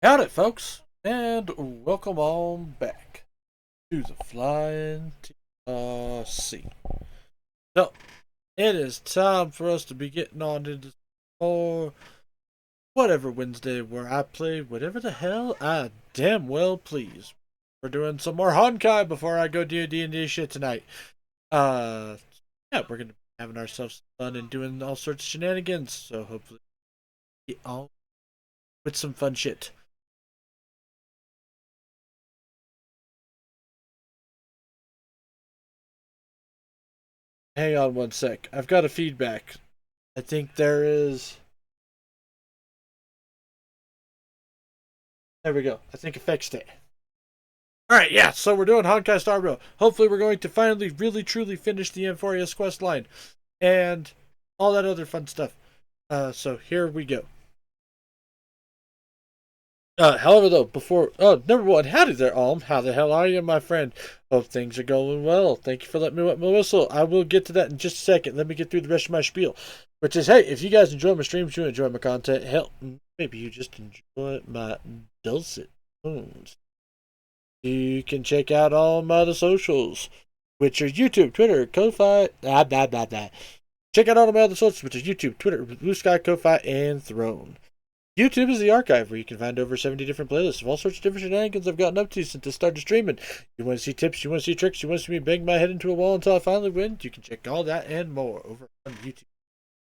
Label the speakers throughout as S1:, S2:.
S1: Howdy, folks, and welcome on back to the Flying Sea. So, it is time for us to be getting on into more whatever Wednesday where I play whatever the hell I damn well please. We're doing some more Honkai before I go do D&D shit tonight. Uh, yeah, we're gonna be having ourselves fun and doing all sorts of shenanigans. So hopefully, get on with some fun shit. Hang on one sec. I've got a feedback. I think there is. There we go. I think I fixed it. Alright, yeah, so we're doing Honkai Star Rail. Hopefully, we're going to finally, really, truly finish the Amphorius quest line and all that other fun stuff. So here we go. However, though, before. Oh, number one, howdy there, Alm. How the hell are you, my friend? Hope things are going well. Thank you for letting me wet my whistle. I will get to that in just a second. Let me get through the rest of my spiel. Which is, hey, if you guys enjoy my streams, you enjoy my content, hell, maybe you just enjoy my dulcet tones. You can check out all my other socials, which are YouTube, Twitter, Ko-Fi, Check out all of my other socials, which is YouTube, Twitter, Blue Sky, Ko-Fi, and Throne. YouTube is the archive where you can find over 70 different playlists of all sorts of different shenanigans I've gotten up to since I started streaming. You want to see tips, you want to see tricks, you want to see me bang my head into a wall until I finally win? You can check all that and more over on YouTube.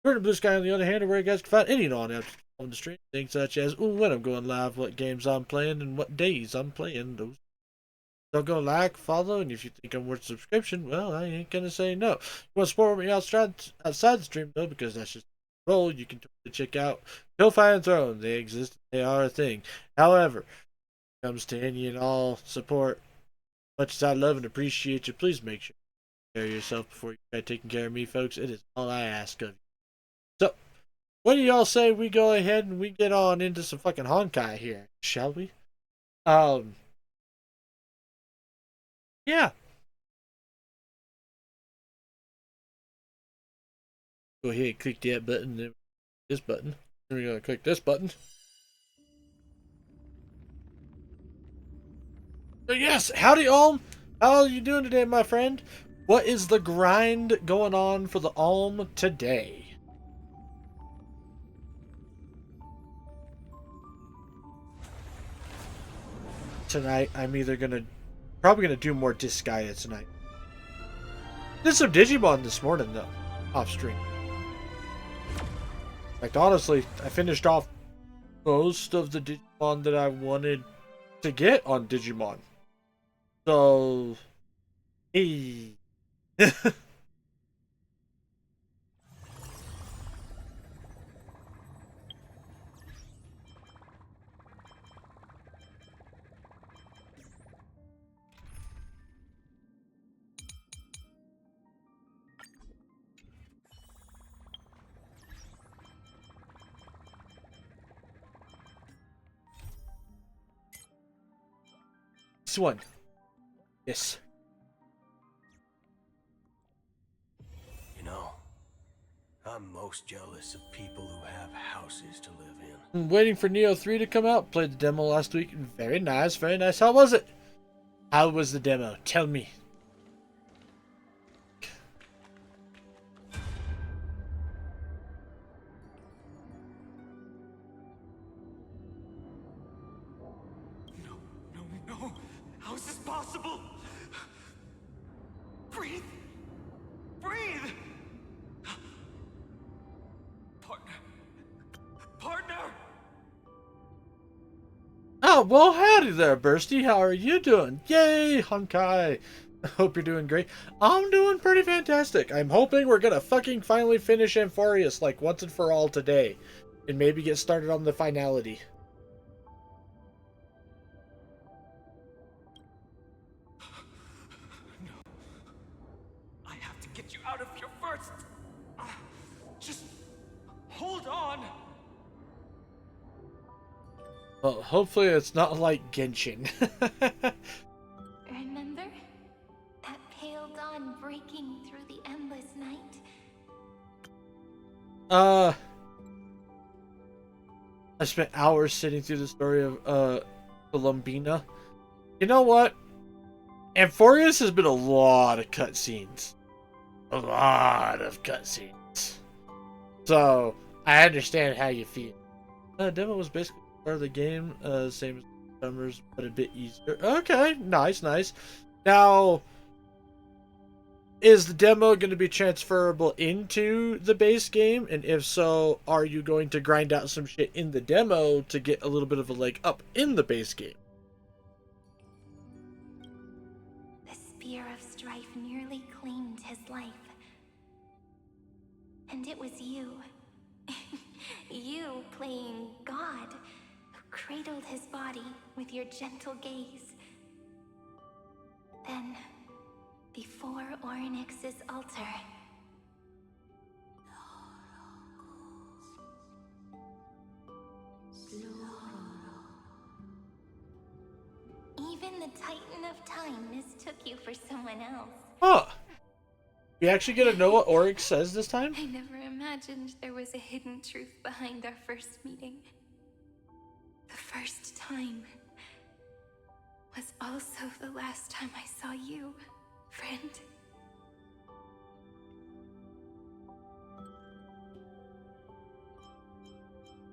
S1: Twitter and Blue Sky, on the other hand, are where you guys can find any on the stream. Things such as when I'm going live, what games I'm playing, and what days I'm playing those. Don't go like, follow, and if you think I'm worth subscription, well, I ain't gonna say no. You want to support me outside the stream, though, because that's just the role. You can totally check out Ko-Fi and Throne. They exist, they are a thing. However, when it comes to any and all support, much as I love and appreciate you, please make sure you take care of yourself before you try taking care of me, folks. It is all I ask of you. So, what do y'all say we go ahead and we get on into some fucking Honkai here, shall we? Um, yeah. Go ahead, click that button, then this button. Then we're gonna click this button. So yes, howdy Alm. How are you doing today, my friend? What is the grind going on for the Alm today? Tonight, I'm either probably gonna do more Disgaea tonight. Did some Digimon this morning though, off stream. In fact, honestly, I finished off most of the Digimon that I wanted to get on Digimon. So, hey. This one. Yes.
S2: You know, I'm most jealous of people who have houses to live in.
S1: I'm waiting for Neo 3 to come out. Played the demo last week. Very nice, very nice. How was it? How was the demo? Tell me.
S2: No, no, no. How is this possible? Breathe. Breathe. Partner. Partner.
S1: Oh, well, howdy there, Bursty. How are you doing? Yay, Honkai. I hope you're doing great. I'm doing pretty fantastic. I'm hoping we're gonna fucking finally finish Amphorius like once and for all today. And maybe get started on the finality.
S2: No. I have to get you out of here first. Just hold on.
S1: Well, hopefully it's not like Genshin.
S3: Remember? That pale dawn breaking through the endless night?
S1: I spent hours sitting through the story of Columbina. You know what? Amphorius has been a lot of cutscenes. A lot of cutscenes. So, I understand how you feel. Demo was basically part of the game, same as Summers, but a bit easier. Okay, nice, nice. Now, is the demo going to be transferable into the base game? And if so, are you going to grind out some shit in the demo to get a little bit of a leg up in the base game?
S3: The spear of strife nearly claimed his life. And it was you. You playing God, who cradled his body with your gentle gaze. Then, before Orynyx's altar, even the Titan of Time mistook you for someone else.
S1: Huh. We actually get to know what Oryx says this time?
S3: I never imagined there was a hidden truth behind our first meeting. The first time was also the last time I saw you, friend.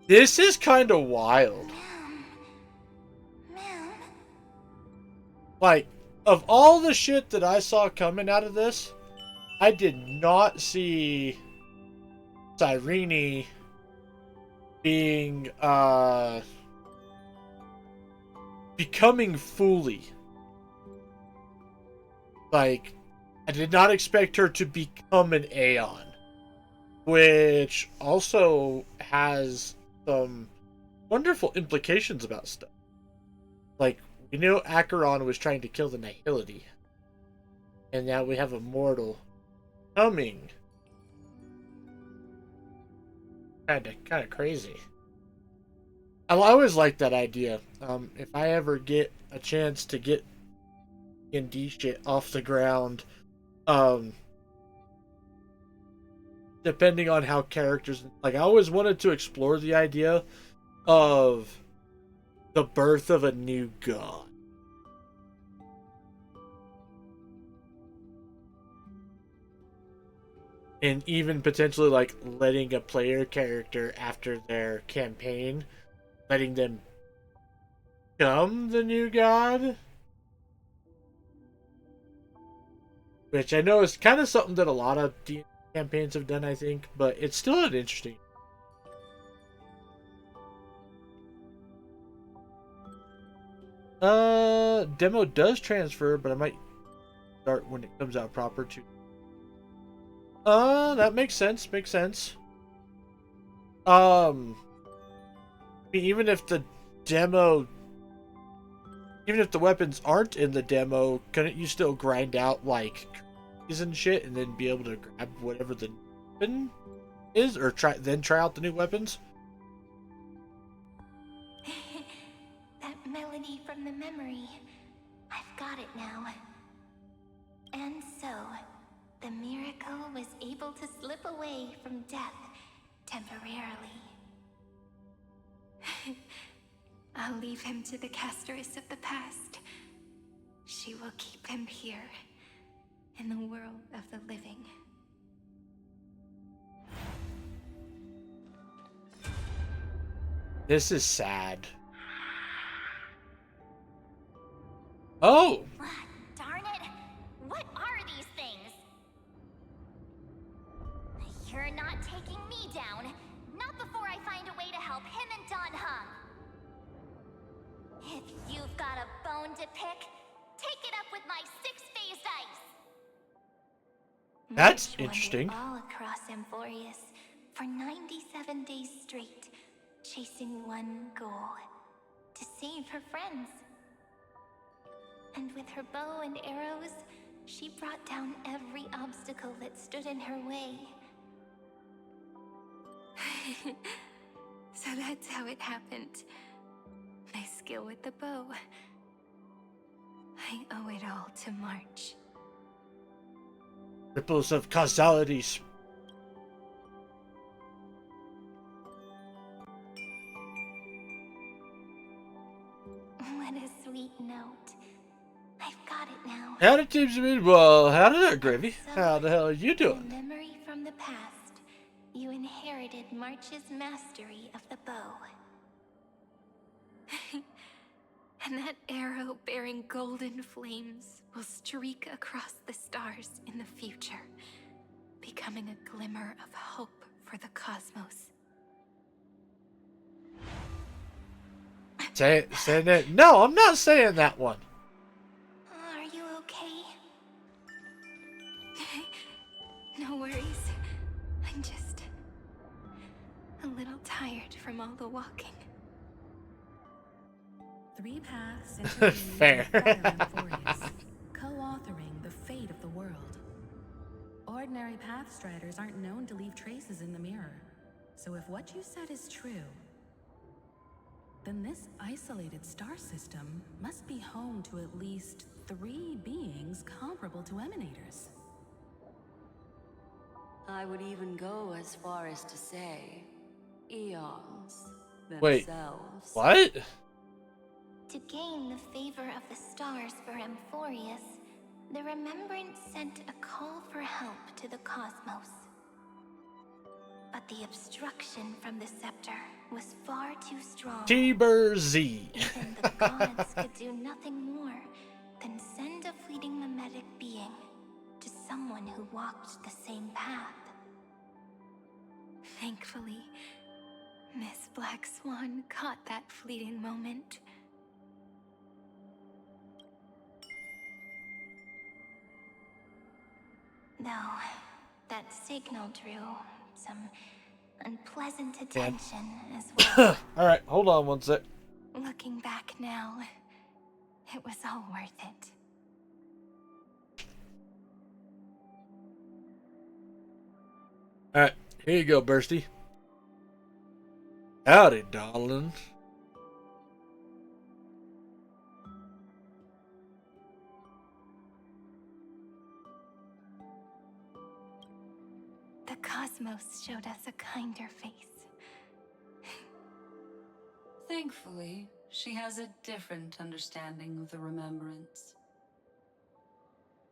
S1: This is kind of wild.
S3: Ma'am.
S1: Like, of all the shit that I saw coming out of this, I did not see Cyrene being, becoming Fooly. Like, I did not expect her to become an Aeon. Which also has some wonderful implications about stuff. Like, we knew Acheron was trying to kill the Nihility. And now we have a mortal coming. Kinda crazy. I always liked that idea. If I ever get a chance to get D&D shit off the ground, depending on how characters, like, I always wanted to explore the idea of the birth of a new god. And even potentially, like, letting a player character after their campaign, letting them become the new god. Which I know is kind of something that a lot of D&D campaigns have done, I think, but it's still an interesting. Demo does transfer, but I might start when it comes out proper too. That makes sense. Makes sense. I mean, even if the demo, even if the weapons aren't in the demo, couldn't you still grind out like keys and shit, and then be able to grab whatever the weapon is, or try out the new weapons?
S3: That melody from the memory. I've got it now. And so, the miracle was able to slip away from death temporarily. I'll leave him to the casteress of the past. She will keep him here, in the world of the living.
S1: This is sad. Oh!
S4: Darn it! What are these things? You're not taking me down. Not before I find a way to help him and Don Hung. If you've got a bone to pick, take it up with my six-phased ice.
S1: That's
S3: March wandered
S1: interesting.
S3: all across Amphorius for 97 days straight, chasing one goal: to save her friends. And with her bow and arrows, she brought down every obstacle that stood in her way. So that's how it happened. My skill with the bow. I owe it all to March.
S1: Ripples of causality. Howdy, Teams Mean. Well, howdy there, Gravy.
S3: So,
S1: How the hell are you
S3: in
S1: doing?
S3: a memory from the past, you inherited March's mastery of the bow. And that arrow bearing golden flames will streak across the stars in the future, becoming a glimmer of hope for the cosmos.
S1: Say that. No, I'm not saying that one.
S3: Are you okay? No worries. I'm just a little tired from all the walking.
S5: 3 paths intervene
S1: Fair.
S5: to acquire Amphorius, co-authoring the fate of the world. Ordinary pathstriders aren't known to leave traces in the mirror, so if what you said is true, then this isolated star system must be home to at least 3 beings comparable to Emanators.
S6: I would even go as far as to say, eons
S1: Wait,
S6: themselves.
S1: what?
S3: To gain the favor of the stars for Amphorius, the Remembrance sent a call for help to the cosmos. But the obstruction from the scepter was far too strong.
S1: T-Ber-Z.
S3: Even the gods could do nothing more than send a fleeting mimetic being to someone who walked the same path. Thankfully, Miss Black Swan caught that fleeting moment. Though that signal drew some unpleasant attention as well.
S1: Alright, hold on one sec.
S3: Looking back now, it was all worth it.
S1: Alright, here you go, Bursty. Howdy, darling.
S3: The cosmos showed us a kinder face.
S6: Thankfully, she has a different understanding of the Remembrance.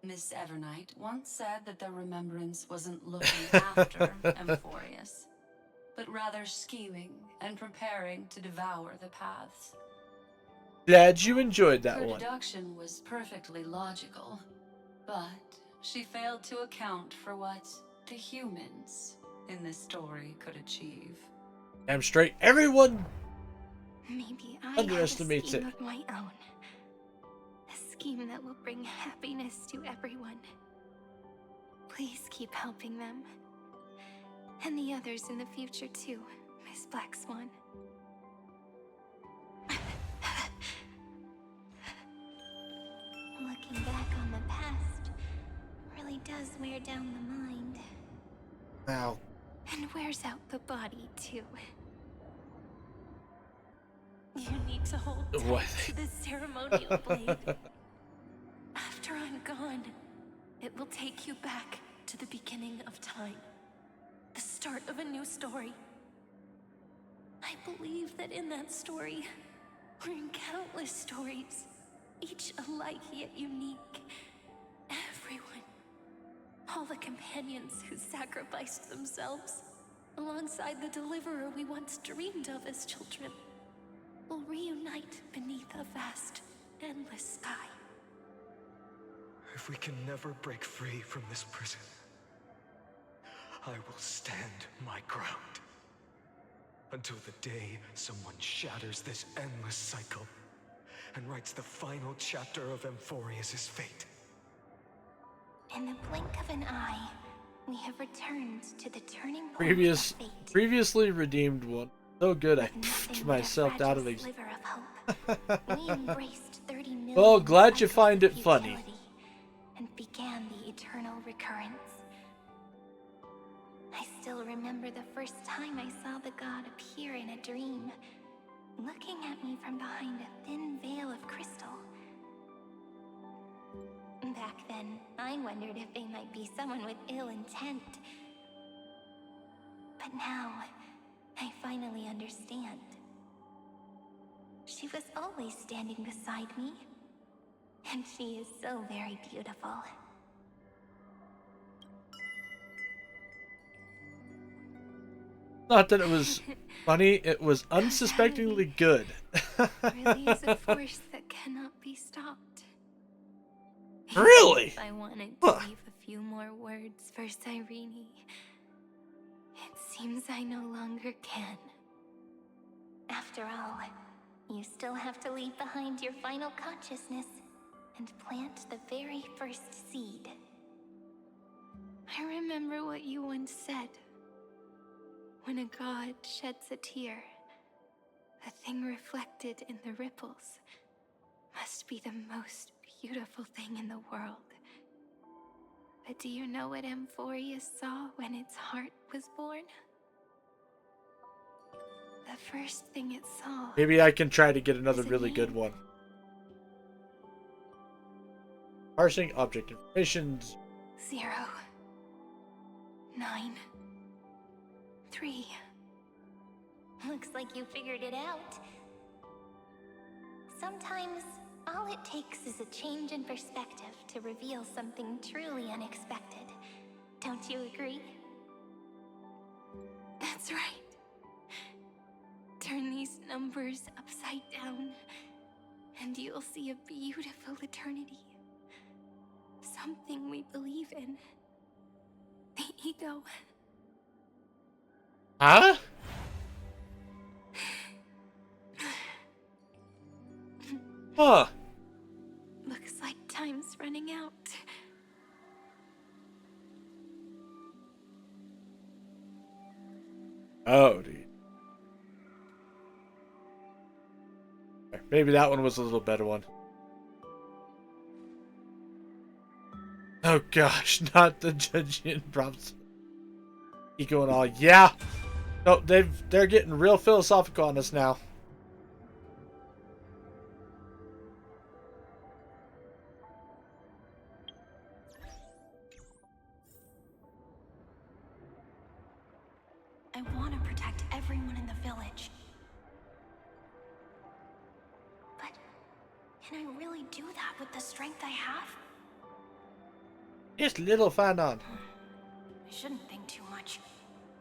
S6: Miss Evernight once said that the Remembrance wasn't looking after Amphorius, but rather scheming and preparing to devour the paths.
S1: Glad you enjoyed that
S6: Her
S1: one.
S6: deduction was perfectly logical, but she failed to account for what the humans in this story could achieve.
S1: Damn straight. Everyone
S3: Maybe I
S1: underestimates
S3: have a
S1: it.
S3: scheme of my own. A scheme that will bring happiness to everyone. Please keep helping them. And the others in the future too, Miss Black Swan. Looking back on the past really does wear down the mind.
S1: Wow.
S3: And wears out the body too. You need to hold
S1: What?
S3: tight to the ceremonial blade. After I'm gone, it will take you back to the beginning of time. The start of a new story. I believe that in that story, or in countless stories, each alike yet unique, everyone, all the companions who sacrificed themselves, alongside the deliverer we once dreamed of as children, will reunite beneath a vast, endless sky.
S2: If we can never break free from this prison, I will stand my ground. Until the day someone shatters this endless cycle and writes the final chapter of Amphorius' fate.
S3: In the blink of an eye, we have returned to the turning point of fate.
S1: Previously redeemed one. So good I
S3: With nothing
S1: pfft
S3: but a
S1: myself out of
S3: fragile
S1: these.
S3: sliver of hope, we embraced 30 million
S1: Well, glad you
S3: cycles
S1: find
S3: of
S1: it funny.
S3: futility and began the eternal recurrence. I still remember the first time I saw the god appear in a dream, looking at me from behind a thin veil of crystal. Back then, I wondered if they might be someone with ill intent. But now, I finally understand. She was always standing beside me. And she is so very beautiful.
S1: Not that it was funny, it was unsuspectingly good.
S3: Really is a force that cannot be stopped.
S1: Really?
S3: If I wanted to
S1: Huh.
S3: leave a few more words for Cyrene, it seems I no longer can. After all, you still have to leave behind your final consciousness and plant the very first seed. I remember what you once said. When a god sheds a tear, the thing reflected in the ripples must be the most beautiful thing in the world. But do you know what Amphorius saw when its heart was born? The first thing it saw.
S1: Maybe I can try to get another
S3: Is it
S1: really good
S3: me?
S1: one. Parsing object information.
S3: 0, 9, 3. Looks like you figured it out. Sometimes, all it takes is a change in perspective to reveal something truly unexpected. Don't you agree? That's right. Turn these numbers upside down, and you'll see a beautiful eternity. Something we believe in. The ego.
S1: Huh? Huh.
S3: Looks like time's running out.
S1: Oh, dude. Maybe that one was a little better one. Oh gosh, not the judging prompts. Ego and all. Yeah. No, they're getting real philosophical on us now.
S3: I want to protect everyone in the village. But can I really do that with the strength I have?
S1: Just little Fanon.
S3: I shouldn't think too much.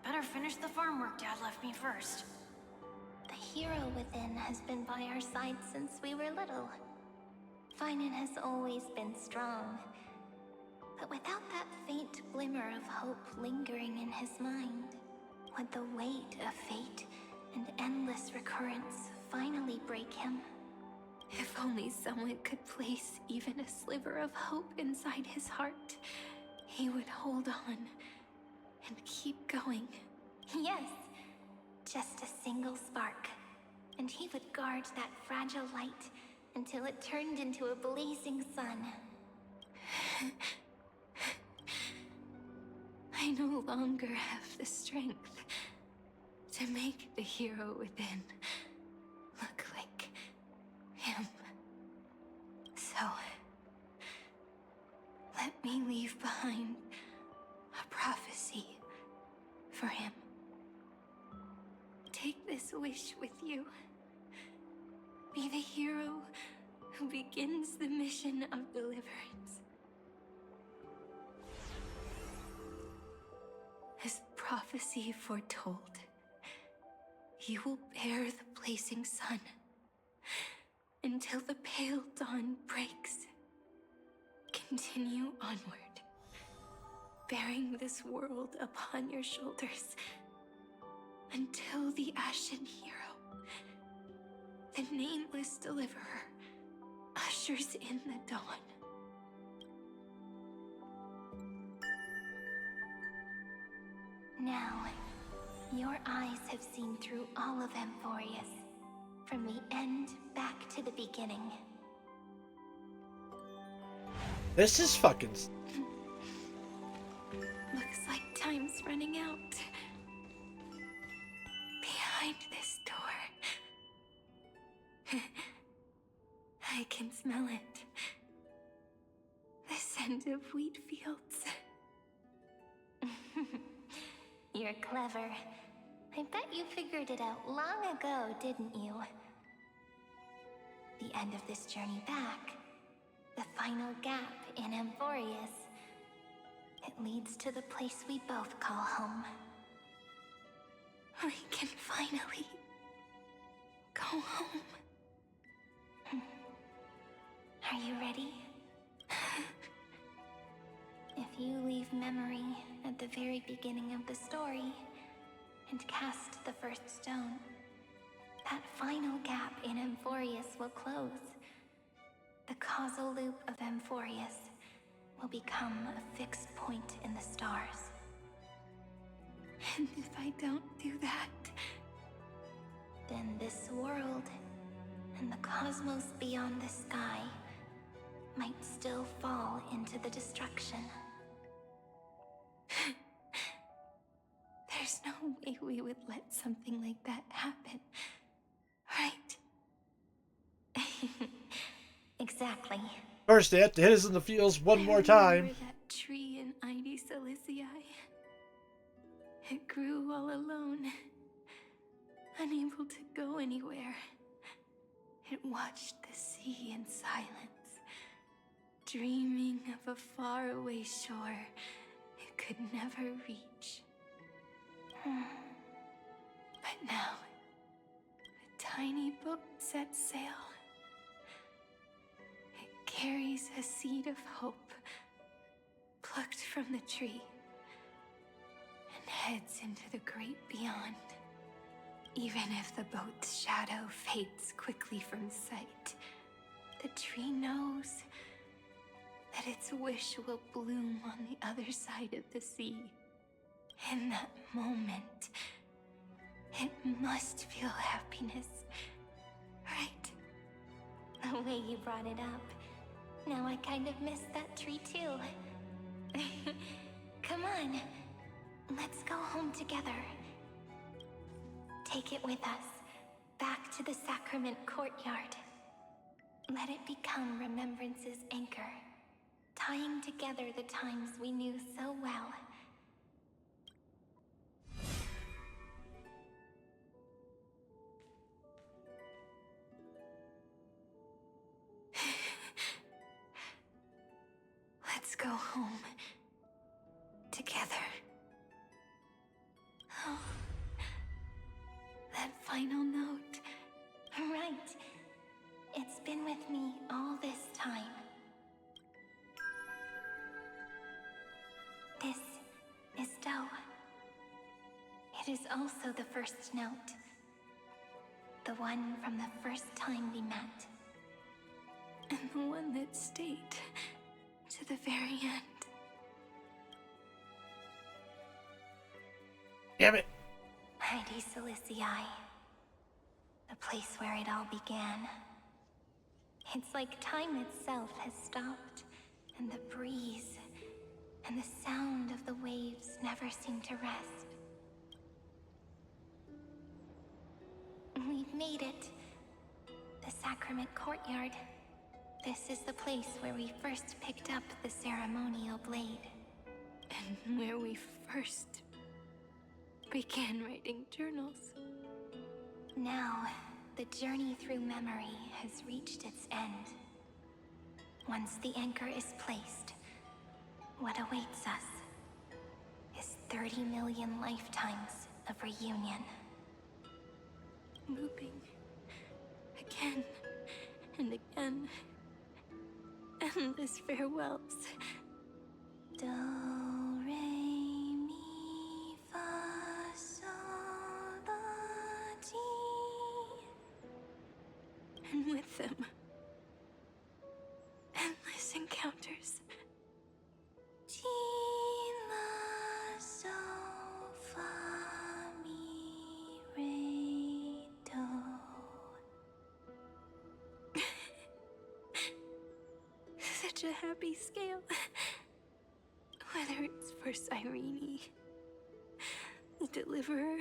S3: Better finish the farm work Dad left me first. The hero within has been by our side since we were little. Finan has always been strong. But without that faint glimmer of hope lingering in his mind, would the weight of fate and endless recurrence finally break him? If only someone could place even a sliver of hope inside his heart, he would hold on and keep going. Yes, just a single spark, and he would guard that fragile light until it turned into a blazing sun. I no longer have the strength to make the hero within look like him. So, let me leave behind a prophecy for him. Take this wish with you. Be the hero who begins the mission of deliverance. As prophecy foretold, you will bear the blazing sun until the pale dawn breaks. Continue onward, bearing this world upon your shoulders until the Ashen Hero, the nameless deliverer, ushers in the dawn. Now, your eyes have seen through all of Amphorius, from the end back to the beginning.
S1: This is fucking.
S3: Looks like time's running out. Behind this door, I can smell it. The scent of wheat fields. You're clever. I bet you figured it out long ago, didn't you? The end of this journey back, the final gap in Amphorius. It leads to the place we both call home. We can finally go home. Are you ready? If you leave memory at the very beginning of the story and cast the first stone, that final gap in Amphorius will close. The causal loop of Amphorius will become a fixed point in the stars. And if I don't do that, then this world and the cosmos beyond the sky might still fall into the destruction. There's no way we would let something like that happen, right? Exactly.
S1: First, they have to hit us in the feels one more time.
S3: Remember that tree in Ivy Silicii? It grew all alone, unable to go anywhere. It watched the sea in silence, dreaming of a faraway shore it could never reach. But now, a tiny boat sets sail. It carries a seed of hope, plucked from the tree, and heads into the great beyond. Even if the boat's shadow fades quickly from sight, the tree knows that its wish will bloom on the other side of the sea. In that moment, it must feel happiness, right? The way you brought it up, now I kind of miss that tree too. Come on, let's go home together. Take it with us, back to the Sacrament Courtyard. Let it become Remembrance's anchor, tying together the times we knew so well. Let's go home together. Oh, that final note. Right. It's been with me all this time. This is Doe. It is also the first note. The one from the first time we met. And the one that stayed to the very end.
S1: Damn it.
S3: Ivy Silicii. The place where it all began. It's like time itself has stopped, and the breeze and the sound of the waves never seem to rest. We've made it. The Sacrament Courtyard. This is the place where we first picked up the ceremonial blade. And where we first began writing journals. Now, the journey through memory has reached its end. Once the anchor is placed, what awaits us is 30 million lifetimes of reunion. Looping again and again. Endless farewells. Do, re, mi, fa, sol, la, ti. And with them, endless encounters. Ti, la, sol, fa, mi, re, do. Such a happy scale. Whether it's for Cyrene, the Deliverer,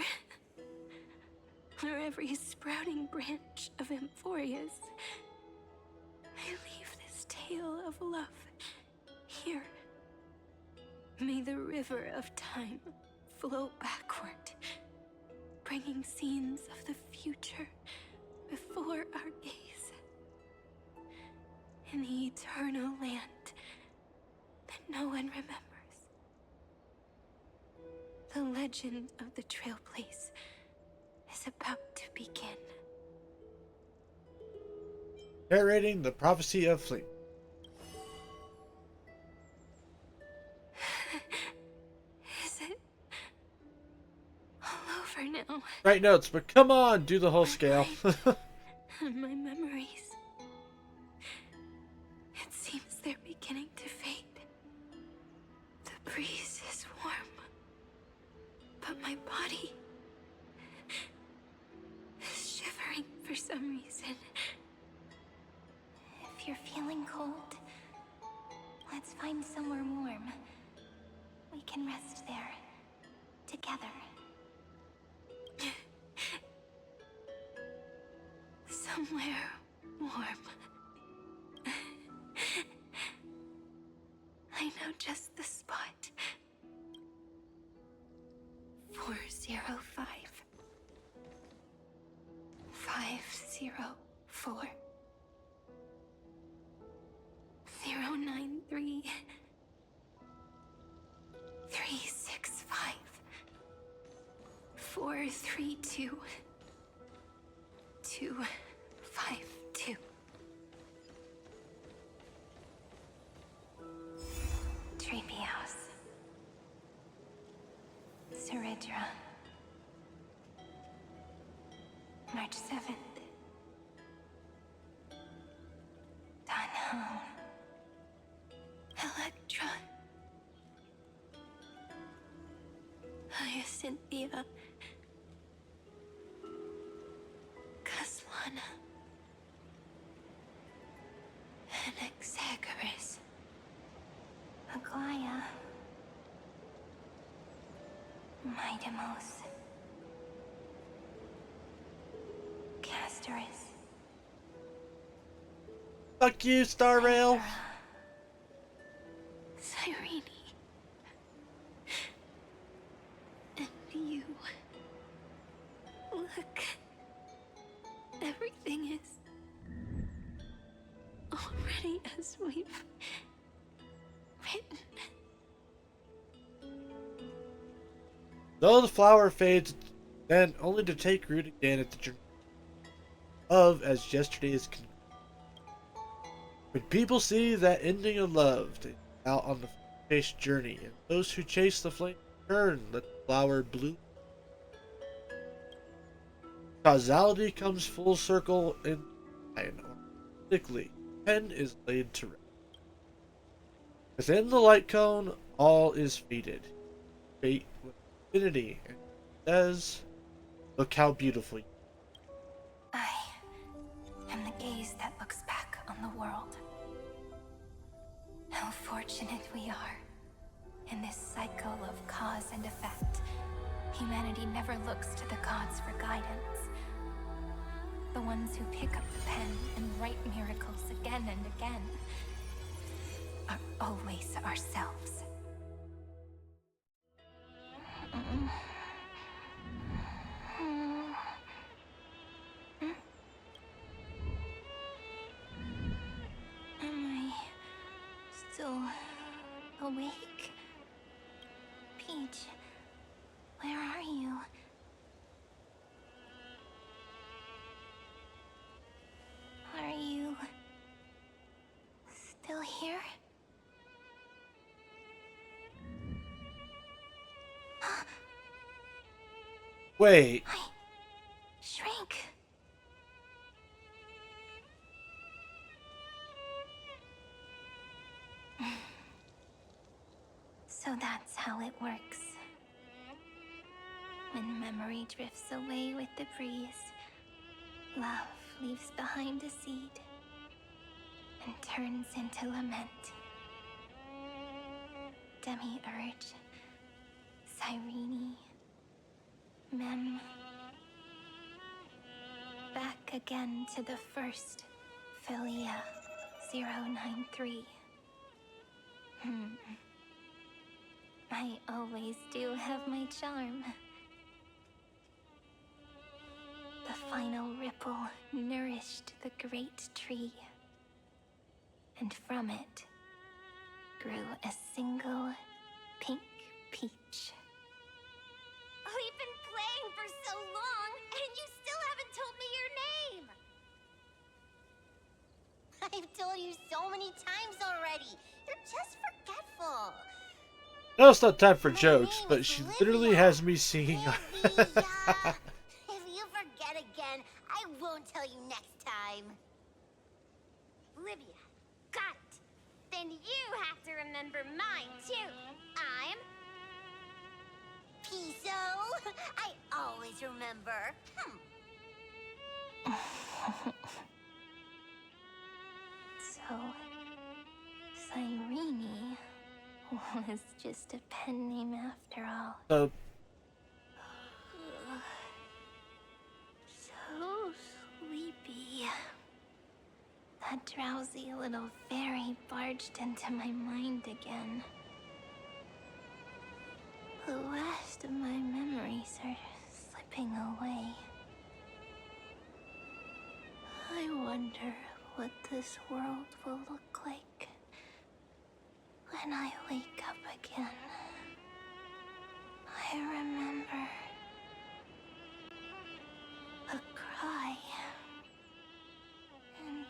S3: or every sprouting branch of Amphorius, I leave this tale of love here. May the river of time flow backward, bringing scenes of the future before our gaze. in the eternal land that no one remembers. The legend of the Trail Place is about to begin.
S1: Narrating the prophecy of Fleet.
S3: Is it all over now?
S1: Write notes, but come on, do the whole scale.
S3: And my memories. It seems they're beginning to fade. The breeze is warm, but my body is shivering for some reason.
S4: If you're feeling cold, let's find somewhere warm. We can rest there. Together.
S3: Somewhere warm. I know just the spot. 405. 504. 093. 365. 432. 252.
S4: Treehouse. Seridra. March 7th. Dunham.
S3: Electra. Hyacinthia. Caslana. Anaxagoras.
S4: Aglaya. Midamos. Castorus.
S1: Fuck you, Star Rail.
S3: Cyrene. And you. Look. Everything is already as we've written.
S1: Though the flower fades, then only to take root again at the journey of as yesterday is concluded. When people see that ending of love, they go out on the chase journey, and those who chase the flame turn, let the flower bloom. Causality comes full circle in time, or thickly, pen is laid to rest. Within the light cone, all is fated. Fate with infinity, and says, look how beautiful you are.
S3: I am the gaze that looks back on the world. How fortunate we are. In this cycle of cause and effect, humanity never looks to the gods for guidance. The ones who pick up the pen and write miracles again and again are always ourselves.
S4: Am I still awake? Peach, where are you? Are you still here?
S1: Wait,
S4: I shrank. So that's how it works. When memory drifts away with the breeze, love leaves behind a seed and turns into lament. Demiurge, Cyrene, Mem. Back again to the first Philia 093. I always do have my charm. The final ripple nourished the great tree. and from it grew a single pink peach.
S3: We've been playing for so long, and you still haven't told me your name! I've told you so many times already. You're just forgetful.
S1: No, it's not time for
S3: My
S1: jokes,
S3: name
S1: but
S3: is
S1: she
S3: Livia.
S1: literally has me singing.
S3: Livia. If you forget again, I won't tell you next time. Livia, got it. Then you have to remember mine, too. I'm... Piso. I always remember.
S4: So, Cyrene was just a pen name after all.
S1: So,
S4: So sleepy. That drowsy little fairy barged into my mind again. The last of my memories are slipping away. I wonder what this world will look like when I wake up again. I remember a cry and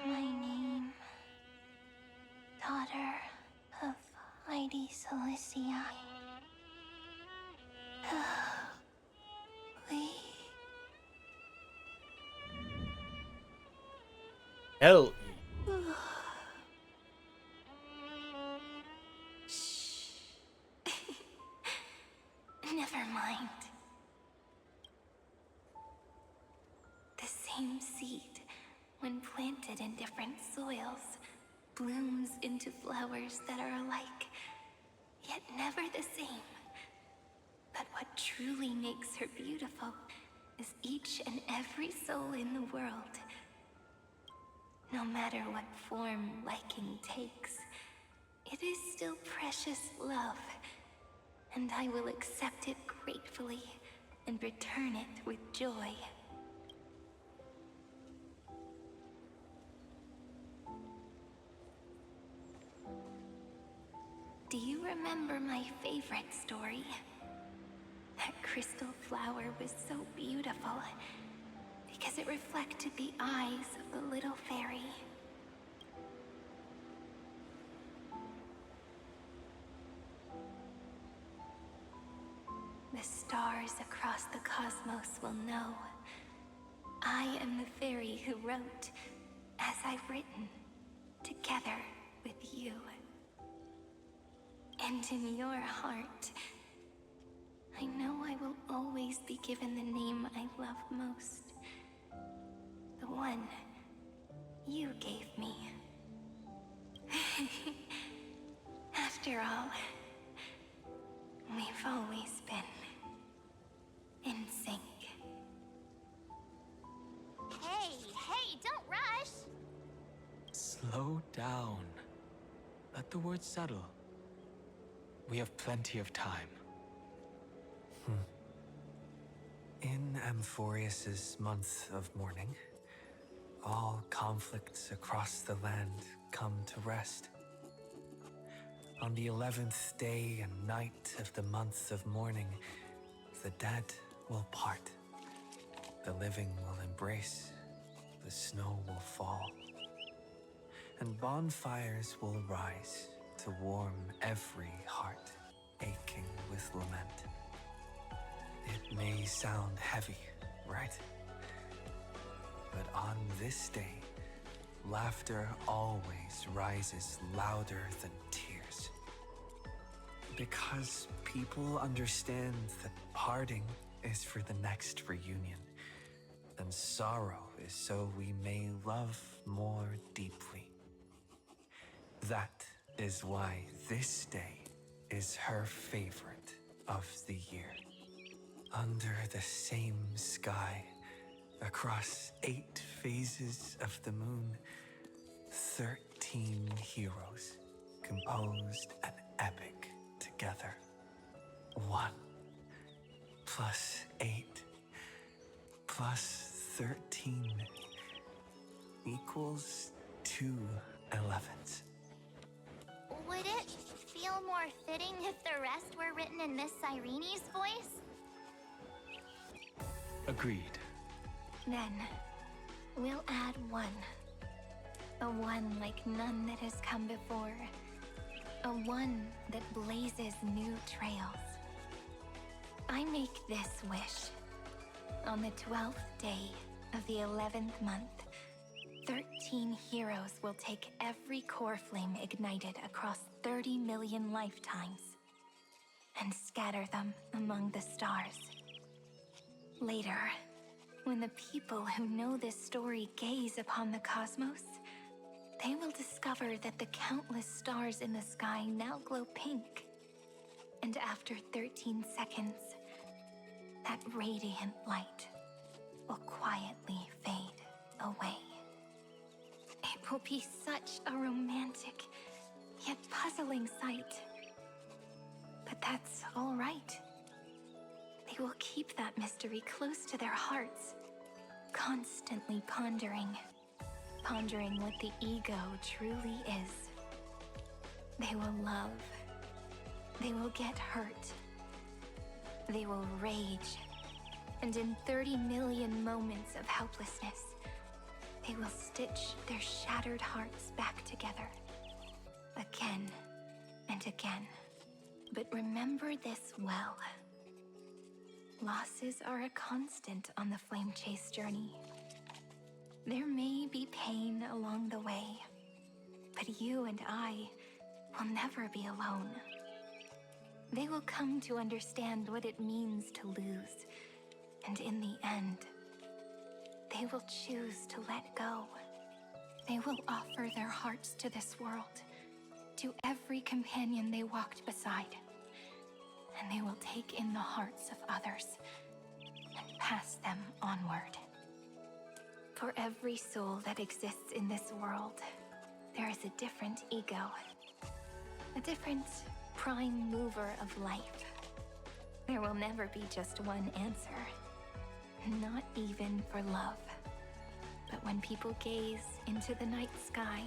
S4: my name, daughter of Heidi Cilicia. We
S1: L.
S4: Shh. Never mind. The same seed, when planted in different soils, blooms into flowers that are alike, yet never the same. But what truly makes her beautiful is each and every soul in the world. No matter what form liking takes, it is still precious love, and I will accept it gratefully and return it with joy. Do you remember my favorite story? That crystal flower was so beautiful because it reflected the eyes of the little fairy. The stars across the cosmos will know I am the fairy who wrote, as I've written, together with you. And in your heart, I know I will always be given the name I love most. The one you gave me. After all, we've always been in sync.
S3: Hey, don't rush!
S2: Slow down. Let the words settle. We have plenty of time. In Amphorius's month of mourning, all conflicts across the land come to rest. On the 11th day and night of the month of mourning, the dead will part. The living will embrace. The snow will fall. And bonfires will rise to warm every heart aching with lament. It may sound heavy, right? But on this day, laughter always rises louder than tears. Because people understand that parting is for the next reunion, and sorrow is so we may love more deeply. That is why this day is her favorite of the year. Under the same sky, across 8 phases of the moon, 13 heroes composed an epic together. 1 plus 8 plus 13 equals 2 11s.
S3: Would it feel more fitting if the rest were written in Miss Irene's voice?
S2: Agreed.
S3: Then, we'll add one. A one like none that has come before. A one that blazes new trails. I make this wish. On the 12th day of the 11th month, 13 heroes will take every core flame ignited across 30 million lifetimes and scatter them among the stars. Later, when the people who know this story gaze upon the cosmos, they will discover that the countless stars in the sky now glow pink. And after 13 seconds, that radiant light will quietly fade away. It will be such a romantic, yet puzzling sight. But that's all right. They will keep that mystery close to their hearts, constantly pondering what the ego truly is. They will love. They will get hurt. They will rage. And in 30 million moments of helplessness, they will stitch their shattered hearts back together. Again and again. But remember this well. Losses are a constant on the flame chase journey. There may be pain along the way, but you and I will never be alone. They will come to understand what it means to lose, and in the end, they will choose to let go. They will offer their hearts to this world, to every companion they walked beside, and they will take in the hearts of others and pass them onward. For every soul that exists in this world, there is a different ego, a different prime mover of life. There will never be just one answer, not even for love. But when people gaze into the night sky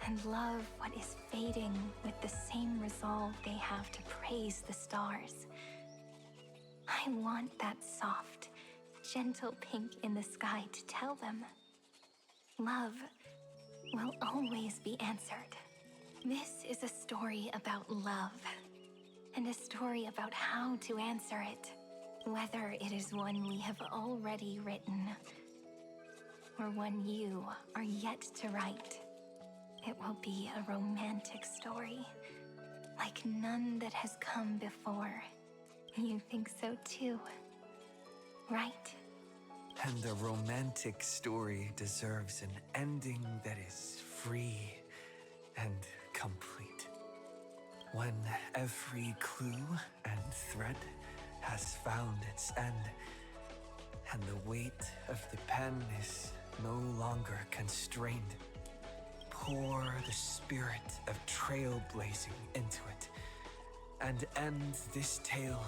S3: and love what is fading with the same resolve they have to praise the stars, I want that soft, gentle pink in the sky to tell them, love will always be answered. This is a story about love, and a story about how to answer it, whether it is one we have already written, or one you are yet to write. It will be a romantic story, like none that has come before. You think so too, right?
S2: And a romantic story deserves an ending that is free and complete. When every clue and thread has found its end, and the weight of the pen is no longer constrained, pour the spirit of trailblazing into it, and end this tale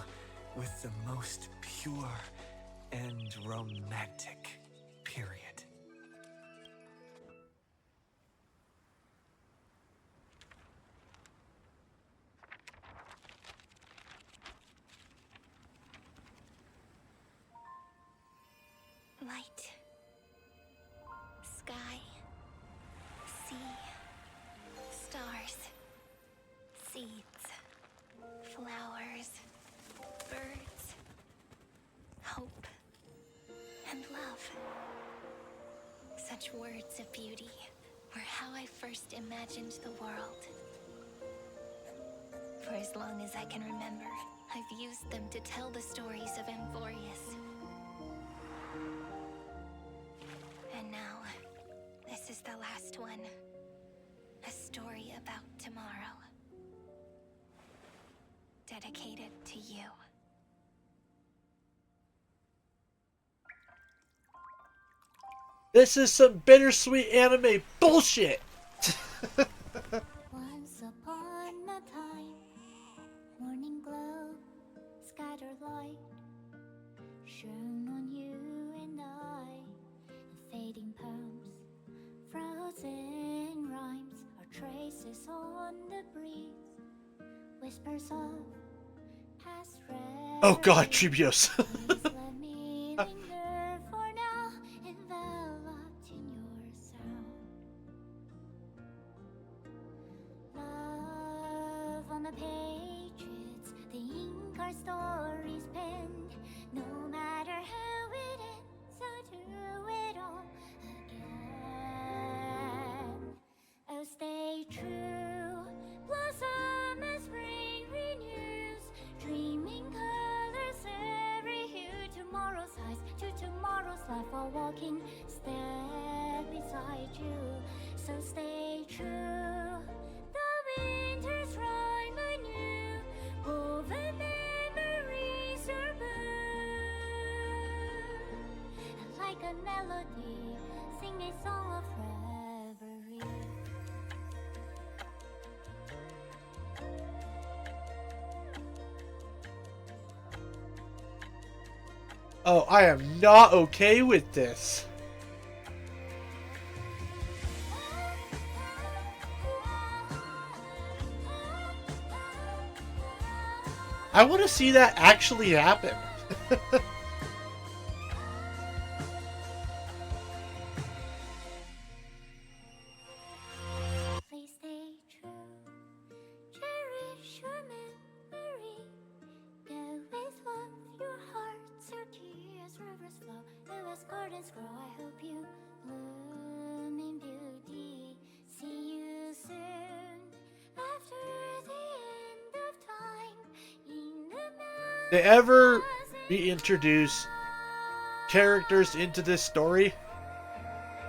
S2: with the most pure and romantic period.
S3: Light, sky, sea, stars, seeds, flowers, birds, hope, and love. Such words of beauty were how I first imagined the world. For as long as I can remember, I've used them to tell the stories of Amphorius. And now, this is the last one. A story about tomorrow. Dedicated to you.
S1: This is some bittersweet anime bullshit!
S3: Once upon a time, morning glow, scattered light, shone on you and I, the fading palms voices on the breeze, whispers of past
S1: Oh god,
S3: reveries.
S1: Treebios.
S3: Please let me linger for now, enveloped in your sound. Love on the pages, the ink our stories penned. No matter how it ends, I'll do it all again. Oh, stay true, blossom as spring renews, dreaming colors every hue. Tomorrow's eyes to tomorrow's life, while walking step beside you. So stay true. The winter's rhyme anew, woven memories are blue. Like a melody, sing a song of reverie.
S1: Oh, I am not okay with this. I want to see that actually happen.
S3: Please stay true, cherish your memory. Go with love, your hearts, your tears, rivers flow. As gardens grow, I hope you bloom in beauty. See you soon, after the end of time. In the
S1: They ever reintroduce characters into this story,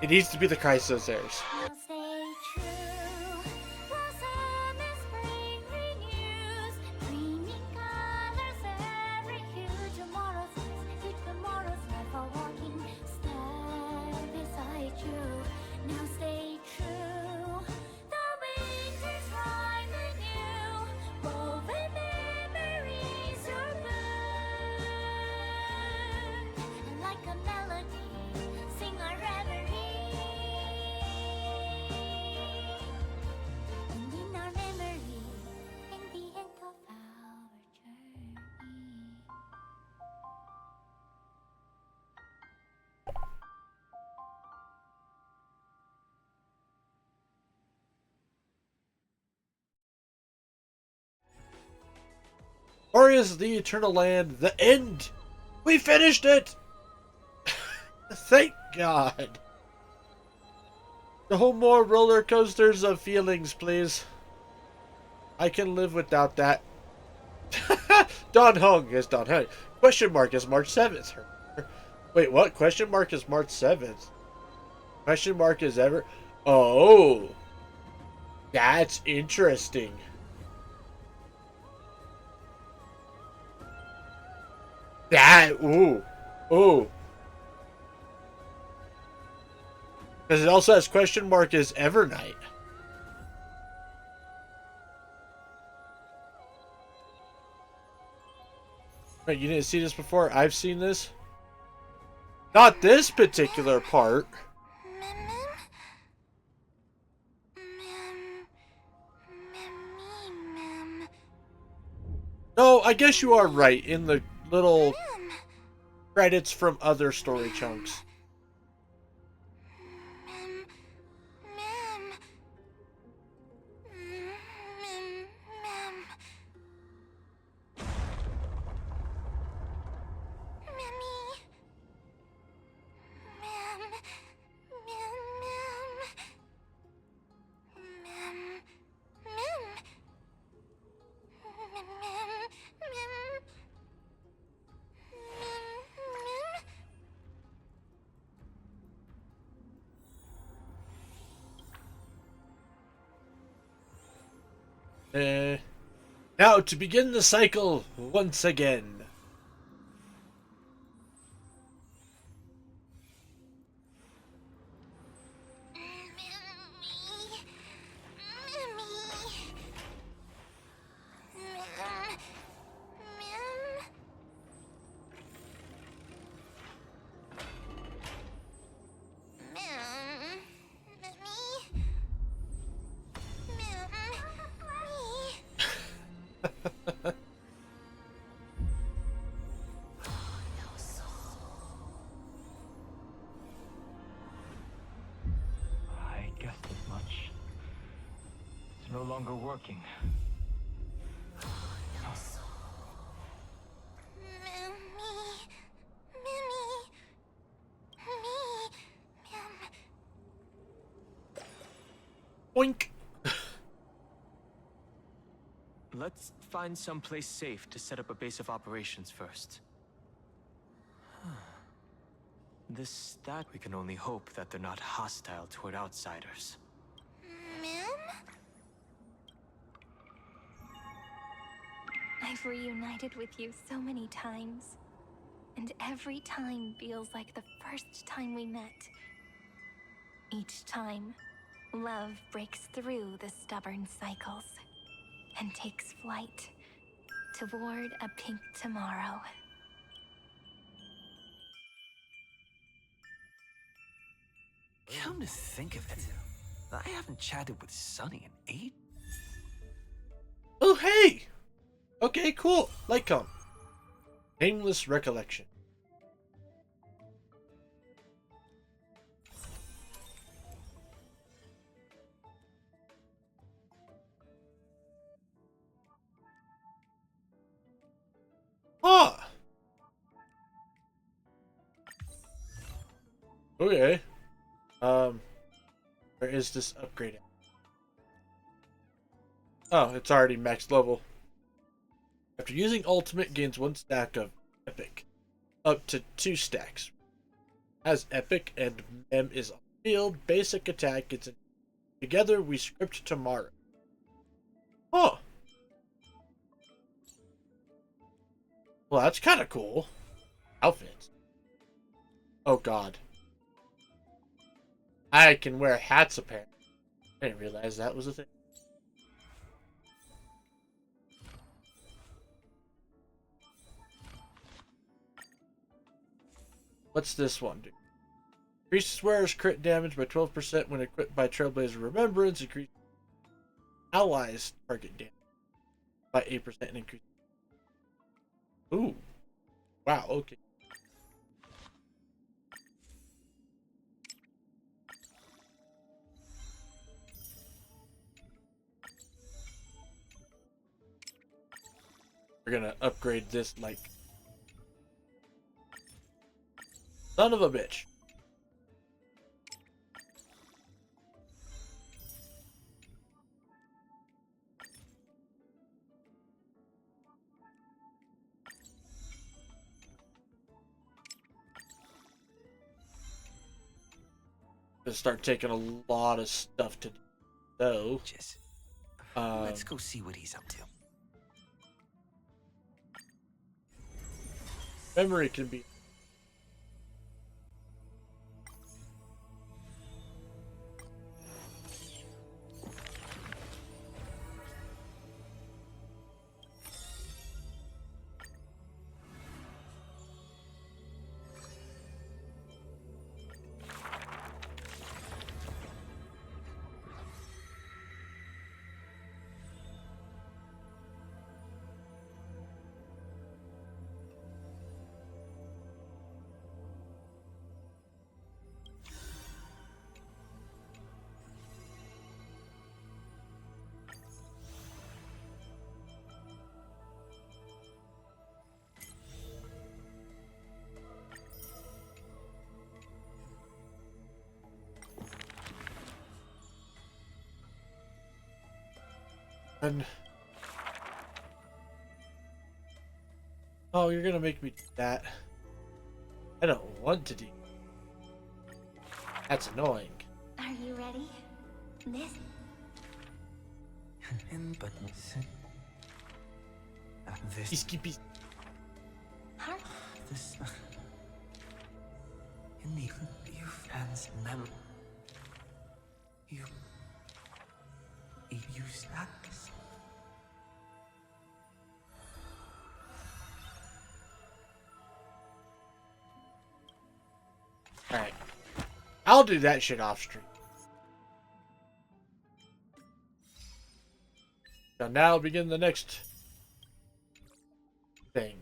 S1: it needs to be the Chrysosaurs.
S3: Now stay true, blossom as spring renews, dreaming colors every hue. Tomorrow's eyes to tomorrow's life, are walking step beside you. Now stay true, the winter's rhyme anew, woven memories are blue. Like a melody, sing our reverie. And in our memory, in the end of our journey.
S1: Warriors of the Eternal Land, the end! We finished it! Thank God. No more roller coasters of feelings, please. I can live without that. Don Hung is Don Hung. Question mark is March 7th. Wait, what? Question mark is March 7th. Question mark is ever. Oh. That's interesting. That. Ooh. Ooh. Because it also has question mark as Evernight. Wait, you didn't see this before? I've seen this. Not this particular part. No, I guess you are right in the little credits from other story chunks. Now to begin the cycle once again.
S2: longer working.
S1: Boink.
S2: Let's find someplace safe to set up a base of operations first. That we can only hope that they're not hostile toward outsiders.
S3: I've reunited with you so many times, and every time feels like the first time we met. Each time, love breaks through the stubborn cycles and takes flight toward a pink tomorrow.
S7: Come to think of it, I haven't chatted with Sunny in 8.
S1: Oh, hey! Okay, cool. Light come. Nameless recollection. Ah! Okay. Where is this upgrade at? Oh, it's already max level. After using ultimate, gains 1 stack of epic. Up to 2 stacks. As epic and mem is on field, basic attack gets in. Together we script tomorrow. Oh. Well, that's kind of cool. Outfits. Oh god. I can wear hats apparently. I didn't realize that was a thing. What's this one do? Increases wearer's crit damage by 12% when equipped by Trailblazer Remembrance. Increases allies target damage by 8% and increase. Ooh. Wow, okay. We're gonna upgrade this like son of a bitch. Gonna start taking a lot of stuff to do. So,
S7: Just let's go see what he's up to.
S1: memory can be. And oh, you're gonna make me do that. I don't want to do. That's annoying.
S3: Are you ready? This
S7: Buttons.
S1: He's
S7: This.
S1: keepy.
S3: heart.
S7: This. In the you fans mem. You use that.
S1: Alright. I'll do that shit off stream. So now begin the next thing.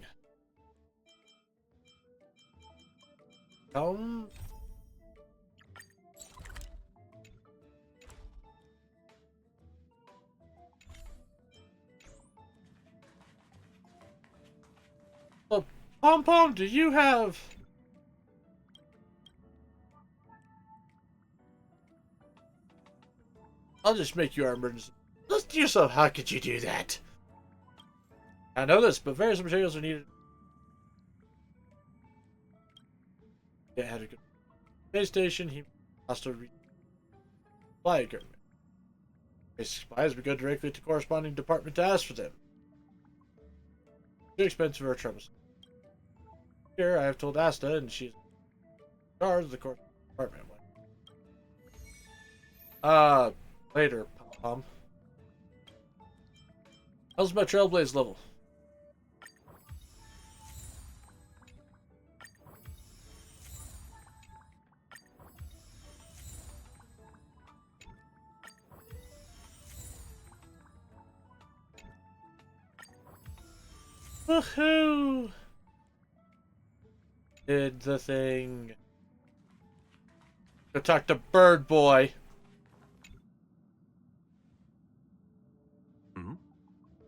S1: Pom Pom, do you have... I'll just make you our emergency. Let's do so. How could you do that? I know this, but various materials are needed. Yeah, had a good space station. He also supply equipment. Basic supplies, we go directly to corresponding department to ask for them. Too expensive or troublesome. Here, I have told Asta, and she's in charge of the corresponding department. Later, Pom. How's my Trailblaze level? Woohoo! Did the thing. Go talk to Bird Boy.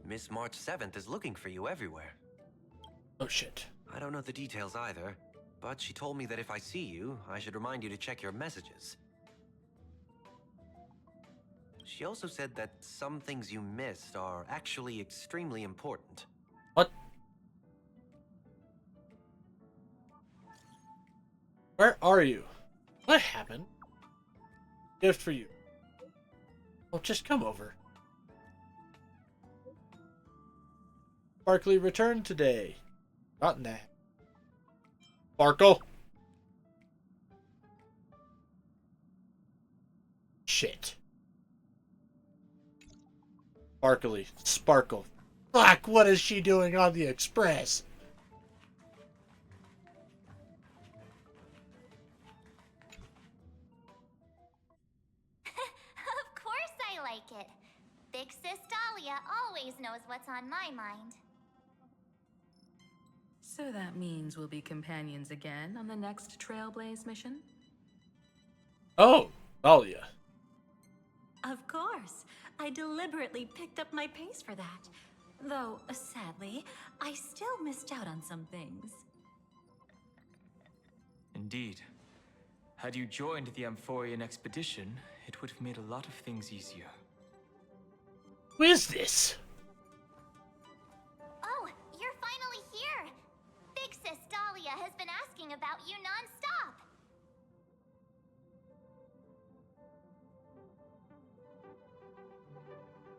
S8: Miss March 7th is looking for you everywhere.
S1: Oh shit.
S8: I don't know the details either, but she told me that if I see you, I should remind you to check your messages. She also said that some things you missed are actually extremely important.
S1: What? Where are you? What happened? Gift for you. Oh, just come over. Barkley returned today. Gotten that. Sparkle. Shit. Sparkly. Sparkle. Fuck, what is she doing on the express?
S3: Of course I like it. Big Sis Dahlia always knows what's on my mind.
S5: So that means we'll be companions again on the next Trailblaze mission?
S1: Oh, Dahlia.
S9: Of course. I deliberately picked up my pace for that. Though, sadly, I still missed out on some things.
S2: Indeed. Had you joined the Amphorian expedition, it would have made a lot of things easier.
S1: Who is this?
S3: Oh, you're finally here! Big Sis Dahlia has been asking about you non-stop!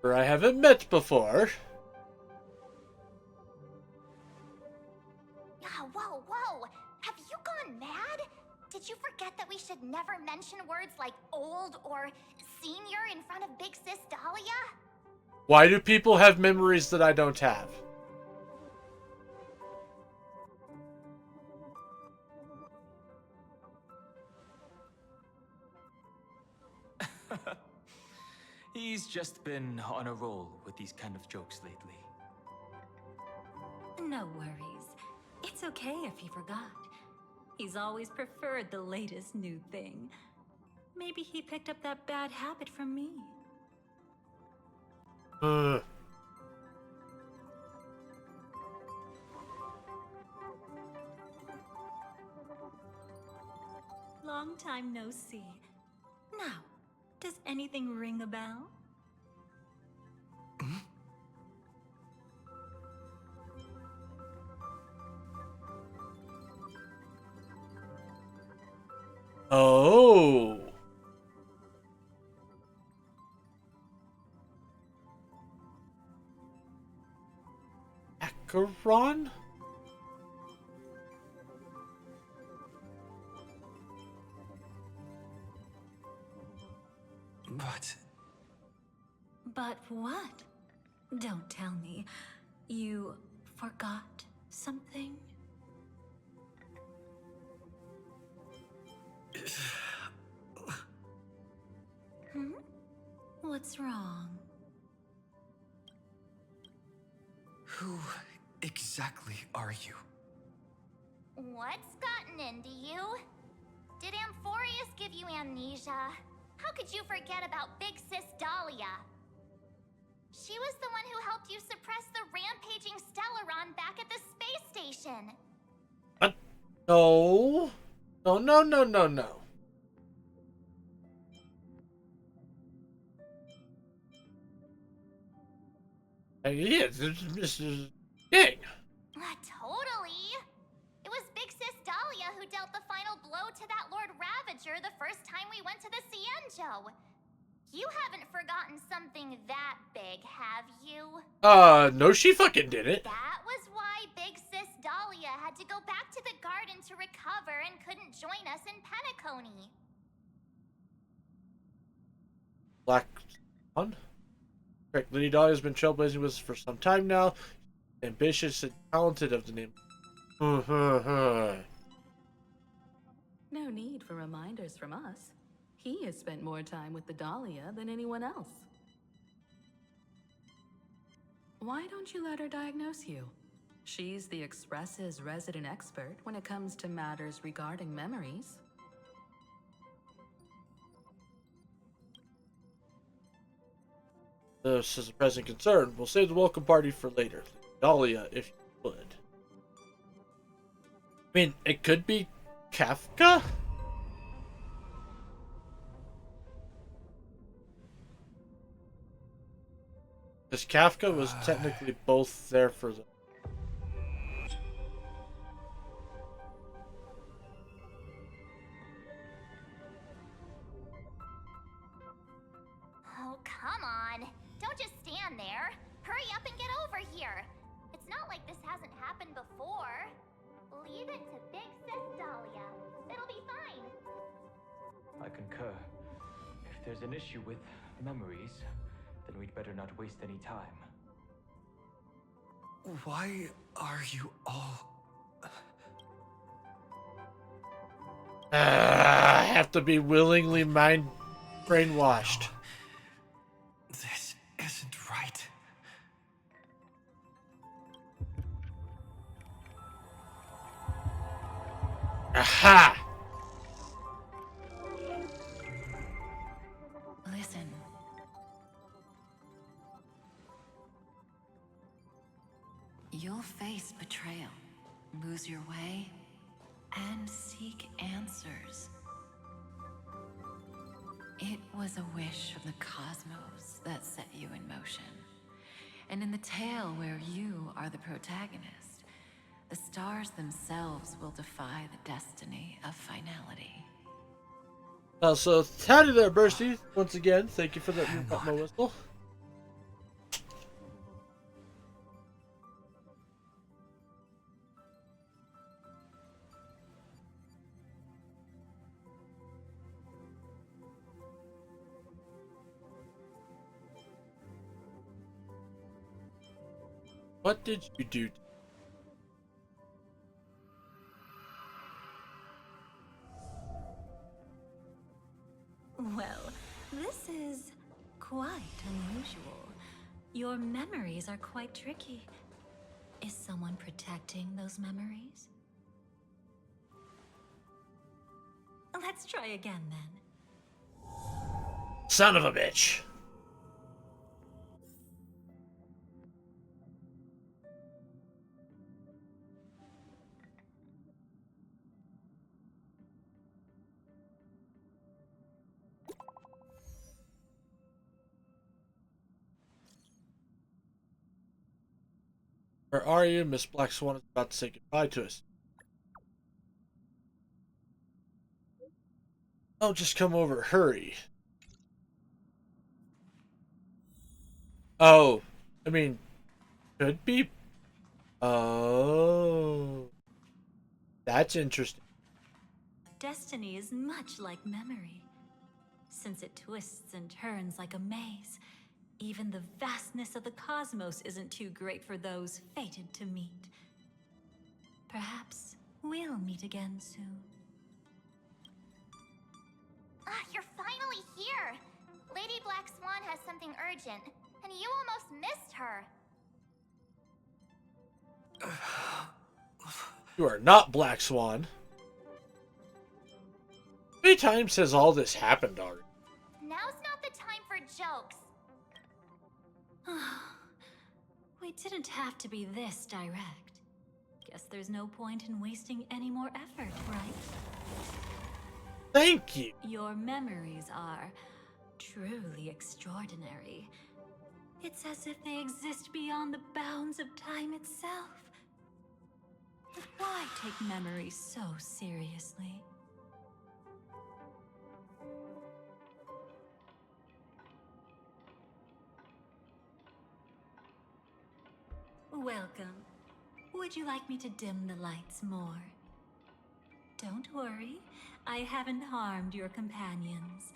S1: I haven't met before.
S3: Whoa, whoa! Have you gone mad? Did you forget that we should never mention words like old or senior in front of Big Sis Dahlia?
S1: Why do people have memories that I don't have?
S2: He's just been on a roll with these kind of jokes lately.
S9: No worries. It's okay if he forgot. He's always preferred the latest new thing. Maybe he picked up that bad habit from me. Long time no see. Now, does anything ring a bell?
S1: Oh. Acheron?
S9: But what? Don't tell me. You forgot something? What's wrong?
S7: Who exactly are you?
S3: What's gotten into you? Did Amphorius give you amnesia? How could you forget about Big Sis Dahlia? She was the one who helped you suppress the rampaging Stellaron back at the space station.
S1: No. No, no, no, no, no. Yeah, this is dang.
S3: Totally. It was Big Sis Dahlia who dealt the final blow to that Lord Ravager the first time we went to the Cienjo. You haven't forgotten something that big, have you?
S1: No, she fucking didn't.
S3: That was why Big Sis Dahlia had to go back to the garden to recover and couldn't join us in Penacony.
S1: Black Swan? Correct. Lady Dahlia has been trailblazing with us for some time now. Ambitious and talented of the name.
S5: No need for reminders from us. He has spent more time with the Dahlia than anyone else. Why don't you let her diagnose you? She's the Express's resident expert when it comes to matters regarding memories.
S1: This is a present concern. We'll save the welcome party for later. Dahlia, if you would. I mean, it could be Kafka? Because Kafka was technically both there for the...
S3: Oh, come on. Don't just stand there. Hurry up and get over here. It's not like this hasn't happened before. Leave it to Big Sis Dahlia. It'll be fine.
S2: I concur. If there's an issue with memories, then we'd better not waste any time.
S7: Why are you all...
S1: I have to be willingly mind brainwashed.
S7: This isn't right.
S1: Aha!
S5: Listen. You'll face betrayal, lose your way, and seek answers. It was a wish from the cosmos that set you in motion. And in the tale where you are the protagonist, the stars themselves will defy the destiny of finality.
S1: So, howdy there, Bursty. Once again, thank you for letting me pop my whistle. What did you do?
S9: Well, this is quite unusual. Your memories are quite tricky. Is someone protecting those memories? Let's try again then.
S1: Son of a bitch. Where are you? Miss Black Swan is about to say goodbye to us. Oh, just come over. Hurry. Oh, I mean, could be. Oh, that's interesting.
S9: Destiny is much like memory. Since it twists and turns like a maze, even the vastness of the cosmos isn't too great for those fated to meet. Perhaps we'll meet again soon.
S3: You're finally here! Lady Black Swan has something urgent, and you almost missed her.
S1: You are not Black Swan. How many times has all this happened already?
S3: Now's not the time for jokes.
S9: We didn't have to be this direct. Guess there's no point in wasting any more effort, right?
S1: Thank you.
S9: Your memories are truly extraordinary. It's as if they exist beyond the bounds of time itself. But why take memories so seriously? Welcome. Would you like me to dim the lights more? Don't worry, I haven't harmed your companions.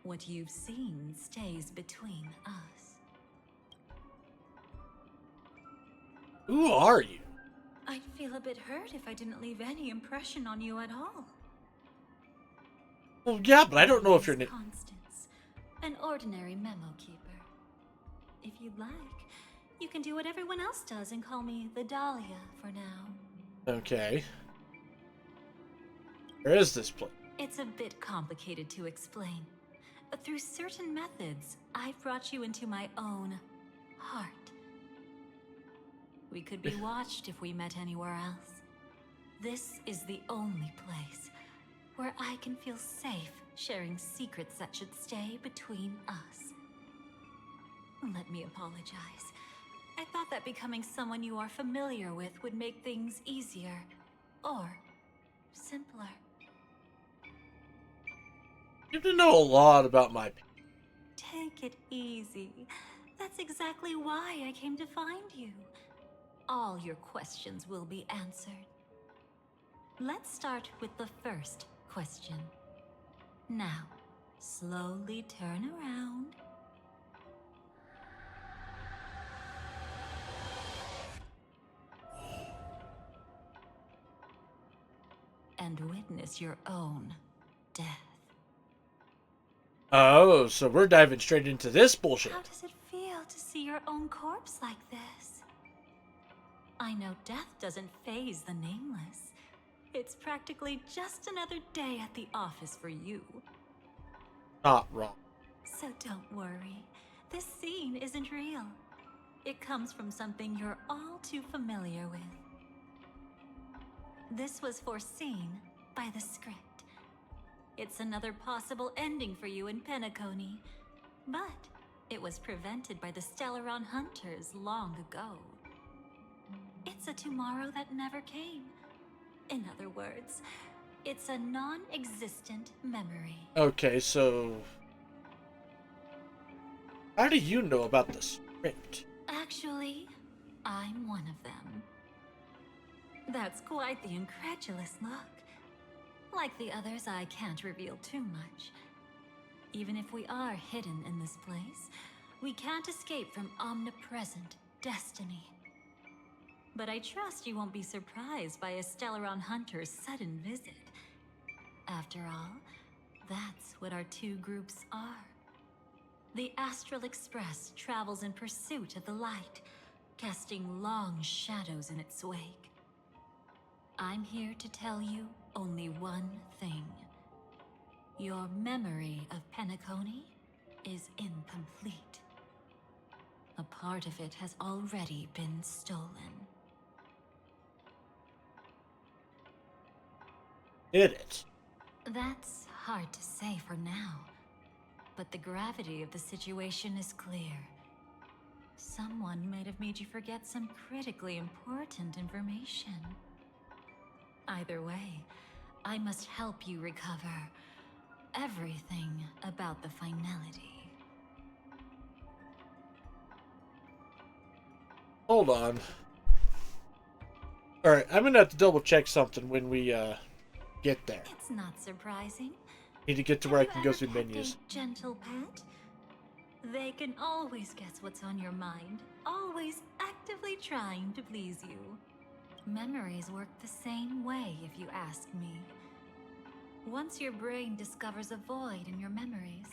S9: What you've seen stays between us.
S1: Who are you?
S9: I'd feel a bit hurt if I didn't leave any impression on you at all.
S1: Well, yeah, but I don't know if you're...
S9: Constance, an ordinary memo keeper. If you'd like, you can do what everyone else does and call me the Dahlia for now.
S1: Okay. Where is this place?
S9: It's a bit complicated to explain. Through certain methods, I've brought you into my own heart. We could be watched if we met anywhere else. This is the only place where I can feel safe sharing secrets that should stay between us. Let me apologize. I thought that becoming someone you are familiar with would make things easier, or simpler.
S1: You have to know a lot about my...
S9: Take it easy. That's exactly why I came to find you. All your questions will be answered. Let's start with the first question. Now, slowly turn around. And witness your own death.
S1: Oh, so we're diving straight into this bullshit.
S9: How does it feel to see your own corpse like this? I know death doesn't faze the nameless. It's practically just another day at the office for you.
S1: Not wrong.
S9: So don't worry. This scene isn't real. It comes from something you're all too familiar with. This was foreseen by the script. It's another possible ending for you in Penacony, but it was prevented by the Stellaron Hunters long ago. It's a tomorrow that never came. In other words, it's a non-existent memory.
S1: Okay, so... how do you know about the script?
S9: Actually, I'm one of them. That's quite the incredulous look. Like the others, I can't reveal too much. Even if we are hidden in this place, we can't escape from omnipresent destiny. But I trust you won't be surprised by a Stellaron Hunter's sudden visit. After all, that's what our two groups are. The Astral Express travels in pursuit of the light, casting long shadows in its wake. I'm here to tell you only one thing. Your memory of Penacony is incomplete. A part of it has already been stolen.
S1: Did it?
S9: That's hard to say for now, but the gravity of the situation is clear. Someone might have made you forget some critically important information. Either way, I must help you recover everything about the finality.
S1: Hold on. Alright, I'm gonna have to double check something when we, get there.
S9: It's not surprising.
S1: Need to get to where I can go through menus.
S9: A gentle pet? They can always guess what's on your mind, always actively trying to please you. Memories work the same way, if you ask me. Once your brain discovers a void in your memories,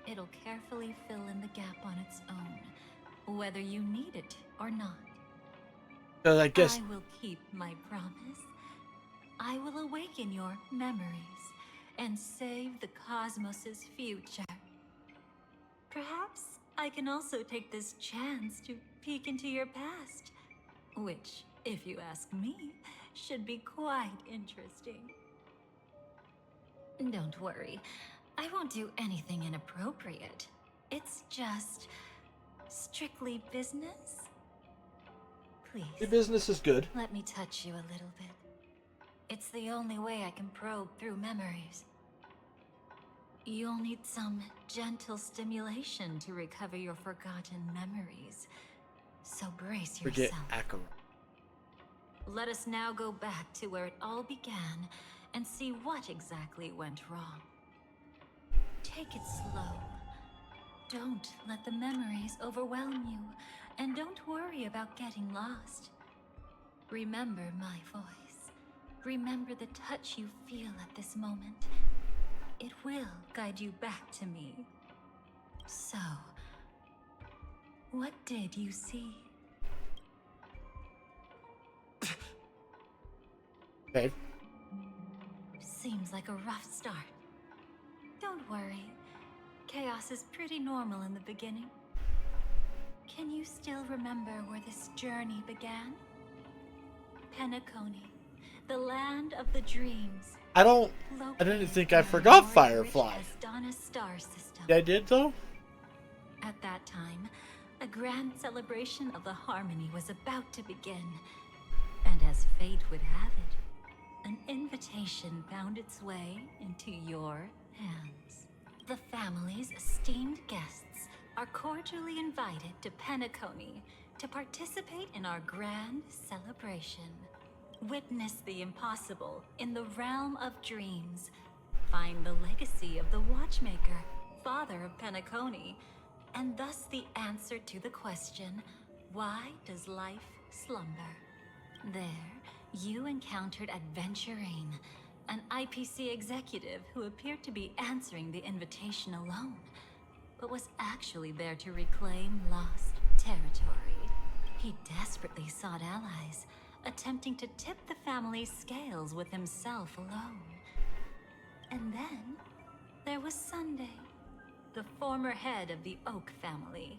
S9: it'll carefully fill in the gap on its own, whether you need it or not.
S1: I guess...
S9: I will keep my promise. I will awaken your memories and save the cosmos's future. Perhaps I can also take this chance to peek into your past, Which, if you ask me, should be quite interesting. Don't worry, I won't do anything inappropriate. It's just strictly business.
S1: Your
S9: Please,
S1: business is good.
S9: let me touch you a little bit. It's the only way I can probe through memories. You'll need some gentle stimulation to recover your forgotten memories. So brace
S1: Forget
S9: yourself.
S1: Akira.
S9: Let us now go back to where it all began and see what exactly went wrong. Take it slow. Don't let the memories overwhelm you, and don't worry about getting lost. Remember my voice. Remember the touch you feel at this moment. It will guide you back to me. So, what did you see?
S1: Okay.
S9: Seems like a rough start. Don't worry. Chaos is pretty normal in the beginning. Can you still remember where this journey began? Penacony, the land of the dreams.
S1: I didn't think I forgot Firefly.
S9: Donna's star system.
S1: Yeah, I did though?
S9: At that time, a grand celebration of the harmony was about to begin. And as fate would have it, an invitation found its way into your hands. The family's esteemed guests are cordially invited to Penacony to participate in our grand celebration. Witness the impossible in the realm of dreams. Find the legacy of the Watchmaker, father of Penacony, and thus the answer to the question, why does life slumber? There, you encountered Adventurine, an IPC executive who appeared to be answering the invitation alone, but was actually there to reclaim lost territory. He desperately sought allies, attempting to tip the family's scales with himself alone. And then, there was Sunday, the former head of the Oak family,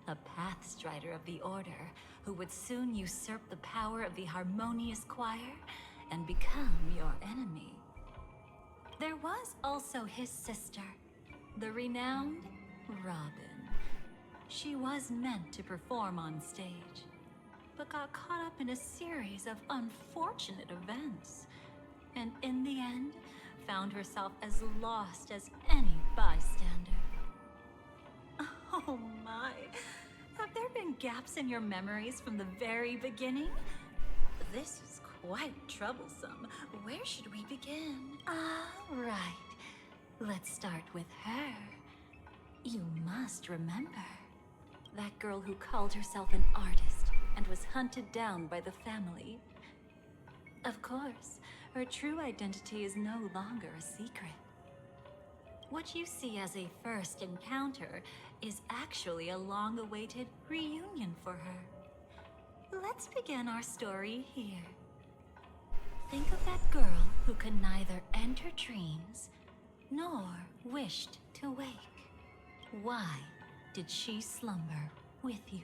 S9: a Pathstrider of the Order who would soon usurp the power of the Harmonious Choir and become your enemy. There was also his sister, the renowned Robin. She was meant to perform on stage, but got caught up in a series of unfortunate events, and in the end, found herself as lost as any bystander. Oh my! Have there been gaps in your memories from the very beginning? This is quite troublesome. Where should we begin? Right. Let's start with her. You must remember. That girl who called herself an artist and was hunted down by the family. Of course, her true identity is no longer a secret. What you see as a first encounter is actually a long-awaited reunion for her. Let's begin our story here. Think of that girl who could neither enter dreams nor wished to wake. Why did she slumber with you?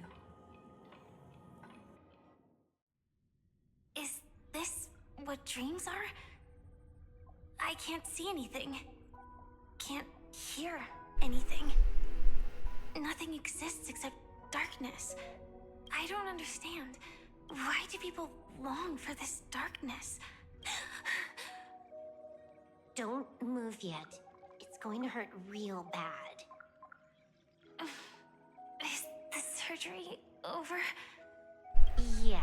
S3: Is this what dreams are? I can't see anything. Can't hear anything. Nothing exists except darkness. I don't understand. Why do people long for this darkness?
S10: Don't move yet. It's going to hurt real bad.
S3: Is the surgery over?
S10: Yeah.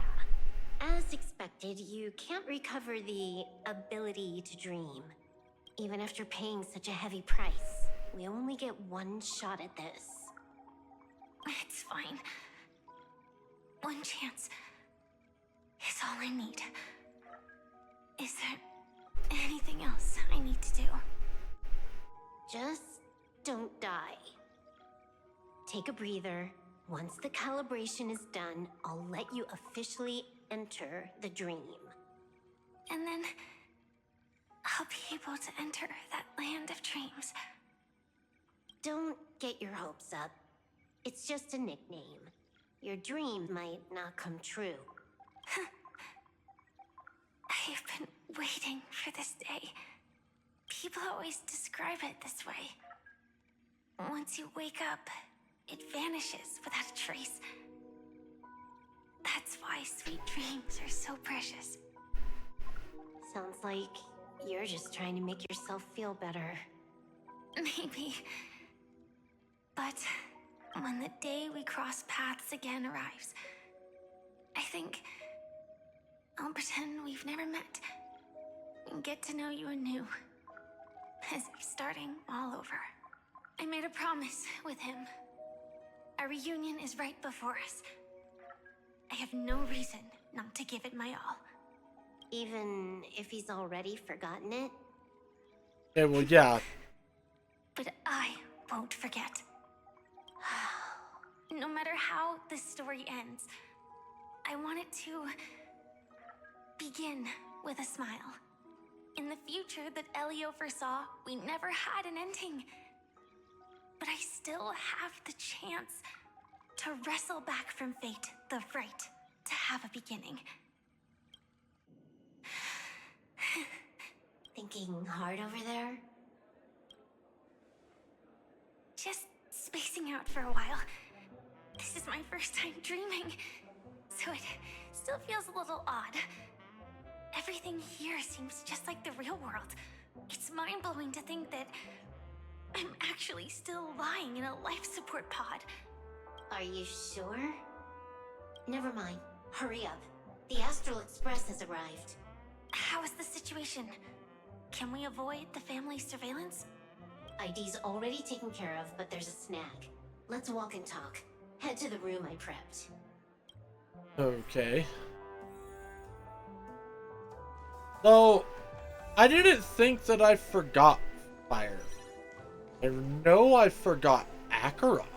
S10: As expected, you can't recover the ability to dream. Even after paying such a heavy price, we only get one shot at this.
S3: It's fine. One chance is all I need. Is there anything else I need to do?
S10: Just don't die. Take a breather. Once the calibration is done, I'll let you officially enter the dream.
S3: And then I'll be able to enter that land of dreams.
S10: Don't get your hopes up. It's just a nickname. your dream might not come true.
S4: I've been waiting for this day. People always describe it this way. Once you wake up, it vanishes without a trace. That's why sweet dreams are so precious.
S10: Sounds like you're just trying to make yourself feel better.
S4: Maybe. But when the day we cross paths again arrives, I think I'll pretend we've never met and get to know you anew. As if starting all over. I made a promise with him. Our reunion is right before us. I have no reason not to give it my all.
S10: Even if he's already forgotten it?
S1: Yeah, well, yeah.
S4: But I won't forget. No matter how this story ends, I want it to begin with a smile. In the future that Elio foresaw, we never had an ending. But I still have the chance to wrestle back from fate the right to have a beginning.
S10: Thinking hard over there?
S4: Just spacing out for a while. This is my first time dreaming, so it still feels a little odd. Everything here seems just like the real world. It's mind-blowing to think that I'm actually still lying in a life support pod.
S10: Are you sure? Never mind. Hurry up. The Astral Express has arrived.
S4: How is the situation? Can we avoid the family's surveillance?
S10: ID's already taken care of, but there's a snag. Let's walk and talk. Head to the room I prepped.
S1: Okay. So, I didn't think that I forgot fire. I know I forgot Acheron.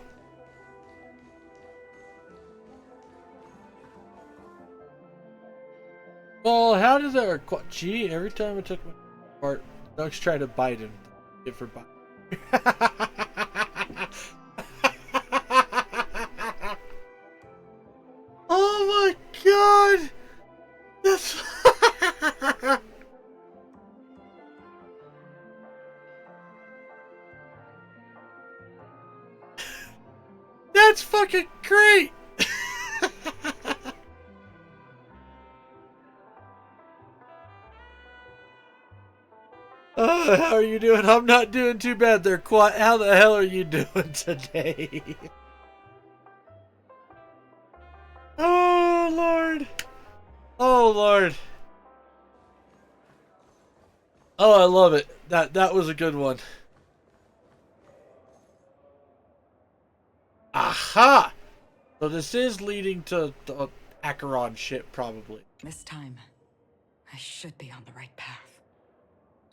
S1: Well, how did that require? Gee, every time I took my part, dogs try to bite him. Get for bite. Oh my god! That's. That's fucking great! How are you doing? I'm not doing too bad there, Quat. How the hell are you doing today? Oh, Lord. Oh, Lord. Oh, I love it. That was a good one. Aha! So this is leading to the Acheron shit, probably.
S11: This time, I should be on the right path.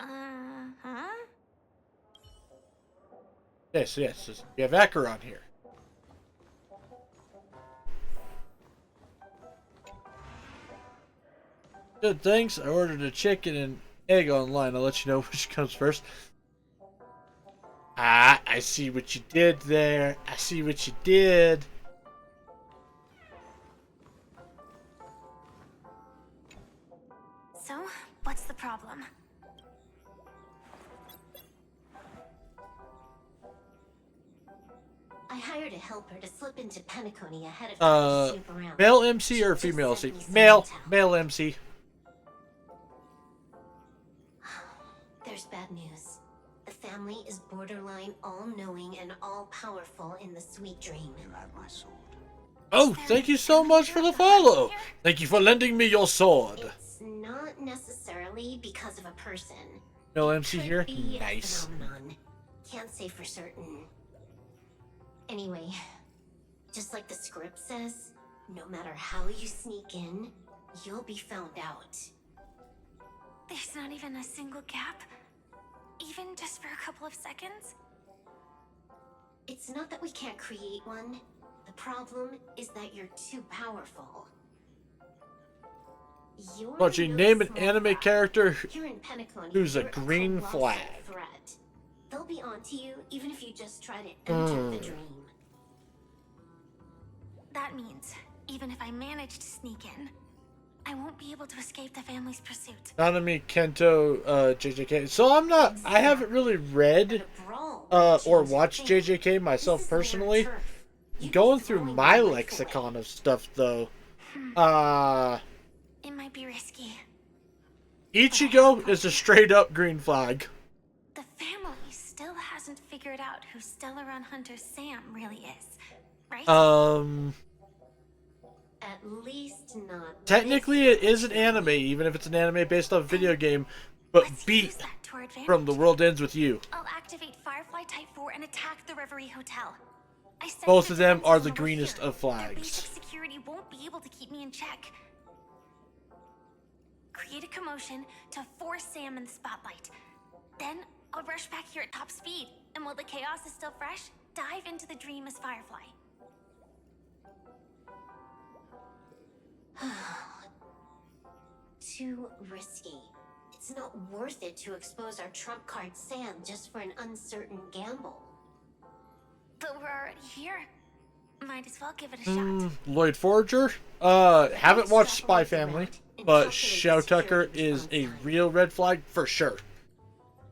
S4: Uh-huh?
S1: Yes. We have Acheron here. Good, thanks. I ordered a chicken and egg online. I'll let you know which comes first. Ah, I see what you did there. I see what you did.
S4: So, what's the problem?
S10: I hired a helper to slip into Penacony ahead of
S1: Uh,
S10: snoop around.
S1: male MC or female MC? Male MC.
S10: There's bad news. The family is borderline all-knowing and all-powerful in the sweet dream.
S7: You have my sword.
S1: Oh, thank you so much for the follow. Thank you for lending me your sword.
S10: It's not necessarily because of a person.
S1: Male MC here?
S10: Could be a
S1: Nice.
S10: phenomenon. Can't say for certain. Anyway, just like the script says, no matter how you sneak in, you'll be found out.
S4: There's not even a single gap? Even just for a couple of seconds?
S10: It's not that we can't create one. The problem is that you're too powerful. You're
S1: Why don't you
S10: no
S1: name an
S10: small
S1: anime
S10: fry.
S1: character
S10: Here in Penacony,
S1: who's a
S10: you're
S1: green
S10: colossal
S1: flag?
S10: Threat. They'll be onto you even if you just try to enter the dream.
S3: That means, even if I manage to sneak in, I won't be able to escape the family's pursuit.
S1: Nanami, Kento, JJK. So I haven't really read or watched JJK myself personally. Going through my lexicon of stuff though,
S3: it might be risky.
S1: Ichigo is a straight up green flag.
S3: The family still hasn't figured out who Stellaron Hunter Sam really is, right?
S10: At least not.
S1: Technically, it is an anime, even if it's an anime based off a video game, but beat from The World Ends With You.
S3: I'll activate Firefly Type 4 and attack the Reverie Hotel.
S1: Both of them are the greenest of
S3: Their basic
S1: flags.
S3: security won't be able to keep me in check. Create a commotion to force Sam in the spotlight. Then I'll rush back here at top speed, and while the chaos is still fresh, dive into the dream as Firefly.
S10: Too risky. It's not worth it to expose our trump card Sam just for an uncertain gamble.
S3: But we're already here. Might as well give it a shot.
S1: Lloyd Forger? Haven't watched Spy Family, but Shao Tucker is a real red flag for sure.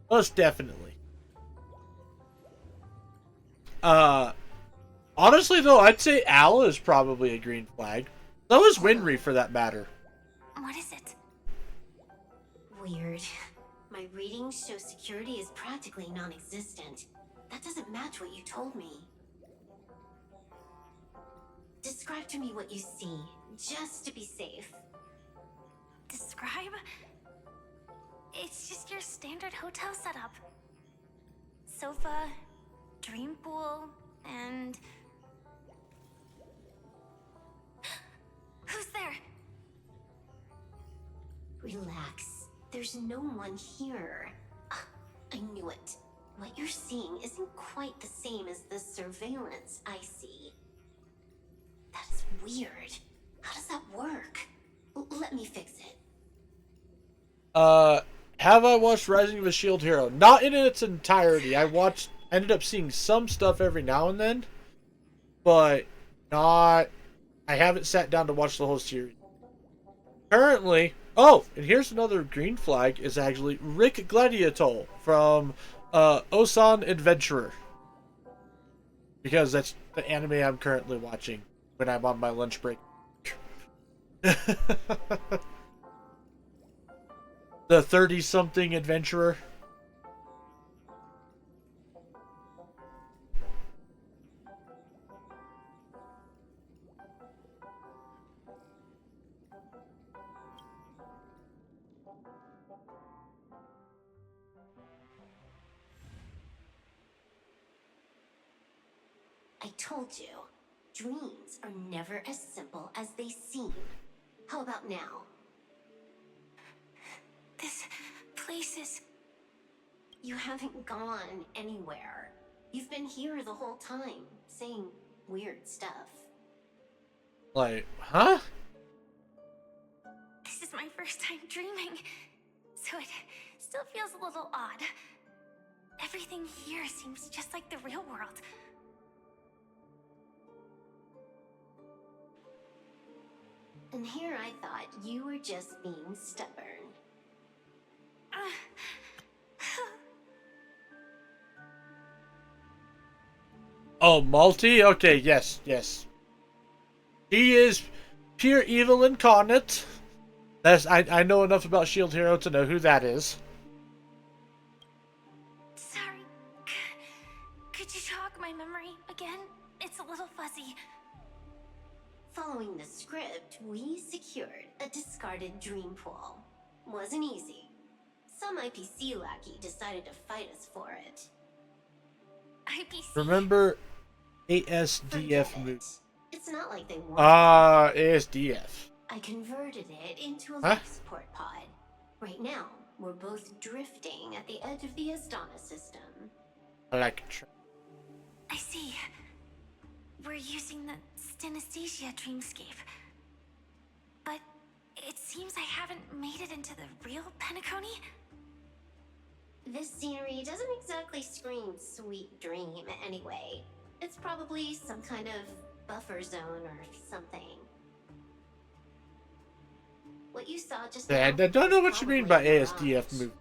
S1: Most definitely. Honestly though, I'd say Al is probably a green flag. So is Winry for that matter.
S3: What is it?
S10: Weird. My readings show security is practically non-existent. That doesn't match what you told me. Describe to me what you see, just to be safe.
S3: Describe? It's just your standard hotel setup. Sofa, dream pool, and... Who's there?
S10: Relax. There's no one here. I knew it. What you're seeing isn't quite the same as the surveillance I see. That's weird. How does that work? Let me fix it.
S1: Have I watched Rising of a Shield Hero? Not in its entirety. Ended up seeing some stuff every now and then, but I haven't sat down to watch the whole series. Currently, and here's another green flag, is actually Rick Gladiatol from Osan Adventurer. Because that's the anime I'm currently watching when I'm on my lunch break. The 30-something adventurer.
S10: I told you, dreams are never as simple as they seem. How about now?
S3: This place is...
S10: You haven't gone anywhere. You've been here the whole time, saying weird stuff.
S1: Like, huh?
S3: This is my first time dreaming, so it still feels a little odd. Everything here seems just like the real world.
S10: And here I thought you were just being stubborn.
S1: Oh, Malty? Okay, yes. He is pure evil incarnate. I know enough about Shield Hero to know who that is.
S3: Sorry. Could you jog my memory again? It's a little fuzzy.
S10: Following the script, we secured a discarded dream pool. Wasn't easy. Some IPC lackey decided to fight us for it.
S3: IPC?
S1: Remember ASDF move.
S10: It's not like they want
S1: ASDF.
S10: I converted it into a
S1: Huh?
S10: life support pod. Right now, we're both drifting at the edge of the Astana system.
S1: I like
S3: I see. We're using the Synesthesia dreamscape. But it seems I haven't made it into the real Penacony.
S10: This scenery doesn't exactly scream sweet dream anyway. It's probably some kind of buffer zone or something. What you saw just
S1: Yeah,
S10: now
S1: I don't know
S10: was
S1: what you mean
S10: probably
S1: by
S10: a
S1: ASDF
S10: mirage.
S1: move.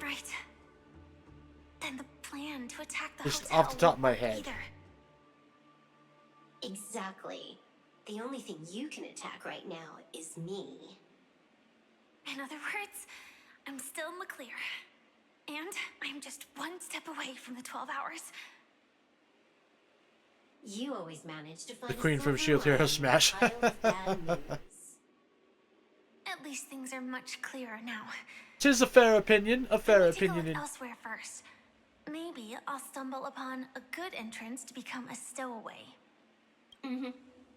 S4: Right. Then the plan to attack the
S1: Just
S4: hotel
S1: off the top of my
S4: won't work
S1: head.
S4: either.
S10: Exactly. The only thing you can attack right now is me.
S4: In other words, I'm still in the clear. And I'm just one step away from the 12 hours.
S10: You always manage to find
S1: The Queen
S10: a
S1: from
S10: silver
S1: Shield Hero
S10: lining in a
S1: Smash.
S10: pile of bad news.
S4: At least things are much clearer now.
S1: 'Tis a fair opinion, a fair
S4: Let me take a
S1: opinion.
S4: look elsewhere first. Maybe I'll stumble upon a good entrance to become a stowaway.
S10: Mm-hmm.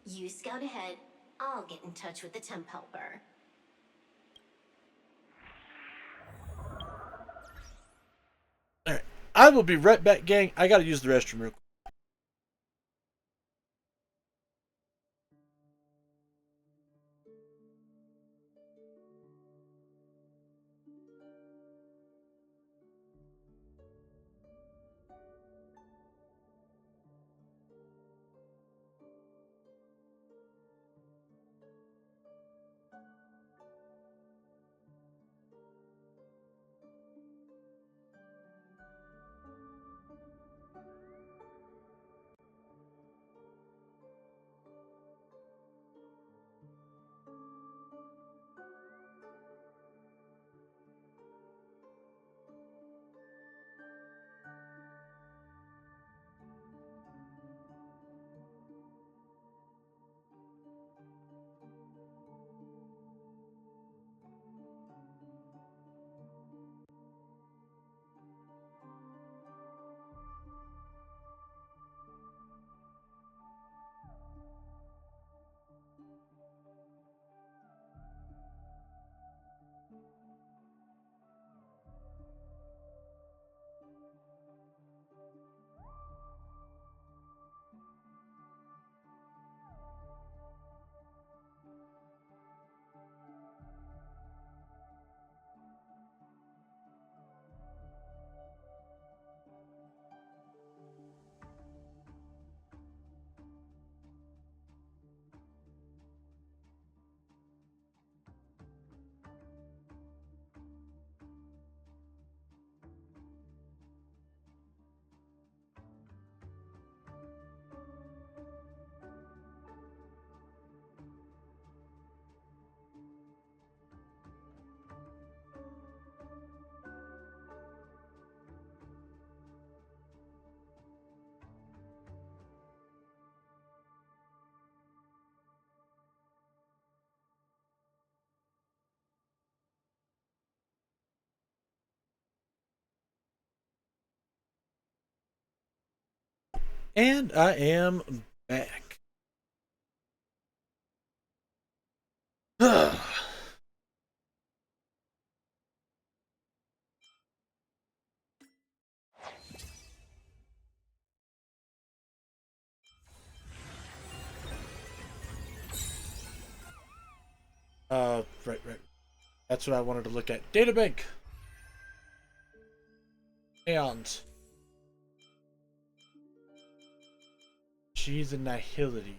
S10: You scout ahead. I'll get in touch with the temp helper.
S1: Alright, I will be right back, gang. I gotta use the restroom real quick. And I am back. Right. That's what I wanted to look at. Databank. Aeons. She's a nihility.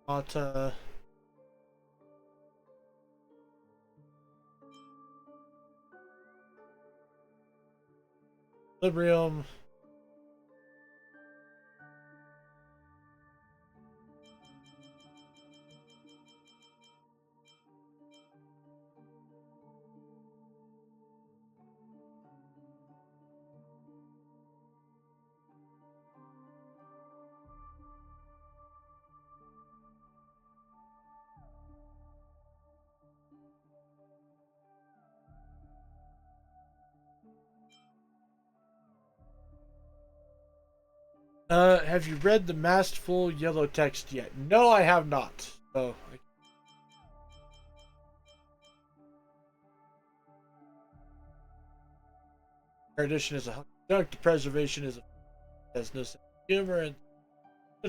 S1: Mata. Librium. Have you read the masterful yellow text yet? No, I have not. So, edition is a dunk. The preservation is a has no sense of humor and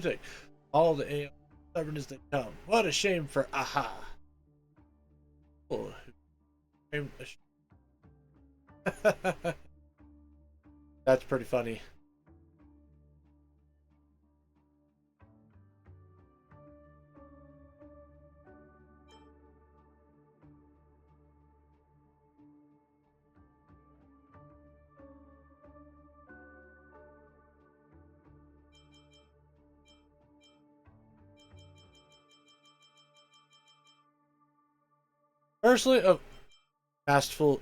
S1: take all the AI stubborn as they come. What a shame for Aha. Oh, that's pretty funny. Personally, a masterful.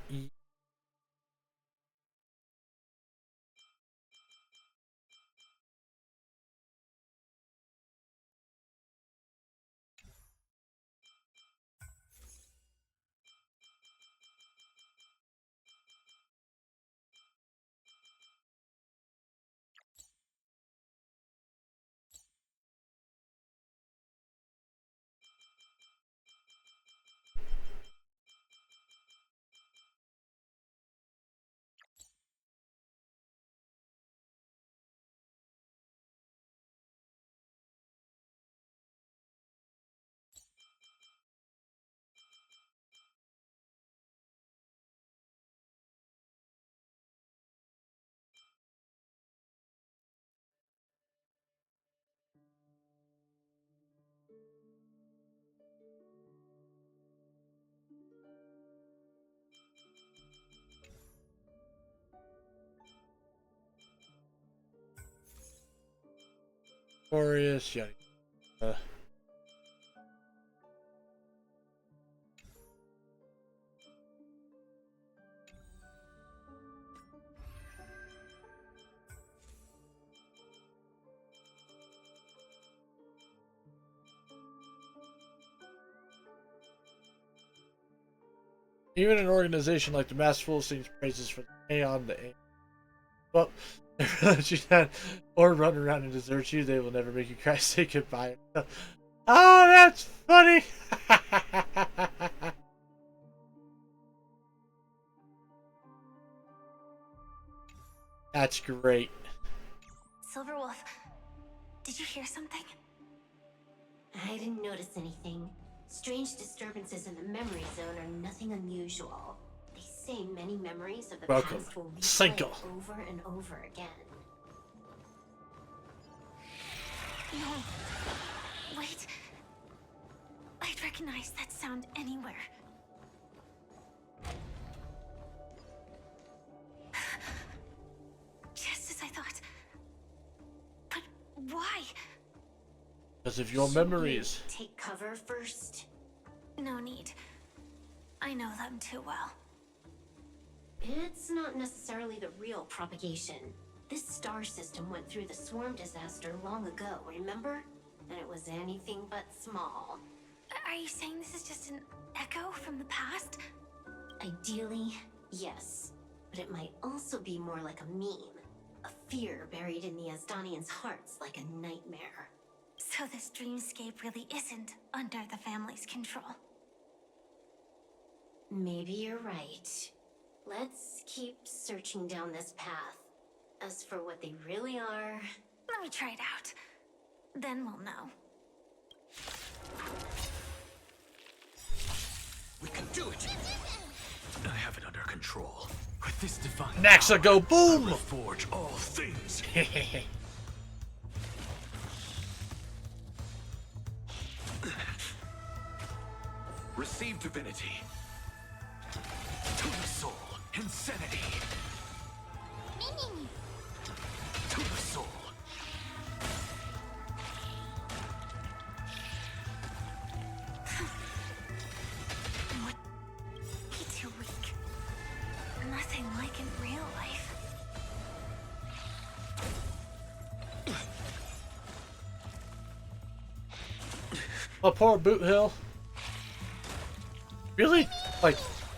S1: Glorious, yeah. Even an organization like the Masterful sings praises for the Aeon, the Aeon. Well, if you that or run around and desert you, they will never make you cry. Say goodbye. Oh, that's funny. That's great.
S4: Silverwolf, did you hear something?
S10: I didn't notice anything. Strange disturbances in the memory zone are nothing unusual. They say many memories of the
S1: Welcome,
S10: past will replay
S1: Cinco.
S10: over and over again.
S4: No. Wait. I'd recognize that sound anywhere. Just as I thought. But why?
S1: Because of your
S10: Should we
S1: memories.
S10: take cover first?
S4: No need. I know them too well.
S10: It's not necessarily the real propagation. This star system went through the swarm disaster long ago, remember? And it was anything but small.
S4: Are you saying this is just an echo from the past?
S10: Ideally, yes. But it might also be more like a meme. A fear buried in the Asdanians' hearts like a nightmare.
S4: So this dreamscape really isn't under the family's control.
S10: Maybe you're right. Let's keep searching down this path. As for what they really are...
S4: Let me try it out. Then we'll know.
S7: We can do it! I have it under control. With this divine
S1: Naxa
S7: power,
S1: go boom!
S7: I will forge all things. Receive divinity. To the soul, insanity. To the soul.
S4: What? Be too weak. Nothing like in real life.
S1: Oh, poor Boot Hill. Really? Like,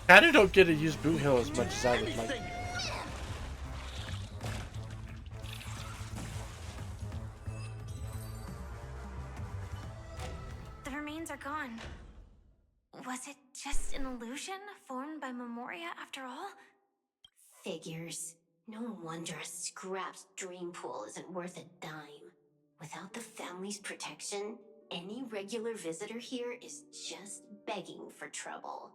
S1: I don't get to use Boot Hill as much as I would like.
S4: The remains are gone. Was it just an illusion formed by Memoria after all?
S10: Figures. No wonder a scrapped dream pool isn't worth a dime. Without the family's protection, any regular visitor here is just begging for trouble.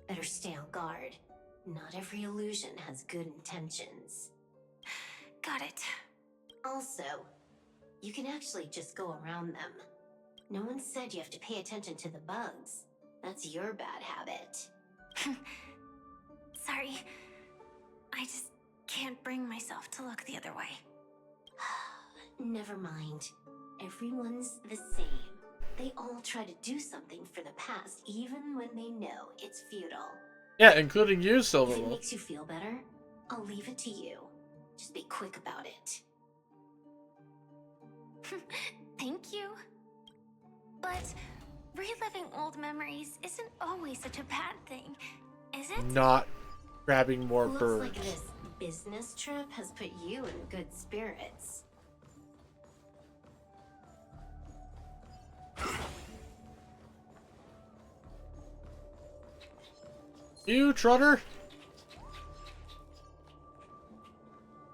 S10: Better stay on guard. Not every illusion has good intentions.
S4: Got it.
S10: Also, you can actually just go around them. No one said you have to pay attention to the bugs. That's your bad habit.
S4: Sorry. I just can't bring myself to look the other way.
S10: Never mind. Everyone's the same. They all try to do something for the past, even when they know it's futile.
S1: Yeah, including you,
S10: If it
S1: Silverwolf.
S10: makes you feel better, I'll leave it to you. Just be quick about it.
S4: Thank you. But reliving old memories isn't always such a bad thing, is it?
S1: Not grabbing more
S10: Looks
S1: birds.
S10: like this business trip has put you in good spirits.
S1: You, Trotter?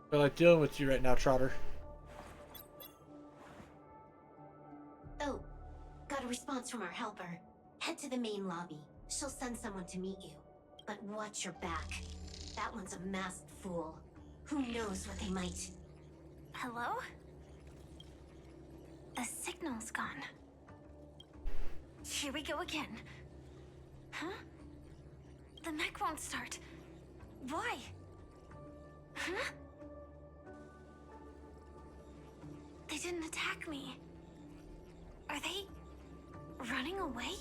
S1: I feel like dealing with you right now, Trotter.
S10: Oh, got a response from our helper. Head to the main lobby. She'll send someone to meet you. But watch your back. That one's a masked fool. Who knows what they might...
S4: Hello? The signal's gone. Here we go again. Huh? The mech won't start. Why? Huh? They didn't attack me. Are they running away?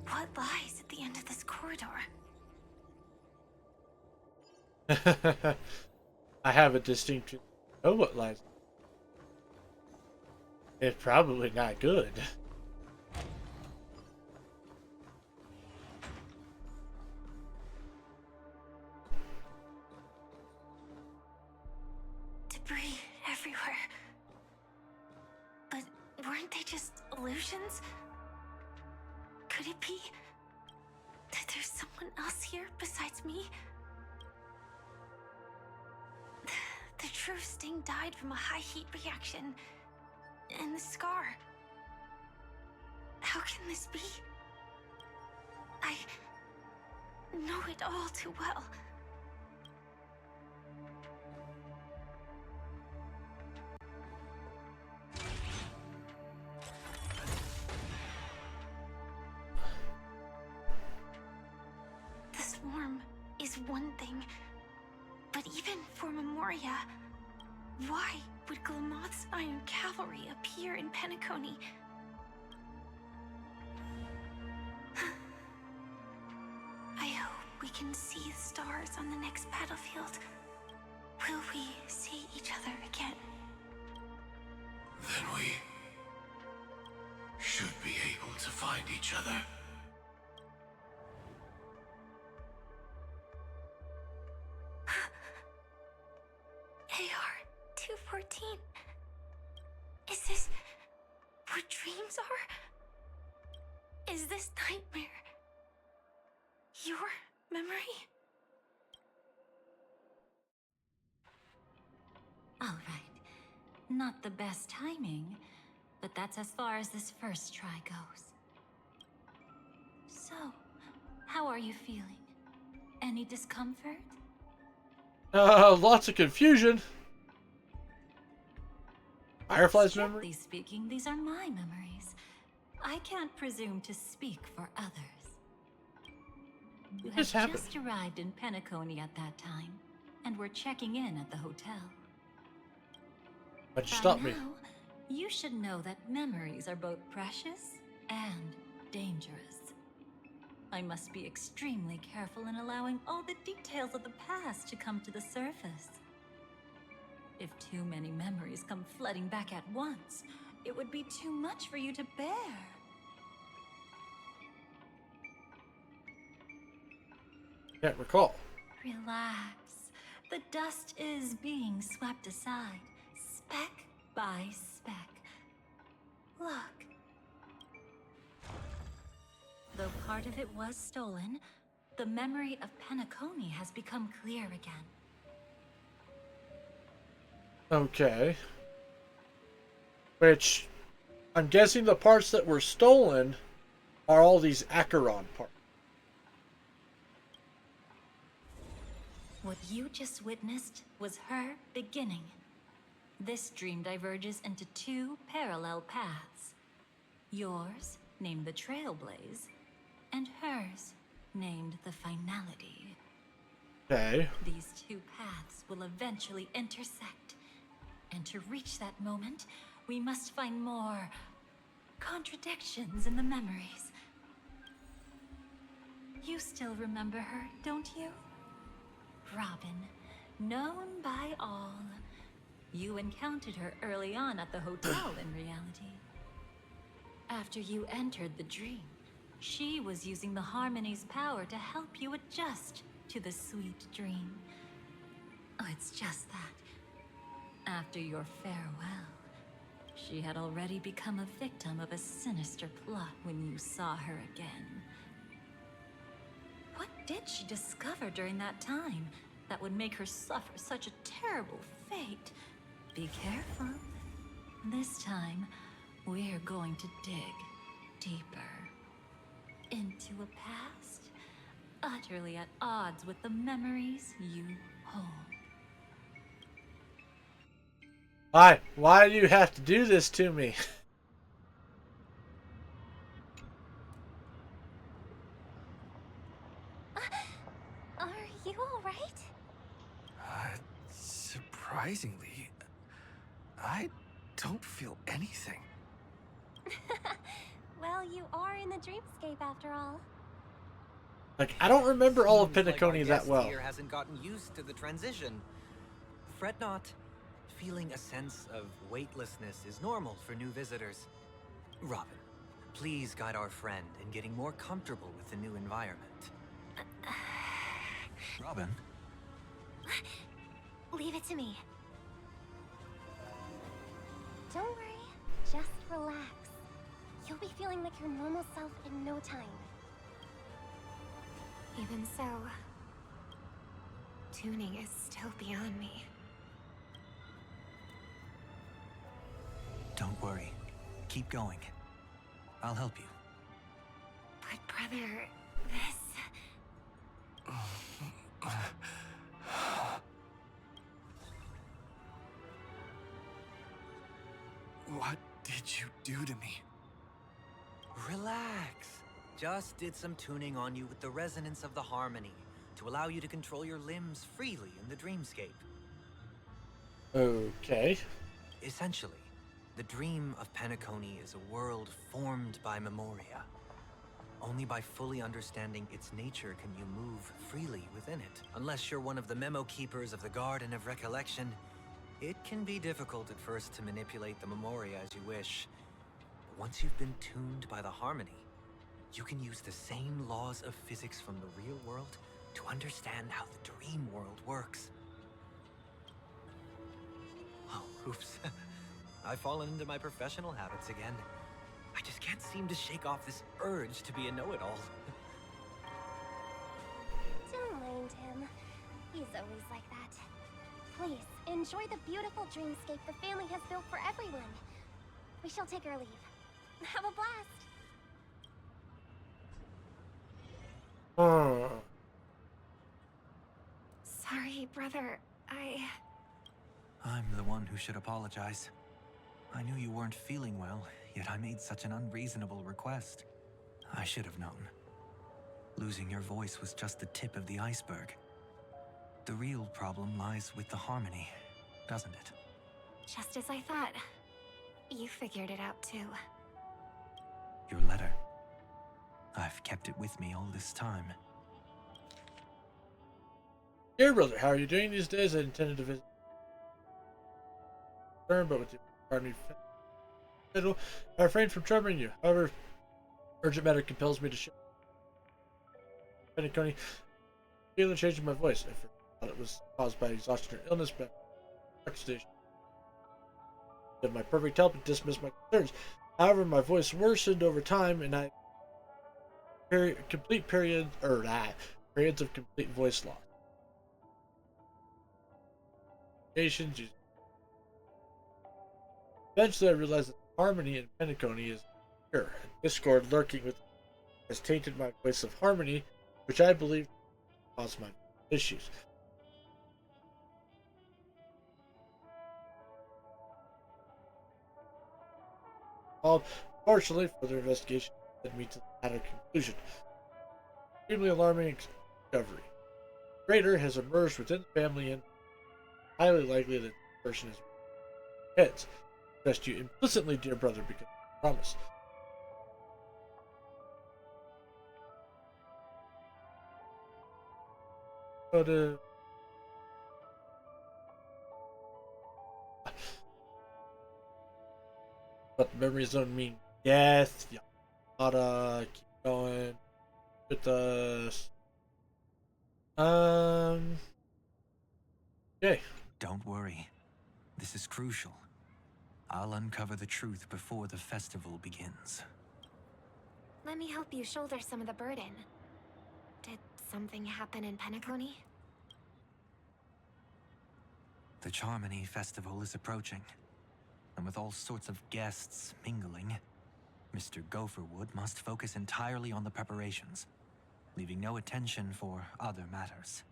S4: What lies at the end of this corridor?
S1: I have a distinct know what lies. It's probably not good.
S4: Debris everywhere. But weren't they just illusions? Could it be that there's someone else here besides me? The true Sting died from a high heat reaction. And the scar. How can this be? I know it all too well. The swarm is one thing, but even for Memoria, why would Glamoth's Iron Cavalry appear in Penacony? I hope we can see the stars on the next battlefield. Will we see each other again?
S12: Then we should be able to find each other.
S4: AR-214. Is this what dreams are? Is this nightmare your memory?
S9: All right. Not the best timing, but that's as far as this first try goes. So, how are you feeling? Any discomfort?
S1: Lots of confusion. Firefly's
S9: Strictly
S1: memory?
S9: speaking, these are my memories. I can't presume to speak for others. You had
S1: This happened.
S9: just arrived in Penacony at that time, and were checking in at the hotel.
S1: But you
S9: By
S1: stopped me.
S9: now, you should know that memories are both precious and dangerous. I must be extremely careful in allowing all the details of the past to come to the surface. If too many memories come flooding back at once, it would be too much for you to bear.
S1: Can't recall.
S9: Relax. The dust is being swept aside, speck by speck. Look. Though part of it was stolen, the memory of Penacony has become clear again.
S1: Okay. Which, I'm guessing the parts that were stolen are all these Acheron parts.
S9: What you just witnessed was her beginning. This dream diverges into two parallel paths. Yours, named the Trailblaze, and hers, named the Finality.
S1: Okay.
S9: These two paths will eventually intersect. And to reach that moment, we must find more contradictions in the memories. You still remember her, don't you? Robin, known by all. You encountered her early on at the hotel in reality. After you entered the dream, she was using the Harmony's power to help you adjust to the sweet dream. Oh, it's just that. After your farewell, she had already become a victim of a sinister plot when you saw her again. What did she discover during that time that would make her suffer such a terrible fate? Be careful. This time, we're going to dig deeper into a past utterly at odds with the memories you hold.
S1: Why do you have to do this to me?
S3: Are you alright?
S7: Surprisingly, I don't feel anything.
S3: Well, you are in the dreamscape after all.
S1: Like, I don't remember all of
S8: Seems like our
S1: Penacony that
S8: guest
S1: well.
S8: here hasn't gotten used to the transition. Fret not. Feeling a sense of weightlessness is normal for new visitors. Robin, please guide our friend in getting more comfortable with the new environment.
S7: Robin?
S3: Leave it to me. Don't worry, just relax. You'll be feeling like your normal self in no time. Even so, tuning is still beyond me.
S7: Don't worry. Keep going. I'll help you.
S3: But brother, this...
S7: What did you do to me?
S8: Relax. Just did some tuning on you with the resonance of the harmony to allow you to control your limbs freely in the dreamscape.
S1: Okay.
S8: Essentially, the dream of Penacony is a world formed by Memoria. Only by fully understanding its nature can you move freely within it. Unless you're one of the memo keepers of the Garden of Recollection, it can be difficult at first to manipulate the Memoria as you wish. But once you've been tuned by the harmony, you can use the same laws of physics from the real world to understand how the dream world works. Oh, oops. I've fallen into my professional habits again. I just can't seem to shake off this urge to be a know-it-all.
S3: Don't mind him. He's always like that. Please, enjoy the beautiful dreamscape the family has built for everyone. We shall take our leave. Have a blast! Sorry, brother.
S7: I'm the one who should apologize. I knew you weren't feeling well, yet I made such an unreasonable request. I should have known. Losing your voice was just the tip of the iceberg. The real problem lies with the harmony, doesn't it?
S3: Just as I thought. You figured it out too.
S7: Your letter. I've kept it with me all this time.
S1: Dear brother, how are you doing these days? I intended to visit, but with the pardon me, schedule, I refrained from troubling you. However, urgent matter compels me to share. Penacony, feeling change in my voice. I thought it was caused by exhaustion or illness, but station. Did my perfect help to dismiss my concerns. However, my voice worsened over time, and I complete periods of complete voice loss. Patience. Eventually, I realized that harmony in Penacony is pure. Discord lurking with has tainted my voice of harmony, which I believe caused my issues. Unfortunately, further investigation led me to the latter conclusion. Extremely alarming discovery. A traitor has emerged within the family and highly likely that the person is heads. Trust you implicitly, dear brother, because I promise. But but memories don't mean death. You gotta keep going with us. Okay.
S7: Don't worry. This is crucial. I'll uncover the truth before the festival begins.
S4: Let me help you shoulder some of the burden. Did something happen in Penacony?
S7: The Charmony Festival is approaching, and with all sorts of guests mingling, Mr. Gopherwood must focus entirely on the preparations, leaving no attention for other matters.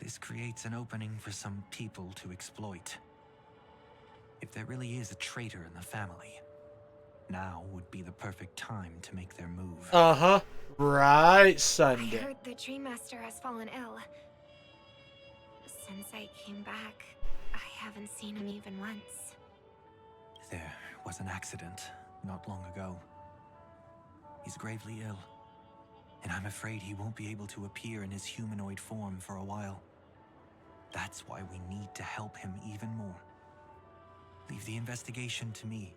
S7: This creates an opening for some people to exploit. If there really is a traitor in the family, now would be the perfect time to make their move.
S1: Right, Sunday.
S4: I heard the Dream Master has fallen ill. Since I came back, I haven't seen him even once.
S7: There was an accident not long ago. He's gravely ill, and I'm afraid he won't be able to appear in his humanoid form for a while. That's why we need to help him even more. Leave the investigation to me.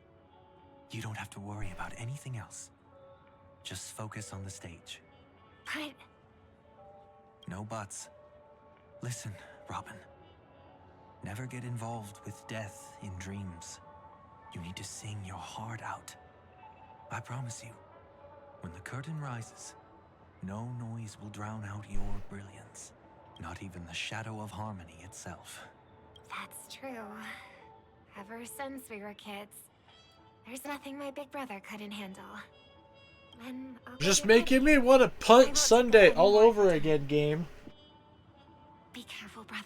S7: You don't have to worry about anything else. Just focus on the stage.
S4: But...
S7: No buts. Listen, Robin. Never get involved with death in dreams. You need to sing your heart out. I promise you, when the curtain rises, no noise will drown out your brilliance. Not even the shadow of harmony itself.
S4: that's true. Ever since we were kids, there's nothing my big brother couldn't handle. Then I'll go
S1: Just
S4: get
S1: making
S4: ready.
S1: me want to
S4: I
S1: punt
S4: won't
S1: Sunday
S4: take up any
S1: all
S4: more
S1: over
S4: of your
S1: again, game.
S4: Be careful, brother.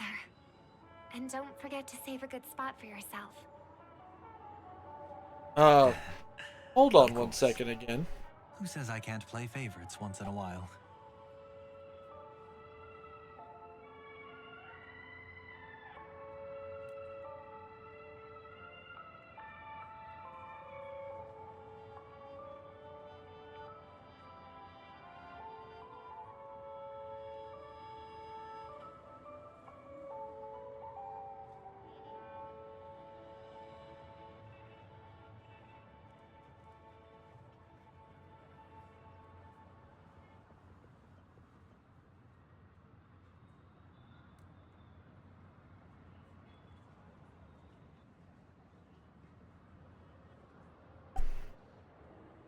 S4: And don't forget to save a good spot for yourself.
S1: Hold
S7: Of
S1: on one
S7: course.
S1: second again.
S7: Who says I can't play favorites once in a while?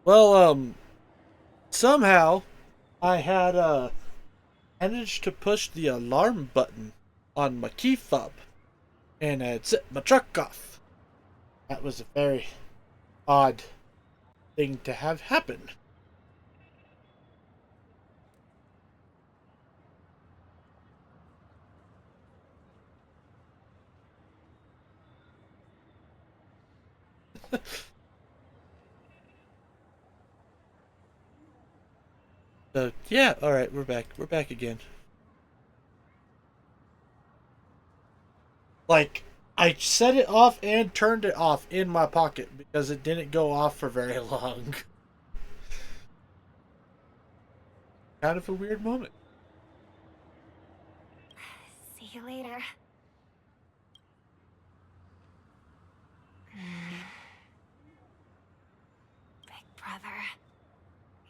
S1: Well, somehow I had managed to push the alarm button on my key fob, and it set my truck off. That was a very odd thing to have happen. So yeah, all right, we're back. We're back again. Like, I set it off and turned it off in my pocket because it didn't go off for very long. Kind of a weird moment.
S4: See you later. Big brother,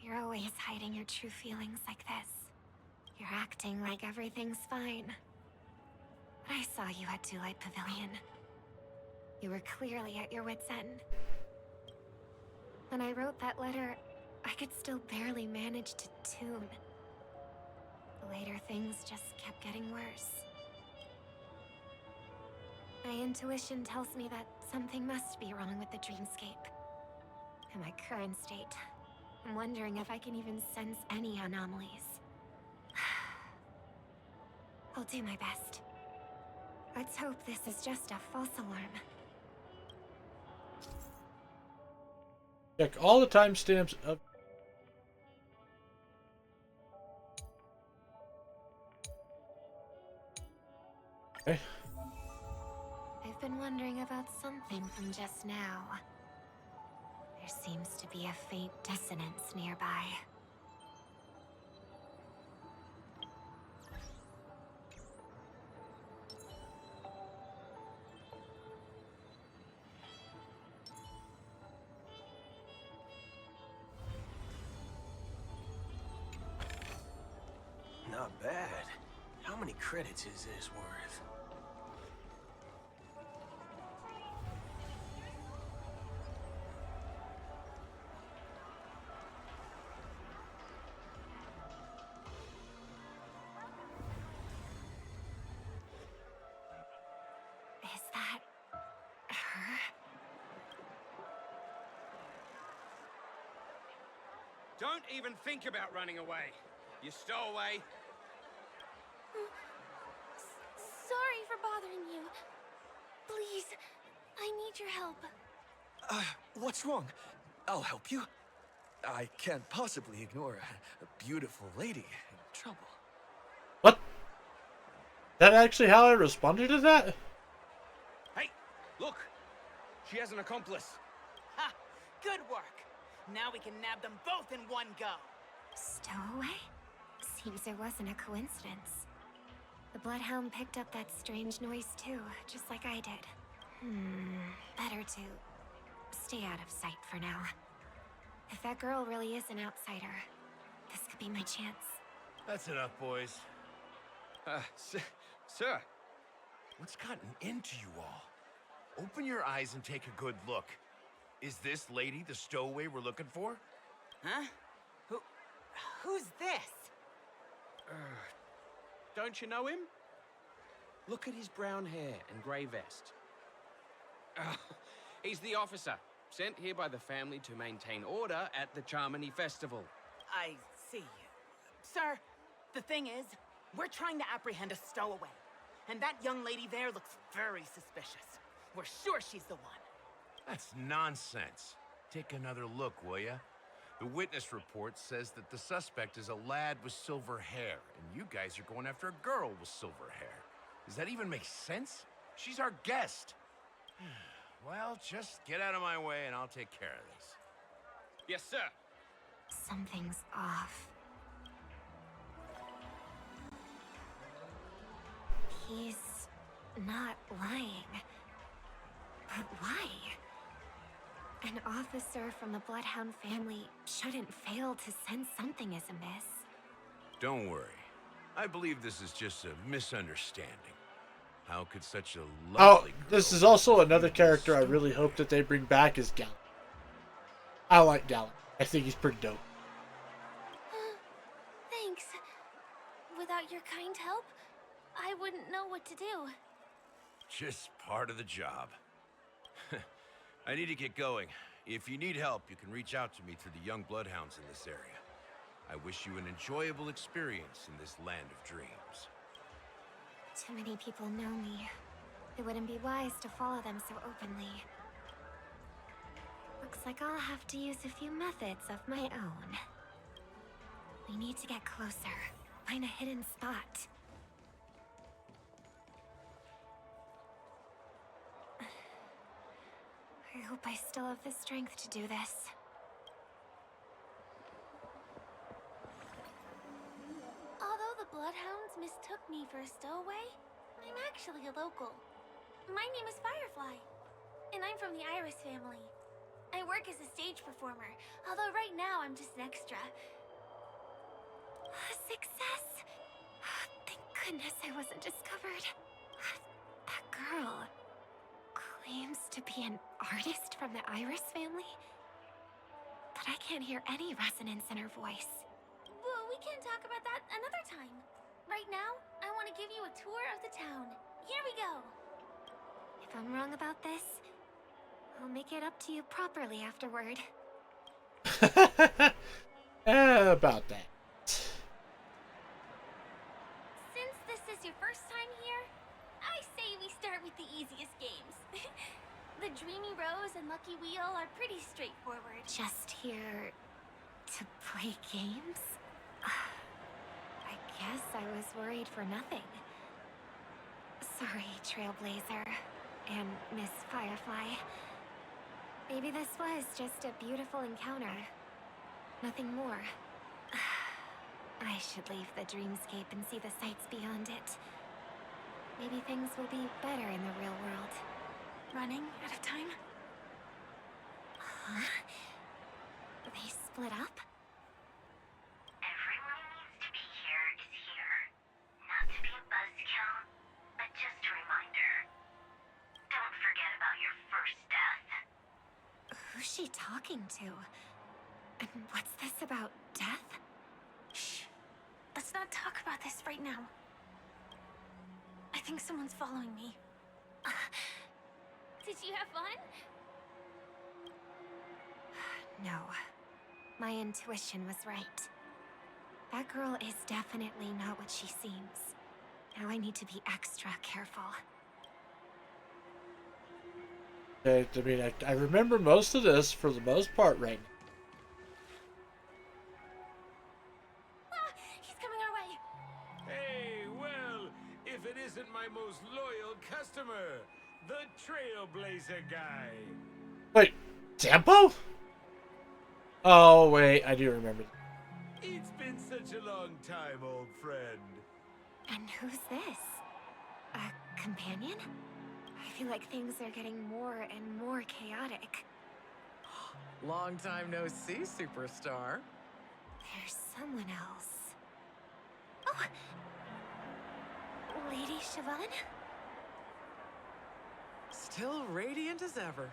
S4: you're always hiding your true feelings like this. You're acting like everything's fine. But I saw you at Daylight Pavilion. You were clearly at your wit's end. When I wrote that letter, I could still barely manage to tune. Later, things just kept getting worse. My intuition tells me that something must be wrong with the dreamscape. In my current state, I'm wondering if I can even sense any anomalies. I'll do my best. Let's hope this is just a false alarm.
S1: Check all the timestamps of. Okay.
S4: I've been wondering about something from just now. There seems to be a faint dissonance nearby.
S13: Not bad. How many credits is this worth?
S4: Is that her?
S14: Don't even think about running away. You stowaway.
S4: Sorry for bothering you. Please, I need your help.
S13: What's wrong? I'll help you. I can't possibly ignore a beautiful lady in trouble.
S1: What? That actually how I responded to that?
S14: Hey, look. She has an accomplice.
S15: Ha! Good work. Now we can nab them both in one go.
S4: Stowaway? Seems it wasn't a coincidence. The Bloodhound picked up that strange noise too, just like I did. Better to stay out of sight for now. If that girl really is an outsider, this could be my chance.
S12: That's enough, boys.
S14: Sir.
S12: What's gotten into you all? Open your eyes and take a good look. Is this lady the stowaway we're looking for?
S15: Huh? Who's this?
S14: Don't you know him? Look at his brown hair and grey vest. He's the officer, sent here by the family to maintain order at the Charmony Festival.
S15: I see. Sir, the thing is, we're trying to apprehend a stowaway. And that young lady there looks very suspicious. We're sure she's the one.
S12: That's nonsense. Take another look, will ya? The witness report says that the suspect is a lad with silver hair, and you guys are going after a girl with silver hair. Does that even make sense? She's our guest. Well, just get out of my way and I'll take care of this.
S14: Yes, sir.
S4: Something's off. He's not lying. But why? An officer from the Bloodhound family shouldn't fail to sense something is amiss.
S12: Don't worry. I believe this is just a misunderstanding. How could such a lovely girl...
S1: this is also another character I really hope that they bring back is Gallon. I like Gallon. I think he's pretty dope.
S4: Thanks. Without your kind help, I wouldn't know what to do.
S12: Just part of the job. I need to get going. If you need help, you can reach out to me through the young bloodhounds in this area. I wish you an enjoyable experience in this land of dreams.
S4: Too many people know me. It wouldn't be wise to follow them so openly. Looks like I'll have to use a few methods of my own. We need to get closer. Find a hidden spot. I hope I still have the strength to do this.
S3: Although the Bloodhounds mistook me for a stowaway, I'm actually a local. My name is Firefly, and I'm from the Iris family. I work as a stage performer, although right now I'm just an extra.
S4: Success! Thank goodness I wasn't discovered. That girl claims to be an artist from the Iris family, but
S10: but I can't hear any resonance in her voice.
S4: Well, we can talk about that another time. Right now, I want to give you a tour of the town. Here we go.
S10: If I'm wrong about this, I'll make it up to you properly afterward.
S1: About that.
S4: Since this is your first time here, I say we start with the easiest games. The Dreamy Rose and Lucky Wheel are pretty straightforward.
S10: Just here to play games? I guess I was worried for nothing. Sorry, Trailblazer and Miss Firefly. Maybe this was just a beautiful encounter. Nothing more. I should leave the dreamscape and see the sights beyond it. Maybe things will be better in the real world.
S4: Running out of time?
S10: Huh? They split up?
S16: Everyone who needs to be here is here. Not to be a buzzkill, but just a reminder. Don't forget about your first death.
S10: Who's she talking to? And what's this about death?
S4: Shh. Let's not talk about this right now. I think someone's following me. Did you have fun?
S10: No. My intuition was right. That girl is definitely not what she seems. Now I need to be extra careful.
S1: I mean, I remember most of this for the most part right now.
S4: He's coming our way.
S12: Hey, well, if it isn't my most loyal customer, the Trailblazer guy.
S1: Wait, Tempo? Oh, wait, I do remember.
S12: It's been such a long time, old friend.
S10: And who's this? A companion? I feel like things are getting more and more chaotic.
S17: Long time no see, superstar.
S10: There's someone else. Oh! Lady Siobhan?
S17: Still radiant as ever.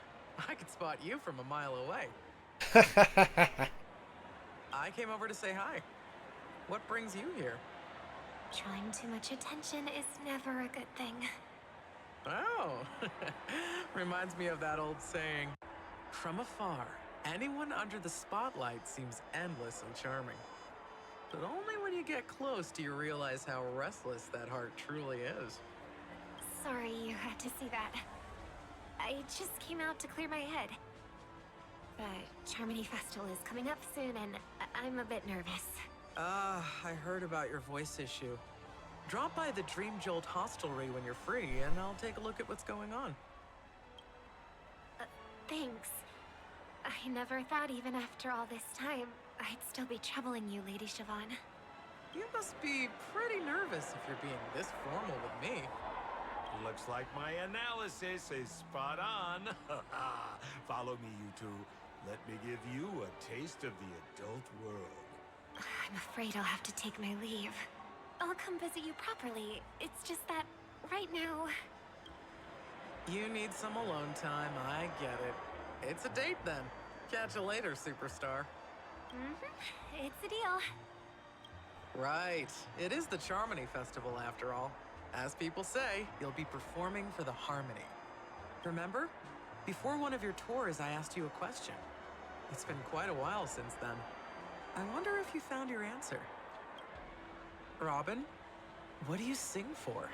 S17: I could spot you from a mile away. I came over to say hi. What brings you here?
S10: Drawing too much attention is never a good thing.
S17: Oh, reminds me of that old saying. From afar, anyone under the spotlight seems endlessly charming. But only when you get close do you realize how restless that heart truly is.
S10: Sorry you had to see that. I just came out to clear my head. The Charmony Festival is coming up soon and I'm a bit nervous.
S17: I heard about your voice issue. Drop by the Dream Jolt hostelry when you're free, and I'll take a look at what's going on.
S10: Thanks. I never thought even after all this time, I'd still be troubling you, Lady Siobhan.
S17: You must be pretty nervous if you're being this formal with me.
S12: Looks like my analysis is spot on. Follow me, you two. Let me give you a taste of the adult world.
S10: I'm afraid I'll have to take my leave. I'll come visit you properly. It's just that right now...
S17: You need some alone time, I get it. It's a date then. Catch you later, superstar.
S10: It's a deal.
S17: Right. It is the Charmony Festival after all. As people say, you'll be performing for the Harmony. Remember? Before one of your tours, I asked you a question. It's been quite a while since then. I wonder if you found your answer. Robin, what do you sing for?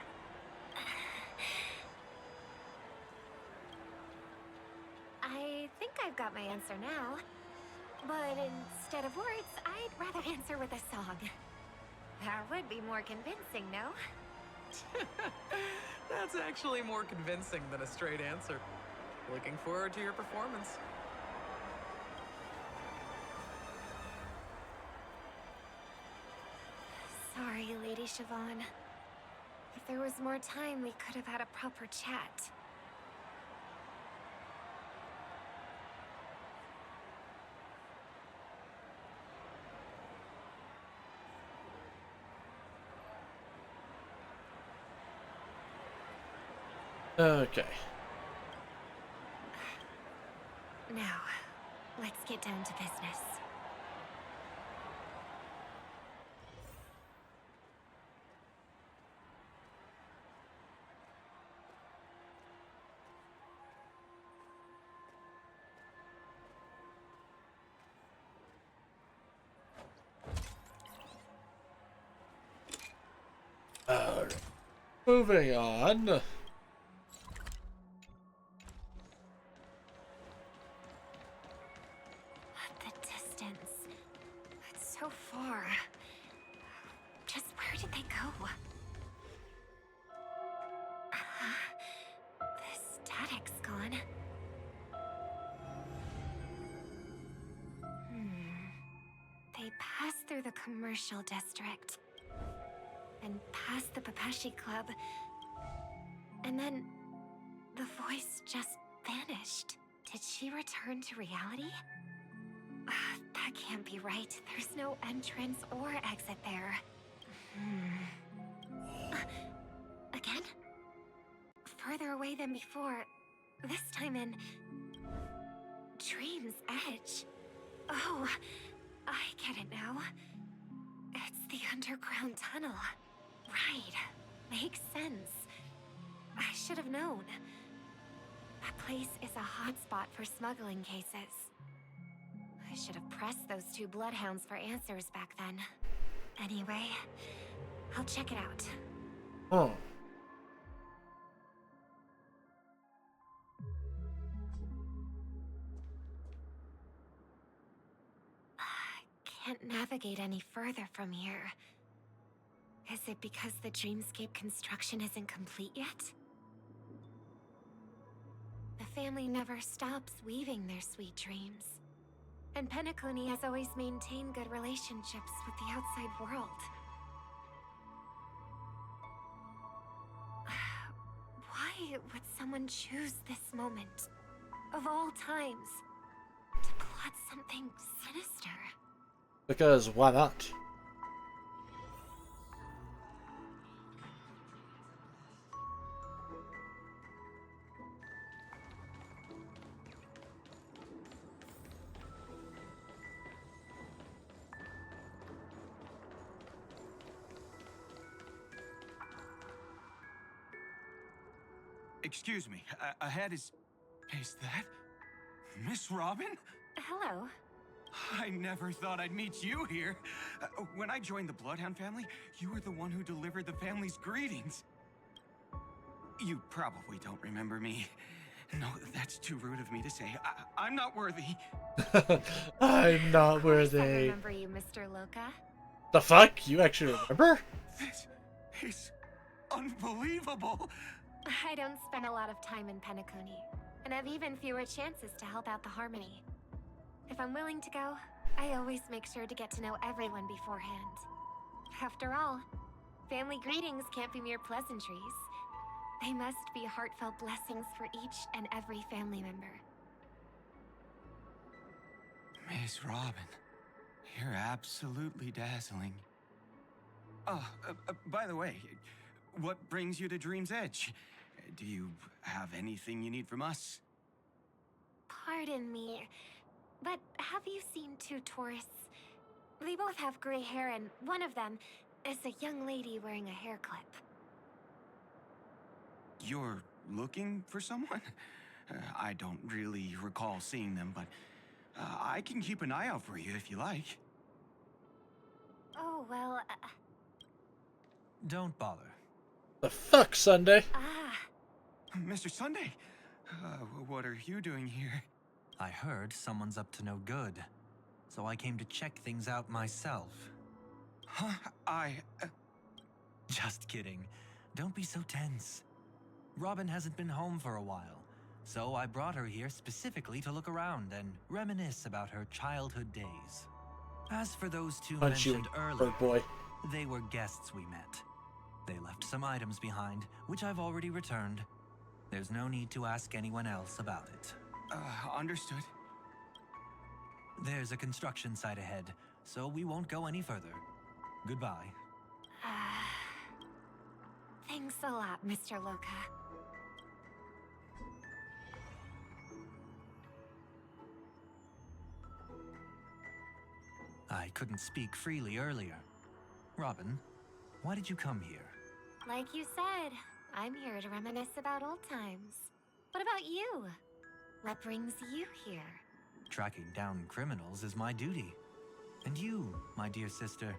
S10: I think I've got my answer now. But instead of words, I'd rather answer with a song. That would be more convincing, no?
S17: That's actually more convincing than a straight answer. Looking forward to your performance.
S10: Sorry, Lady Siobhan. If there was more time, we could have had a proper chat.
S1: Okay.
S10: Now, let's get down to business.
S1: Moving on.
S10: The distance. It's so far. Just where did they go? The static's gone. They passed through the commercial district. And past the Papashi Club. And then the voice just vanished. Did she return to reality? That can't be right. There's no entrance or exit there. Again? Further away than before. This time in Dream's Edge. Oh, I get it now. It's the underground tunnel. Right. Makes sense. I should have known. That place is a hotspot for smuggling cases. I should have pressed those two bloodhounds for answers back then. Anyway, I'll check it out.
S1: Oh.
S10: Can't navigate any further from here. Is it because the dreamscape construction isn't complete yet? The family never stops weaving their sweet dreams. And Penacony has always maintained good relationships with the outside world. Why would someone choose this moment, of all times, to plot something sinister?
S1: Because why not?
S18: Excuse me, ahead is that Miss Robin?
S10: Hello.
S18: I never thought I'd meet you here. When I joined the Bloodhound family, you were the one who delivered the family's greetings. You probably don't remember me. No, that's too rude of me to say. I'm not worthy.
S1: I'm not worthy.
S10: I remember you, Mr. Loka.
S1: The fuck? You actually remember?
S18: This is unbelievable.
S10: I don't spend a lot of time in Penacony, and have even fewer chances to help out the Harmony. If I'm willing to go, I always make sure to get to know everyone beforehand. After all, family greetings can't be mere pleasantries. They must be heartfelt blessings for each and every family member.
S18: Miss Robin, you're absolutely dazzling. Oh, by the way, what brings you to Dream's Edge? Do you have anything you need from us?
S10: Pardon me, but have you seen two tourists? They both have gray hair, and one of them is a young lady wearing a hair clip.
S18: You're looking for someone? I don't really recall seeing them, but I can keep an eye out for you if you like.
S10: Oh, well,
S7: Don't bother.
S1: The fuck, Sunday?
S18: Mr. Sunday, what are you doing here?
S7: I heard someone's up to no good, so I came to check things out myself.
S18: Huh?
S7: Just kidding. Don't be so tense. Robin hasn't been home for a while, so I brought her here specifically to look around and reminisce about her childhood days. As for those two
S1: Punch you,
S7: mentioned earlier,
S1: bird boy.
S7: they were guests we met. They left some items behind, which I've already returned. There's no need to ask anyone else about it.
S18: Understood.
S7: There's a construction site ahead, so we won't go any further. Goodbye.
S10: Thanks a lot, Mr. Loka.
S7: couldn't speak freely earlier. Robin, why did you come here?
S10: Like you said, I'm here to reminisce about old times. What about you? What brings you here?
S7: Tracking down criminals is my duty. And you, my dear sister,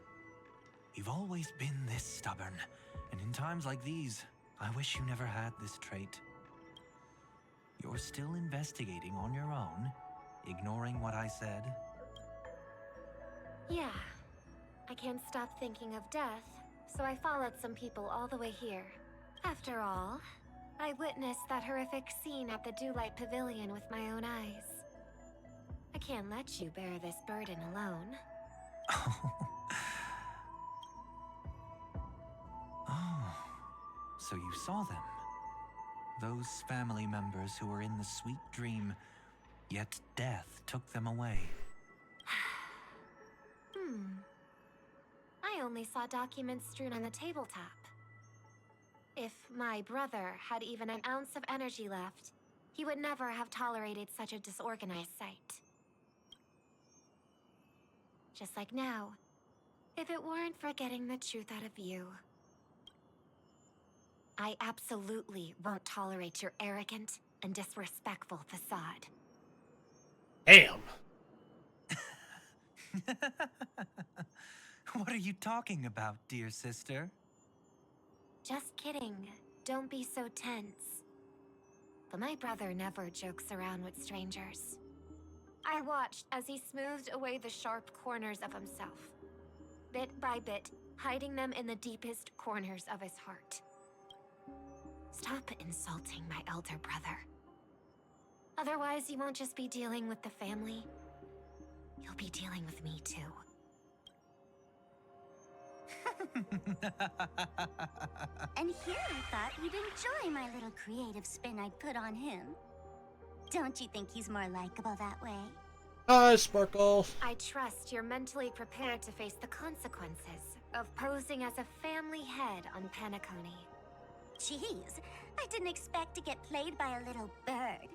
S7: you've always been this stubborn. And in times like these, I wish you never had this trait. You're still investigating on your own, ignoring what I said?
S10: Yeah. I can't stop thinking of death, so I followed some people all the way here. After all, I witnessed that horrific scene at the Dewlight Pavilion with my own eyes. I can't let you bear this burden alone.
S7: Oh, so you saw them. Those family members who were in the sweet dream, yet death took them away.
S10: I only saw documents strewn on the tabletop. If my brother had even an ounce of energy left, he would never have tolerated such a disorganized sight. Just like now, if it weren't for getting the truth out of you. I absolutely won't tolerate your arrogant and disrespectful facade.
S1: Damn.
S7: What are you talking about, dear sister?
S10: Just kidding. Don't be so tense. But my brother never jokes around with strangers. I watched as he smoothed away the sharp corners of himself, bit by bit, hiding them in the deepest corners of his heart. Stop insulting my elder brother. Otherwise, you won't just be dealing with the family. You'll be dealing with me too.
S19: And here I thought you'd enjoy my little creative spin I'd put on him. Don't you think he's more likable that way?
S1: Hi, Sparkle.
S10: I trust you're mentally prepared to face the consequences of posing as a family head on Penacony.
S19: Jeez, I didn't expect to get played by a little bird.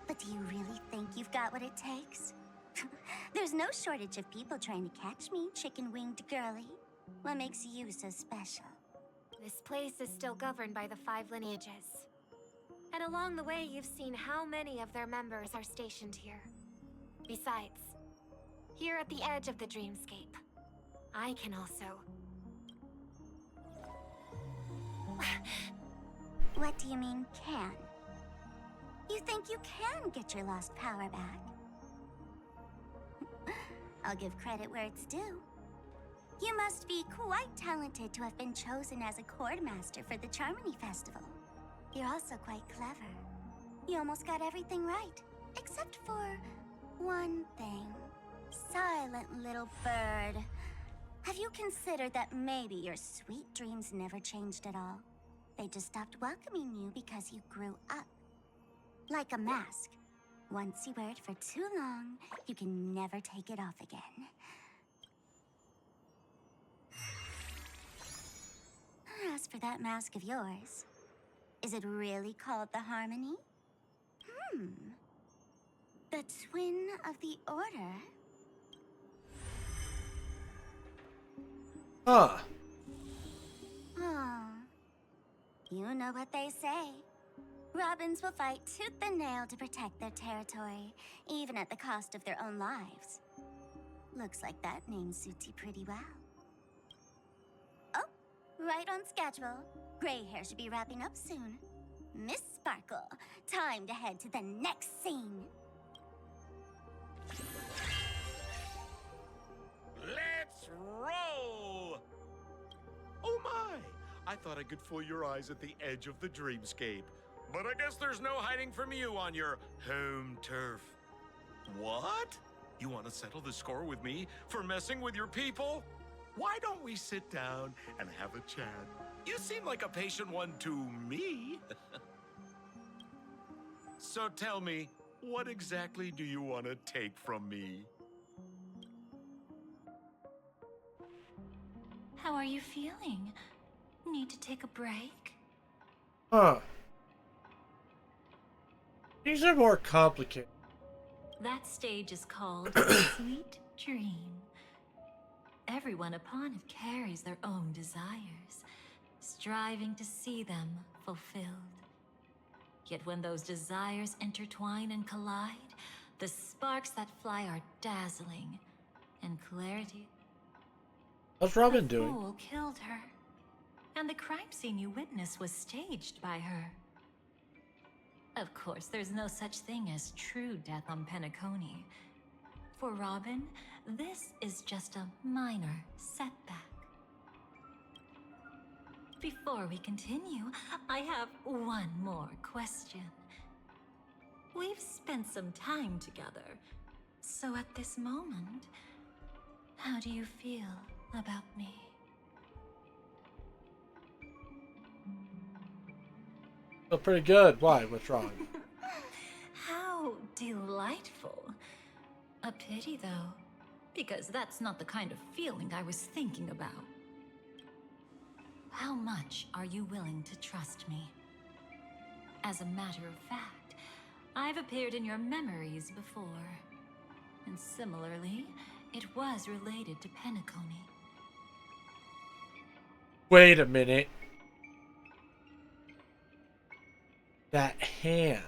S19: But do you really think you've got what it takes? There's no shortage of people trying to catch me, chicken-winged girly. What makes you so special?
S10: This place is still governed by the 5 lineages. And along the way, you've seen how many of their members are stationed here. Besides, here at the edge of the dreamscape, I can also...
S19: What do you mean, can? You think you can get your lost power back? I'll give credit where it's due. You must be quite talented to have been chosen as a chord master for the Charmony Festival. You're also quite clever. You almost got everything right, except for one thing. Silent little bird. Have you considered that maybe your sweet dreams never changed at all? They just stopped welcoming you because you grew up. Like a mask. Once you wear it for too long, you can never take it off again. As for that mask of yours, is it really called the Harmony? The Twin of the Order?
S1: Huh.
S19: Oh. You know what they say. Robins will fight tooth and nail to protect their territory, even at the cost of their own lives. Looks like that name suits you pretty well. Oh, right on schedule. Gray hair should be wrapping up soon. Miss Sparkle, time to head to the next scene.
S12: Let's roll! Oh my! I thought I could fool your eyes at the edge of the dreamscape. But I guess there's no hiding from you on your home turf. What? You want to settle the score with me for messing with your people? Why don't we sit down and have a chat? You seem like a patient one to me. So tell me, what exactly do you want to take from me?
S9: How are you feeling? Need to take a break?
S1: Huh. These are more complicated.
S9: That stage is called Sweet dream. Everyone upon it carries their own desires, striving to see them fulfilled. Yet when those desires intertwine and collide, the sparks that fly are dazzling, and clarity.
S1: What's Robin
S9: The
S1: doing?
S9: fool killed her, and the crime scene you witnessed was staged by her. Of course, there's no such thing as true death on Penacony. For Robin, this is just a minor setback. Before we continue, I have one more question. We've spent some time together, so at this moment, how do you feel about me?
S1: Feel pretty good. Why? What's wrong?
S9: How delightful. A pity, though, because that's not the kind of feeling I was thinking about. How much are you willing to trust me? As a matter of fact, I've appeared in your memories before. And similarly, it was related to Penacony.
S1: Wait a minute. That hand.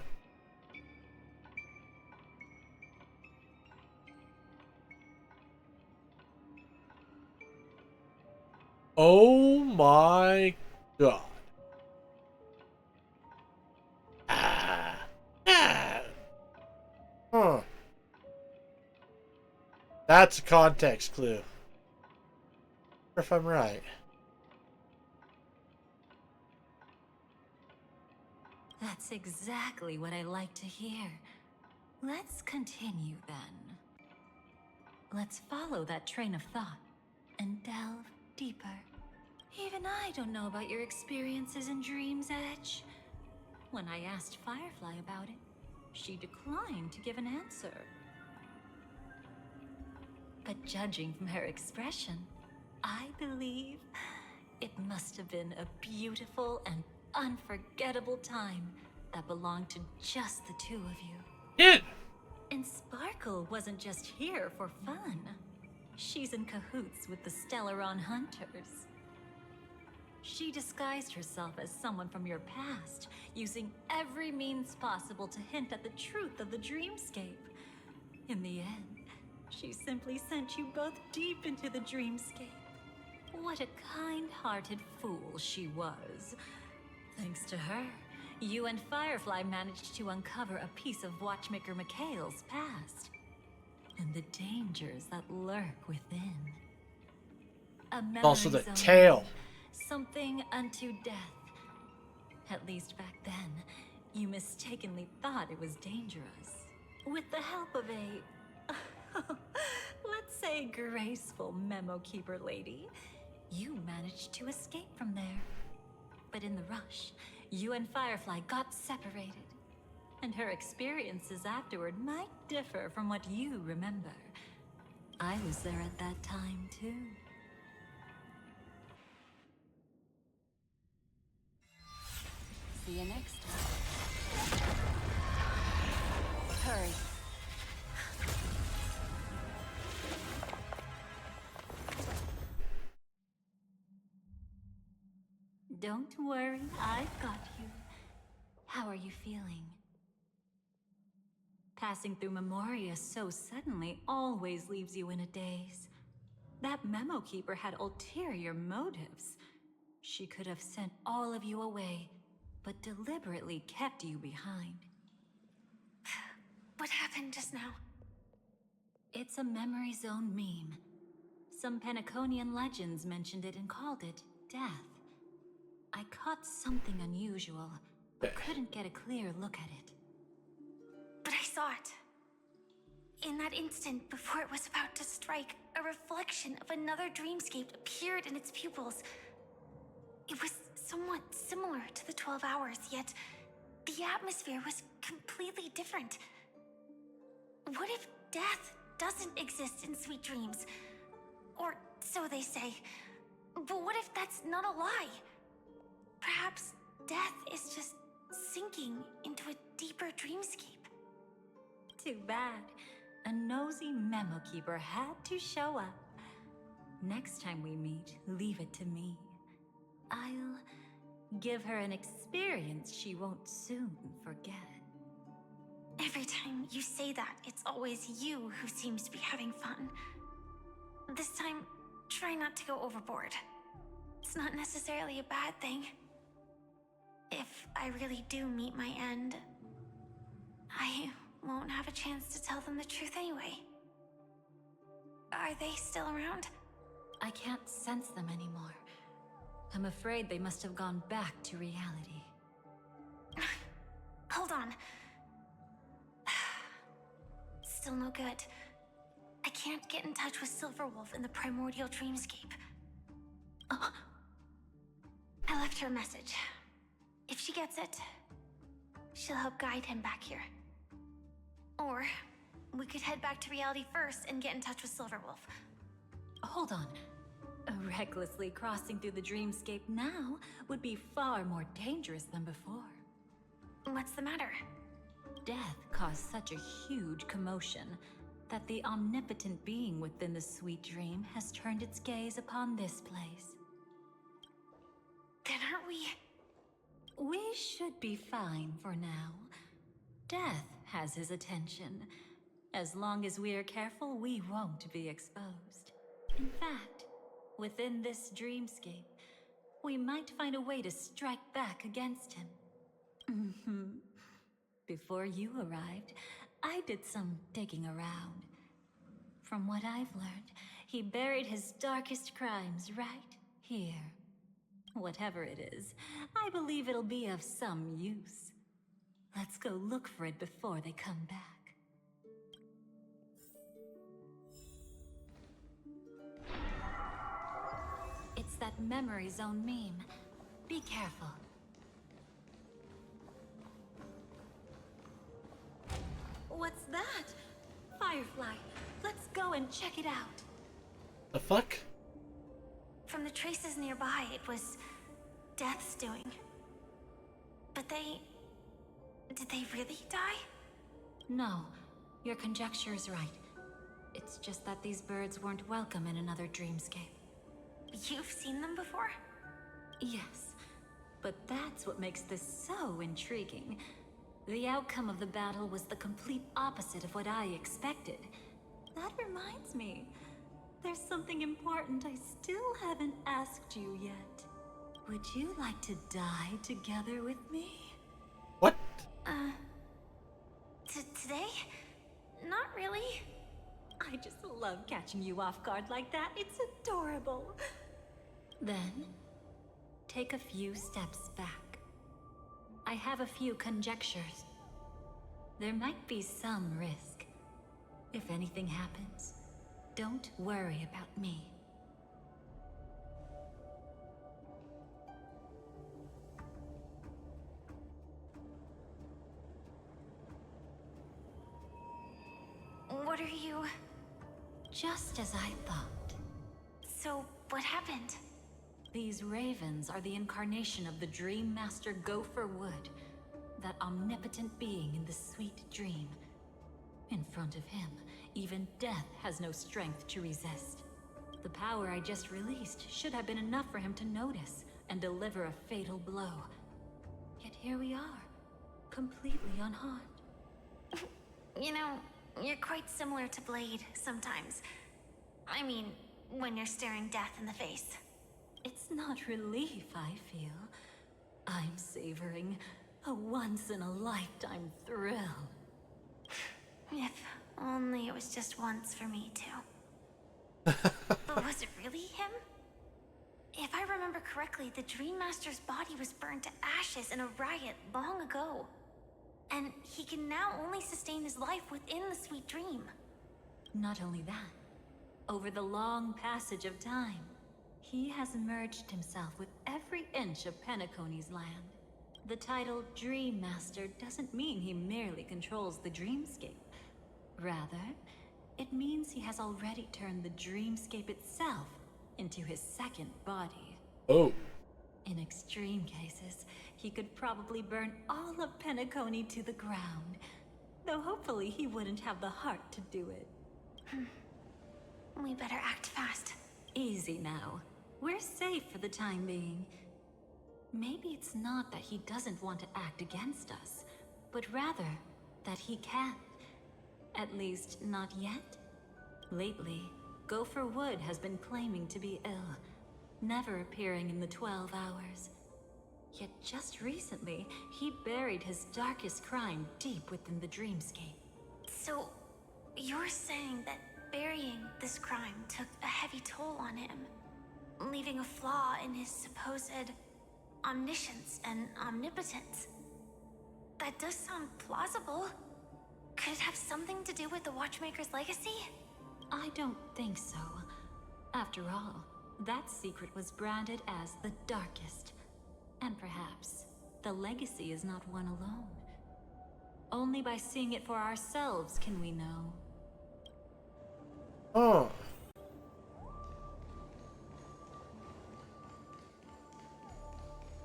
S1: Oh my god. Huh. That's a context clue. If I'm right.
S9: That's exactly what I like to hear. Let's continue then. Let's follow that train of thought and delve deeper. Even I don't know about your experiences in Dream's Edge. When I asked Firefly about it, she declined to give an answer. But judging from her expression, I believe it must have been a beautiful and unforgettable time that belonged to just the two of you.
S1: Yeah.
S9: And Sparkle wasn't just here for fun. She's in cahoots with the Stellaron Hunters. She disguised herself as someone from your past, using every means possible to hint at the truth of the dreamscape. In the end, she simply sent you both deep into the dreamscape. What a kind-hearted fool she was. Thanks to her, you and Firefly managed to uncover a piece of Watchmaker Mikhail's past, and the dangers that lurk within. A
S1: Also the
S9: memory zone,
S1: tail.
S9: something unto death. At least back then, you mistakenly thought it was dangerous. With the help of a, let's say, graceful memo keeper lady, you managed to escape from there. But in the rush, you and Firefly got separated. And her experiences afterward might differ from what you remember. I was there at that time, too.
S11: See you next time. Hurry.
S9: Don't worry, I've got you. How are you feeling? Passing through Memoria so suddenly always leaves you in a daze. That memo keeper had ulterior motives. She could have sent all of you away, but deliberately kept you behind.
S4: What happened just now?
S9: It's a memory zone meme. Some Penaconian legends mentioned it and called it death. I caught something unusual, but couldn't get a clear look at it.
S4: But I saw it. In that instant, before it was about to strike, a reflection of another dreamscape appeared in its pupils. It was somewhat similar to the 12 hours, yet the atmosphere was completely different. What if death doesn't exist in sweet dreams? Or so they say. But what if that's not a lie? Perhaps death is just sinking into a deeper dreamscape.
S9: Too bad. A nosy memo keeper had to show up. Next time we meet, leave it to me. I'll give her an experience she won't soon forget.
S3: Every time you say that, it's always you who seems to be having fun. This time, try not to go overboard. It's not necessarily a bad thing. If I really do meet my end, I won't have a chance to tell them the truth anyway. Are they still around?
S9: I can't sense them anymore. I'm afraid they must have gone back to reality.
S3: Hold on. Still no good. I can't get in touch with Silverwolf in the primordial dreamscape. Oh. I left her a message. If she gets it, she'll help guide him back here. Or we could head back to reality first and get in touch with Silverwolf.
S9: Hold on. Recklessly crossing through the dreamscape now would be far more dangerous than before.
S3: What's the matter?
S9: Death caused such a huge commotion that the omnipotent being within the sweet dream has turned its gaze upon this place.
S3: Then aren't we?
S9: We should be fine for now. Death has his attention. As long as we are careful, we won't be exposed. In fact, within this dreamscape, we might find a way to strike back against him. Before you arrived, I did some digging around. From what I've learned, he buried his darkest crimes right here. Whatever it is, I believe it'll be of some use. Let's go look for it before they come back. It's that memory zone meme. Be careful. What's that? Firefly. Let's go and check it out.
S1: The fuck?
S3: From the traces nearby, it was Death's doing. But did they really die?
S9: No, your conjecture is right. It's just that these birds weren't welcome in another dreamscape.
S3: You've seen them before?
S9: Yes, but that's what makes this so intriguing. The outcome of the battle was the complete opposite of what I expected. That reminds me, there's something important I still haven't asked you yet. Would you like to die together with me?
S1: What?
S3: Today? Not really.
S9: I just love catching you off guard like that. It's adorable. Then, take a few steps back. I have a few conjectures. There might be some risk. If anything happens, don't worry about me.
S3: What are you...
S9: Just as I thought.
S3: So, what happened?
S9: These ravens are the incarnation of the Dream Master Gopher Wood, that omnipotent being in the sweet dream. In front of him, even death has no strength to resist. The power I just released should have been enough for him to notice and deliver a fatal blow. Yet here we are, completely unharmed.
S3: You know, you're quite similar to Blade sometimes. I mean, when you're staring death in the face.
S9: It's not relief I feel. I'm savoring a once-in-a-lifetime thrill.
S3: If only it was just once for me too. But was it really him? If I remember correctly, the Dream Master's body was burned to ashes in a riot long ago. And he can now only sustain his life within the sweet dream.
S9: Not only that, over the long passage of time, he has merged himself with every inch of Penacony's land. The title Dream Master doesn't mean he merely controls the dreamscape. Rather, it means he has already turned the dreamscape itself into his second body.
S1: Oh.
S9: In extreme cases, he could probably burn all of Penacony to the ground. Though hopefully he wouldn't have the heart to do it.
S3: We better act fast.
S9: Easy now. We're safe for the time being. Maybe it's not that he doesn't want to act against us, but rather that he can't. At least, not yet. Lately, Gopher Wood has been claiming to be ill, never appearing in the 12 hours. Yet just recently, he buried his darkest crime deep within the dreamscape.
S3: So, you're saying that burying this crime took a heavy toll on him, leaving a flaw in his supposed omniscience and omnipotence? That does sound plausible. Could it have something to do with the Watchmaker's legacy?
S9: I don't think so. After all, that secret was branded as the darkest. And perhaps the legacy is not one alone. Only by seeing it for ourselves can we know.
S1: Oh.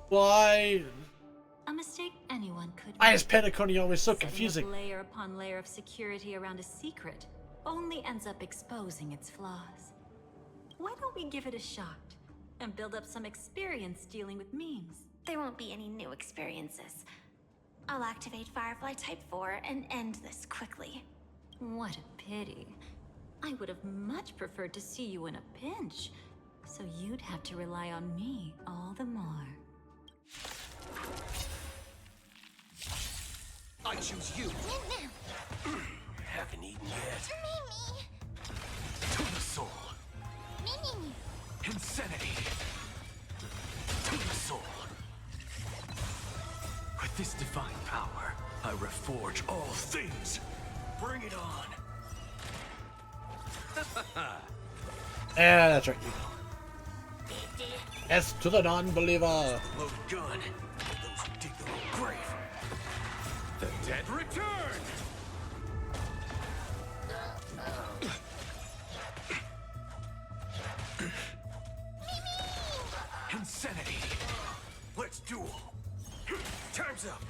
S1: Why?
S9: A mistake anyone could
S1: Why
S9: make.
S1: is Penacony always so
S9: Setting up
S1: confusing?
S9: layer upon layer of security around a secret only ends up exposing its flaws. Why don't we give it a shot and build up some experience dealing with memes?
S3: There won't be any new experiences. I'll activate Firefly Type 4 and end this quickly.
S9: What a pity. I would have much preferred to see you in a pinch, so you'd have to rely on me all the more.
S13: I choose you. Haven't eaten yet. To the soul. Insanity. To the soul. With this divine power, I reforge all things. Bring it on.
S1: Yeah, that's right. S to the non-believer.
S13: Loaded gun. Those who dig their own grave.
S12: The dead return!
S13: Insanity. Let's duel. Time's up.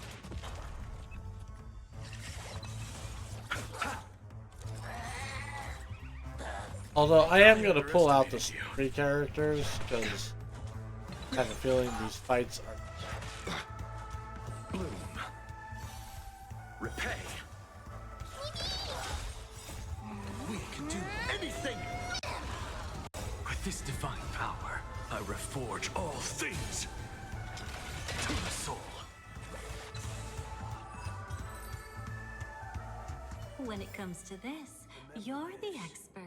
S1: Although I am going to pull out the three characters because I have a feeling these fights are.
S13: Bloom. Repay. We can do anything. With this divine power, I reforge all things. To the soul.
S9: When it comes to this, you're the expert.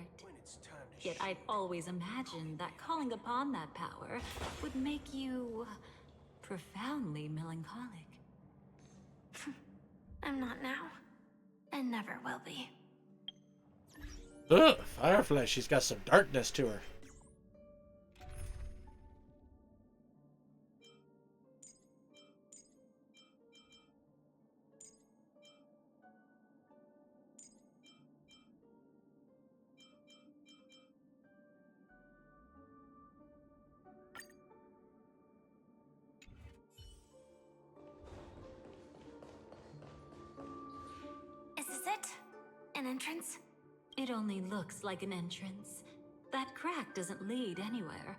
S9: Yet I've always imagined that calling upon that power would make you profoundly melancholic.
S3: I'm not now, and never will be.
S1: Ugh, Firefly, she's got some darkness to her.
S3: Is this it? An entrance?
S9: It only looks like an entrance. That crack doesn't lead anywhere.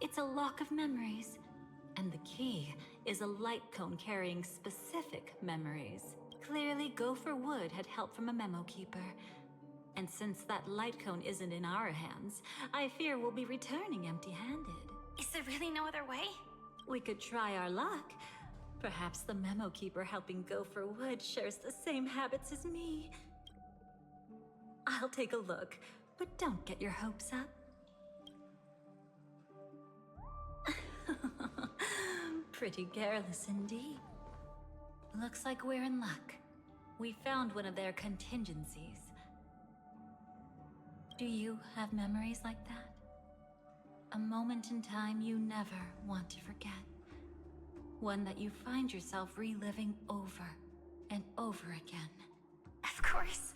S9: It's a lock of memories. And the key is a light cone carrying specific memories. Clearly, Gopher Wood had help from a memo keeper. And since that light cone isn't in our hands, I fear we'll be returning empty-handed.
S3: Is there really no other way?
S9: We could try our luck. Perhaps the memo keeper helping Gopher Wood shares the same habits as me. I'll take a look, but don't get your hopes up. Pretty careless indeed. Looks like we're in luck. We found one of their contingencies. Do you have memories like that? A moment in time you never want to forget. One that you find yourself reliving over and over again.
S3: Of course.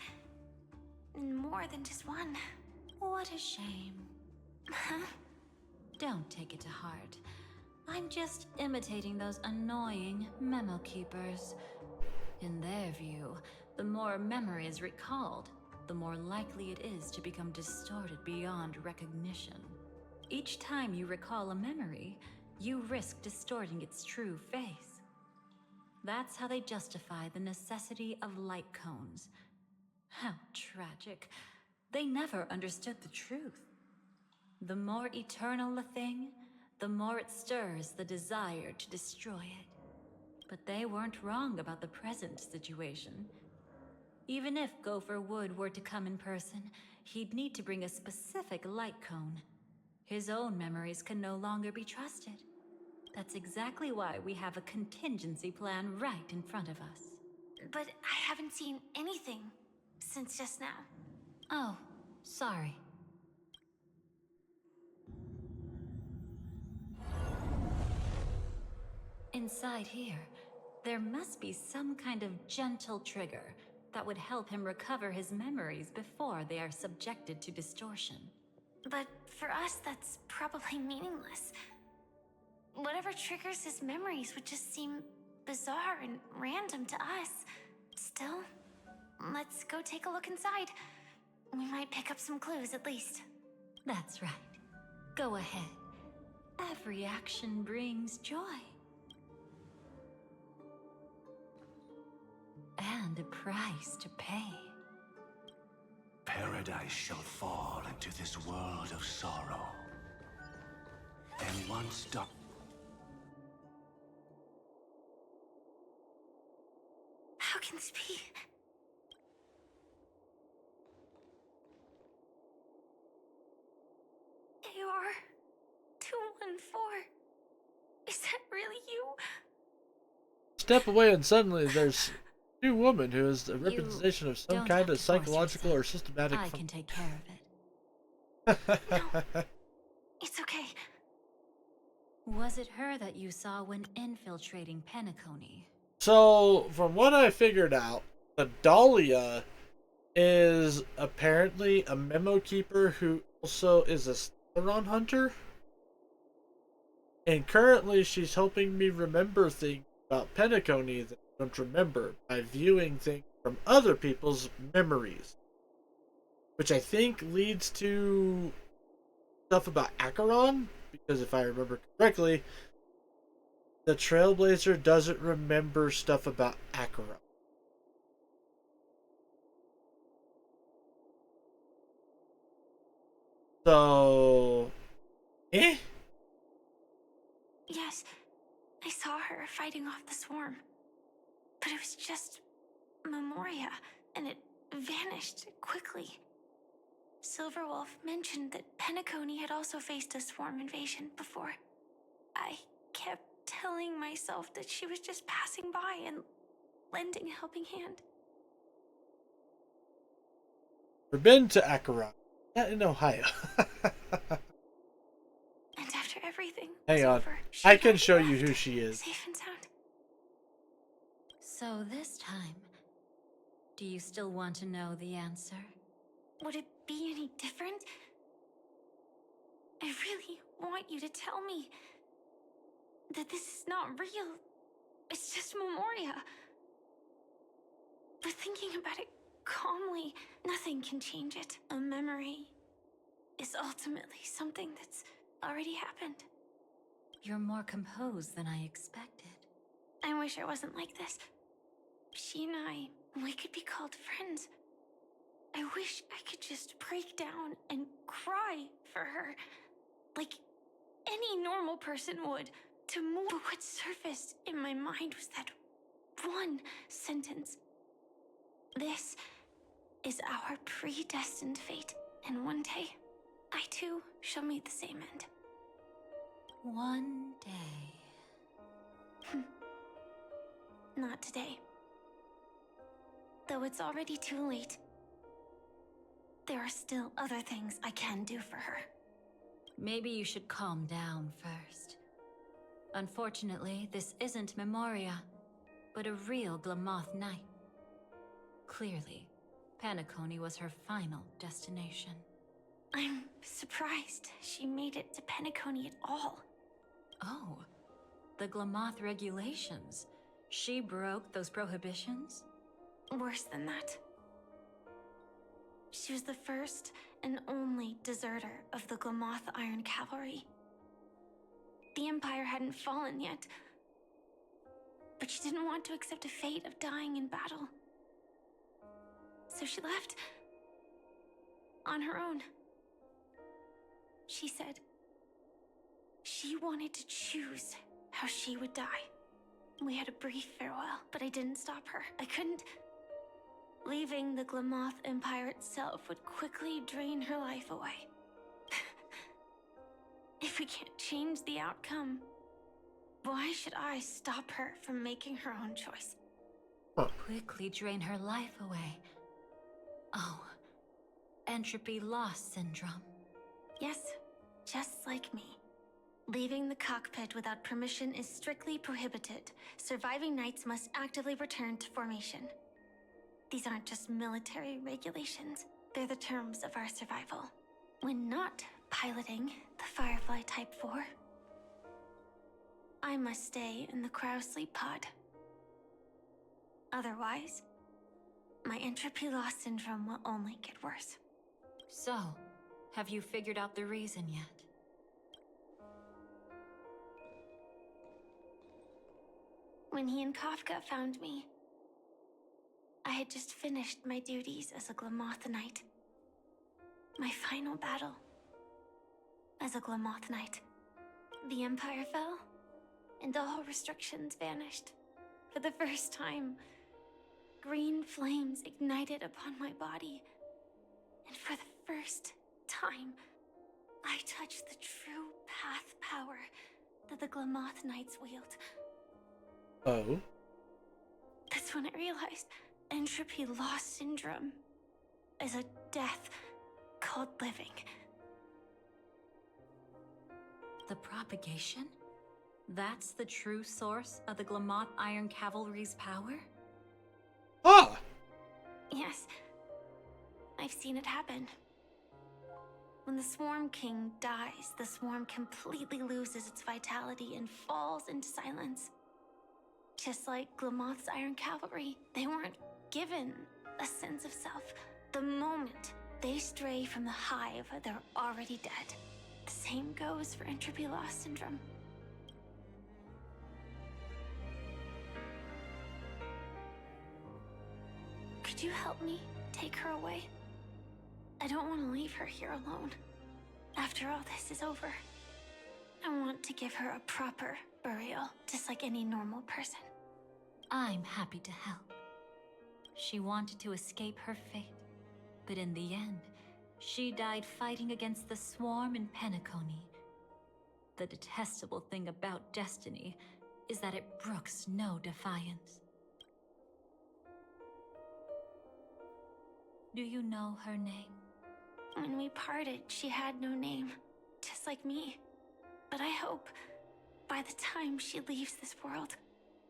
S3: More than just one.
S9: What a shame. Don't take it to heart. I'm just imitating those annoying memo keepers. In their view, the more memory is recalled, the more likely it is to become distorted beyond recognition. Each time you recall a memory, you risk distorting its true face. That's how they justify the necessity of light cones. How tragic. They never understood the truth. The more eternal a thing, the more it stirs the desire to destroy it. But they weren't wrong about the present situation. Even if Gopher Wood were to come in person, he'd need to bring a specific light cone. His own memories can no longer be trusted. That's exactly why we have a contingency plan right in front of us.
S4: But I haven't seen anything since just now.
S9: Oh, sorry. Inside here, there must be some kind of gentle trigger that would help him recover his memories before they are subjected to distortion.
S4: But for us, that's probably meaningless. Whatever triggers his memories would just seem bizarre and random to us. Still, let's go take a look inside. We might pick up some clues at least.
S9: That's right. Go ahead. Every action brings joy. And a price to pay.
S13: Paradise shall fall into this world of sorrow. And once dark...
S4: How can this be? AR 214. Is that really you?
S1: Step away and suddenly there's a new woman who is a representation of some kind of psychological or systematic...
S9: I can take care of it.
S4: No, it's okay.
S9: Was it her that you saw when infiltrating Penacony?
S1: So, from what I figured out, the Dahlia is apparently a memo keeper who also is a Steron hunter. And currently she's helping me remember things about Penacony that I don't remember by viewing things from other people's memories. Which I think leads to stuff about Acheron, because if I remember correctly, the Trailblazer doesn't remember stuff about Acheron. So...
S4: Yes, I saw her fighting off the swarm. But it was just Memoria, and it vanished quickly. Silverwolf mentioned that Penacony had also faced a swarm invasion before. I kept telling myself that she was just passing by and lending a helping hand.
S1: We've been to Acheron, not in Ohio.
S4: And after everything
S1: Hang on,
S4: over,
S1: I can show you who she is.
S4: safe and sound.
S9: So this time, do you still want to know the answer?
S4: Would it be any different? I really want you to tell me that this is not real. It's just Memoria. But thinking about it calmly, nothing can change it. A memory is ultimately something that's already happened.
S9: You're more composed than I expected.
S4: I wish I wasn't like this. She and I, we could be called friends. I wish I could just break down and cry for her, like any normal person would, to move. But what surfaced in my mind was that one sentence. This is our predestined fate, and one day, I too shall meet the same end.
S9: One day.
S4: Not today. Though it's already too late. There are still other things I can do for her.
S9: Maybe you should calm down first. Unfortunately, this isn't Memoria, but a real Glamoth Knight. Clearly, Penacony was her final destination.
S4: I'm surprised she made it to Penacony at all.
S9: Oh, the Glamoth regulations. She broke those prohibitions?
S4: Worse than that. She was the first and only deserter of the Glamoth Iron Cavalry. The Empire hadn't fallen yet, but she didn't want to accept a fate of dying in battle. So she left on her own. She said she wanted to choose how she would die. We had a brief farewell, but I didn't stop her. I couldn't. Leaving the Glamoth Empire itself would quickly drain her life away. If we can't change the outcome, why should I stop her from making her own choice?
S9: Quickly drain her life away. Oh, entropy loss syndrome.
S4: Yes, just like me. Leaving the cockpit without permission is strictly prohibited. Surviving knights must actively return to formation. These aren't just military regulations, they're the terms of our survival. When not piloting the Firefly Type 4, I must stay in the cryo sleep pod. Otherwise, my entropy loss syndrome will only get worse.
S9: So, have you figured out the reason yet?
S4: When he and Kafka found me, I had just finished my duties as a Glamoth Knight. My final battle as a Glamoth Knight. The Empire fell, and all restrictions vanished. For the first time, green flames ignited upon my body. And for the first time, I touched the true path power that the Glamoth Knights wield.
S1: Oh?
S4: That's when I realized entropy loss syndrome is a death called living.
S9: The propagation? That's the true source of the Glamoth Iron Cavalry's power?
S1: Ah!
S4: Yes, I've seen it happen. When the Swarm King dies, the Swarm completely loses its vitality and falls into silence. Just like Glamoth's Iron Cavalry, they weren't given a sense of self. The moment they stray from the hive, they're already dead. The same goes for entropy loss syndrome. Could you help me take her away? I don't want to leave her here alone. After all this is over, I want to give her a proper burial, just like any normal person.
S9: I'm happy to help. She wanted to escape her fate, but in the end, she died fighting against the Swarm in Penacony. The detestable thing about destiny is that it brooks no defiance. Do you know her name?
S4: When we parted, she had no name, just like me. But I hope, by the time she leaves this world,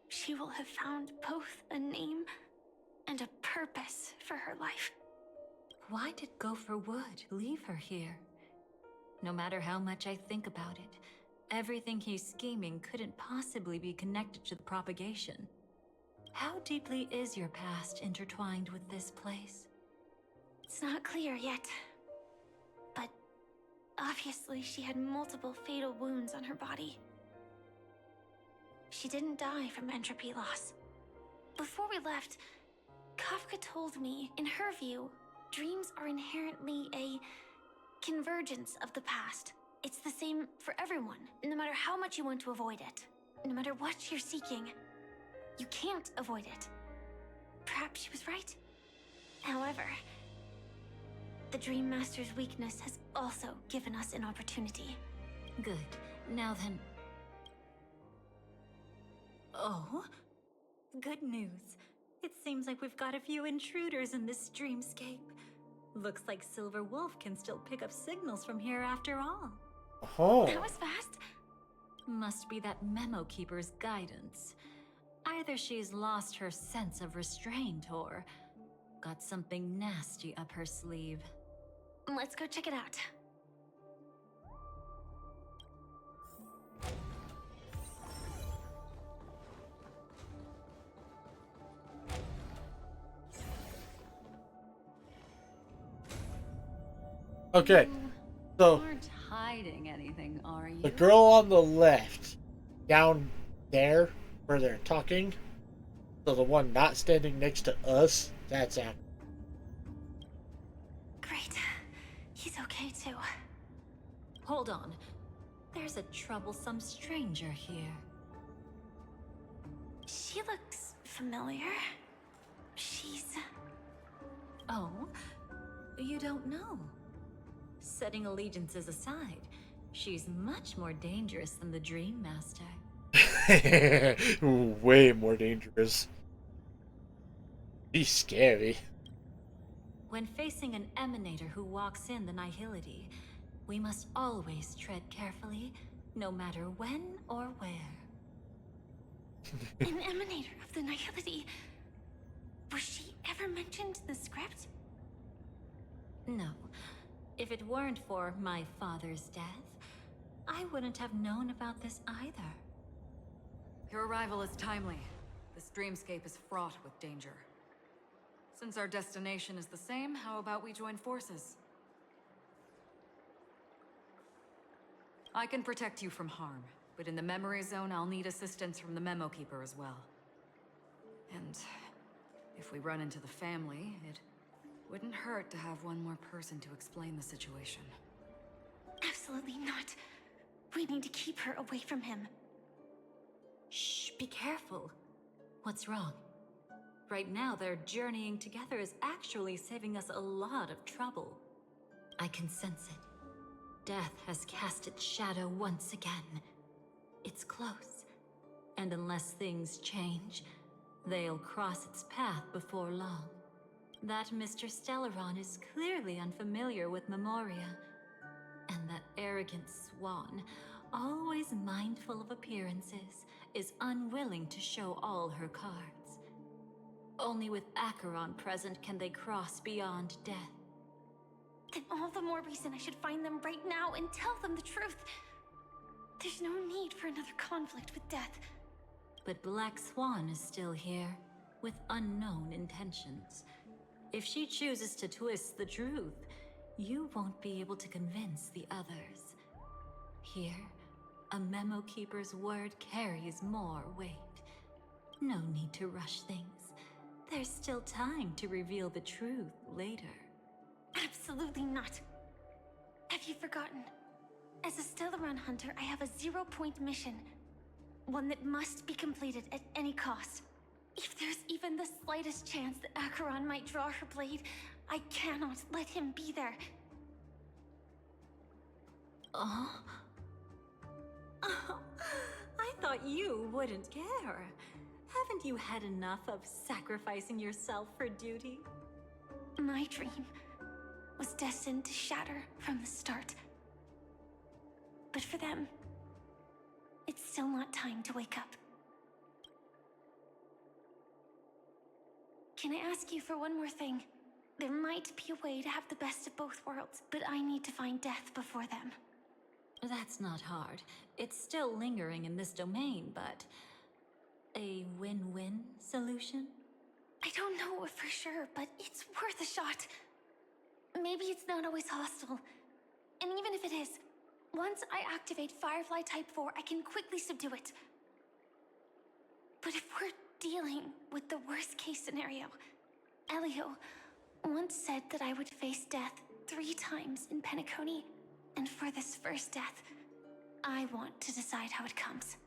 S4: she will have found both a name and a purpose for her life.
S9: Why did Gopher Wood leave her here? No matter how much I think about it, everything he's scheming couldn't possibly be connected to the propagation. How deeply is your past intertwined with this place?
S4: It's not clear yet. But obviously she had multiple fatal wounds on her body. She didn't die from entropy loss. Before we left, Kafka told me, in her view, dreams are inherently a convergence of the past. It's the same for everyone, no matter how much you want to avoid it. No matter what you're seeking, you can't avoid it. Perhaps she was right. However, the Dream Master's weakness has also given us an opportunity.
S9: Good. Now then... Oh? Good news. It seems like we've got a few intruders in this dreamscape. Looks like Silver Wolf can still pick up signals from here after all.
S1: Oh.
S4: That was fast.
S9: Must be that Memo Keeper's guidance. Either she's lost her sense of restraint or got something nasty up her sleeve.
S4: Let's go check it out.
S1: Okay, so
S11: aren't hiding anything, are you?
S1: the girl on the left, down there where they're talking, so the one not standing next to us, that's Astral.
S4: Great. He's okay too.
S9: Hold on. There's a troublesome stranger here.
S4: She looks familiar. She's...
S9: Oh? You don't know? Setting allegiances aside, she's much more dangerous than the Dream Master.
S1: Way more dangerous. He's scary.
S9: When facing an emanator who walks in the nihility, we must always tread carefully, no matter when or where.
S4: an emanator of the nihility. Was she ever mentioned in the script?
S9: No. If it weren't for my father's death, I wouldn't have known about this either.
S11: Your arrival is timely. This dreamscape is fraught with danger. Since our destination is the same, how about we join forces? I can protect you from harm, but in the memory zone, I'll need assistance from the Memo Keeper as well. And if we run into the family, it wouldn't hurt to have one more person to explain the situation.
S4: Absolutely not. We need to keep her away from him.
S9: Shh, be careful. What's wrong? Right now, their journeying together is actually saving us a lot of trouble. I can sense it. Death has cast its shadow once again. It's close. And unless things change, they'll cross its path before long. That Mr. Stellaron is clearly unfamiliar with Memoria. And that arrogant swan, always mindful of appearances, is unwilling to show all her cards. Only with Acheron present can they cross beyond death.
S4: Then all the more reason I should find them right now and tell them the truth. There's no need for another conflict with death.
S9: But Black Swan is still here, with unknown intentions. If she chooses to twist the truth, you won't be able to convince the others. Here, a Memo Keeper's word carries more weight. No need to rush things. There's still time to reveal the truth later.
S4: Absolutely not. Have you forgotten? As a Stellaron hunter, I have a 0-point mission. One that must be completed at any cost. If there's even the slightest chance that Acheron might draw her blade, I cannot let him be there.
S9: Oh? I thought you wouldn't care. Haven't you had enough of sacrificing yourself for duty?
S4: My dream was destined to shatter from the start. But for them, it's still not time to wake up. Can I ask you for one more thing? There might be a way to have the best of both worlds, but I need to find death before them.
S9: That's not hard. It's still lingering in this domain, but... a win-win solution?
S4: I don't know for sure, but it's worth a shot. Maybe it's not always hostile. And even if it is, once I activate Firefly Type 4, I can quickly subdue it. But if we're dealing with the worst case scenario, Elio once said that I would face death 3 times in Penacony. And for this first death, I want to decide how it comes.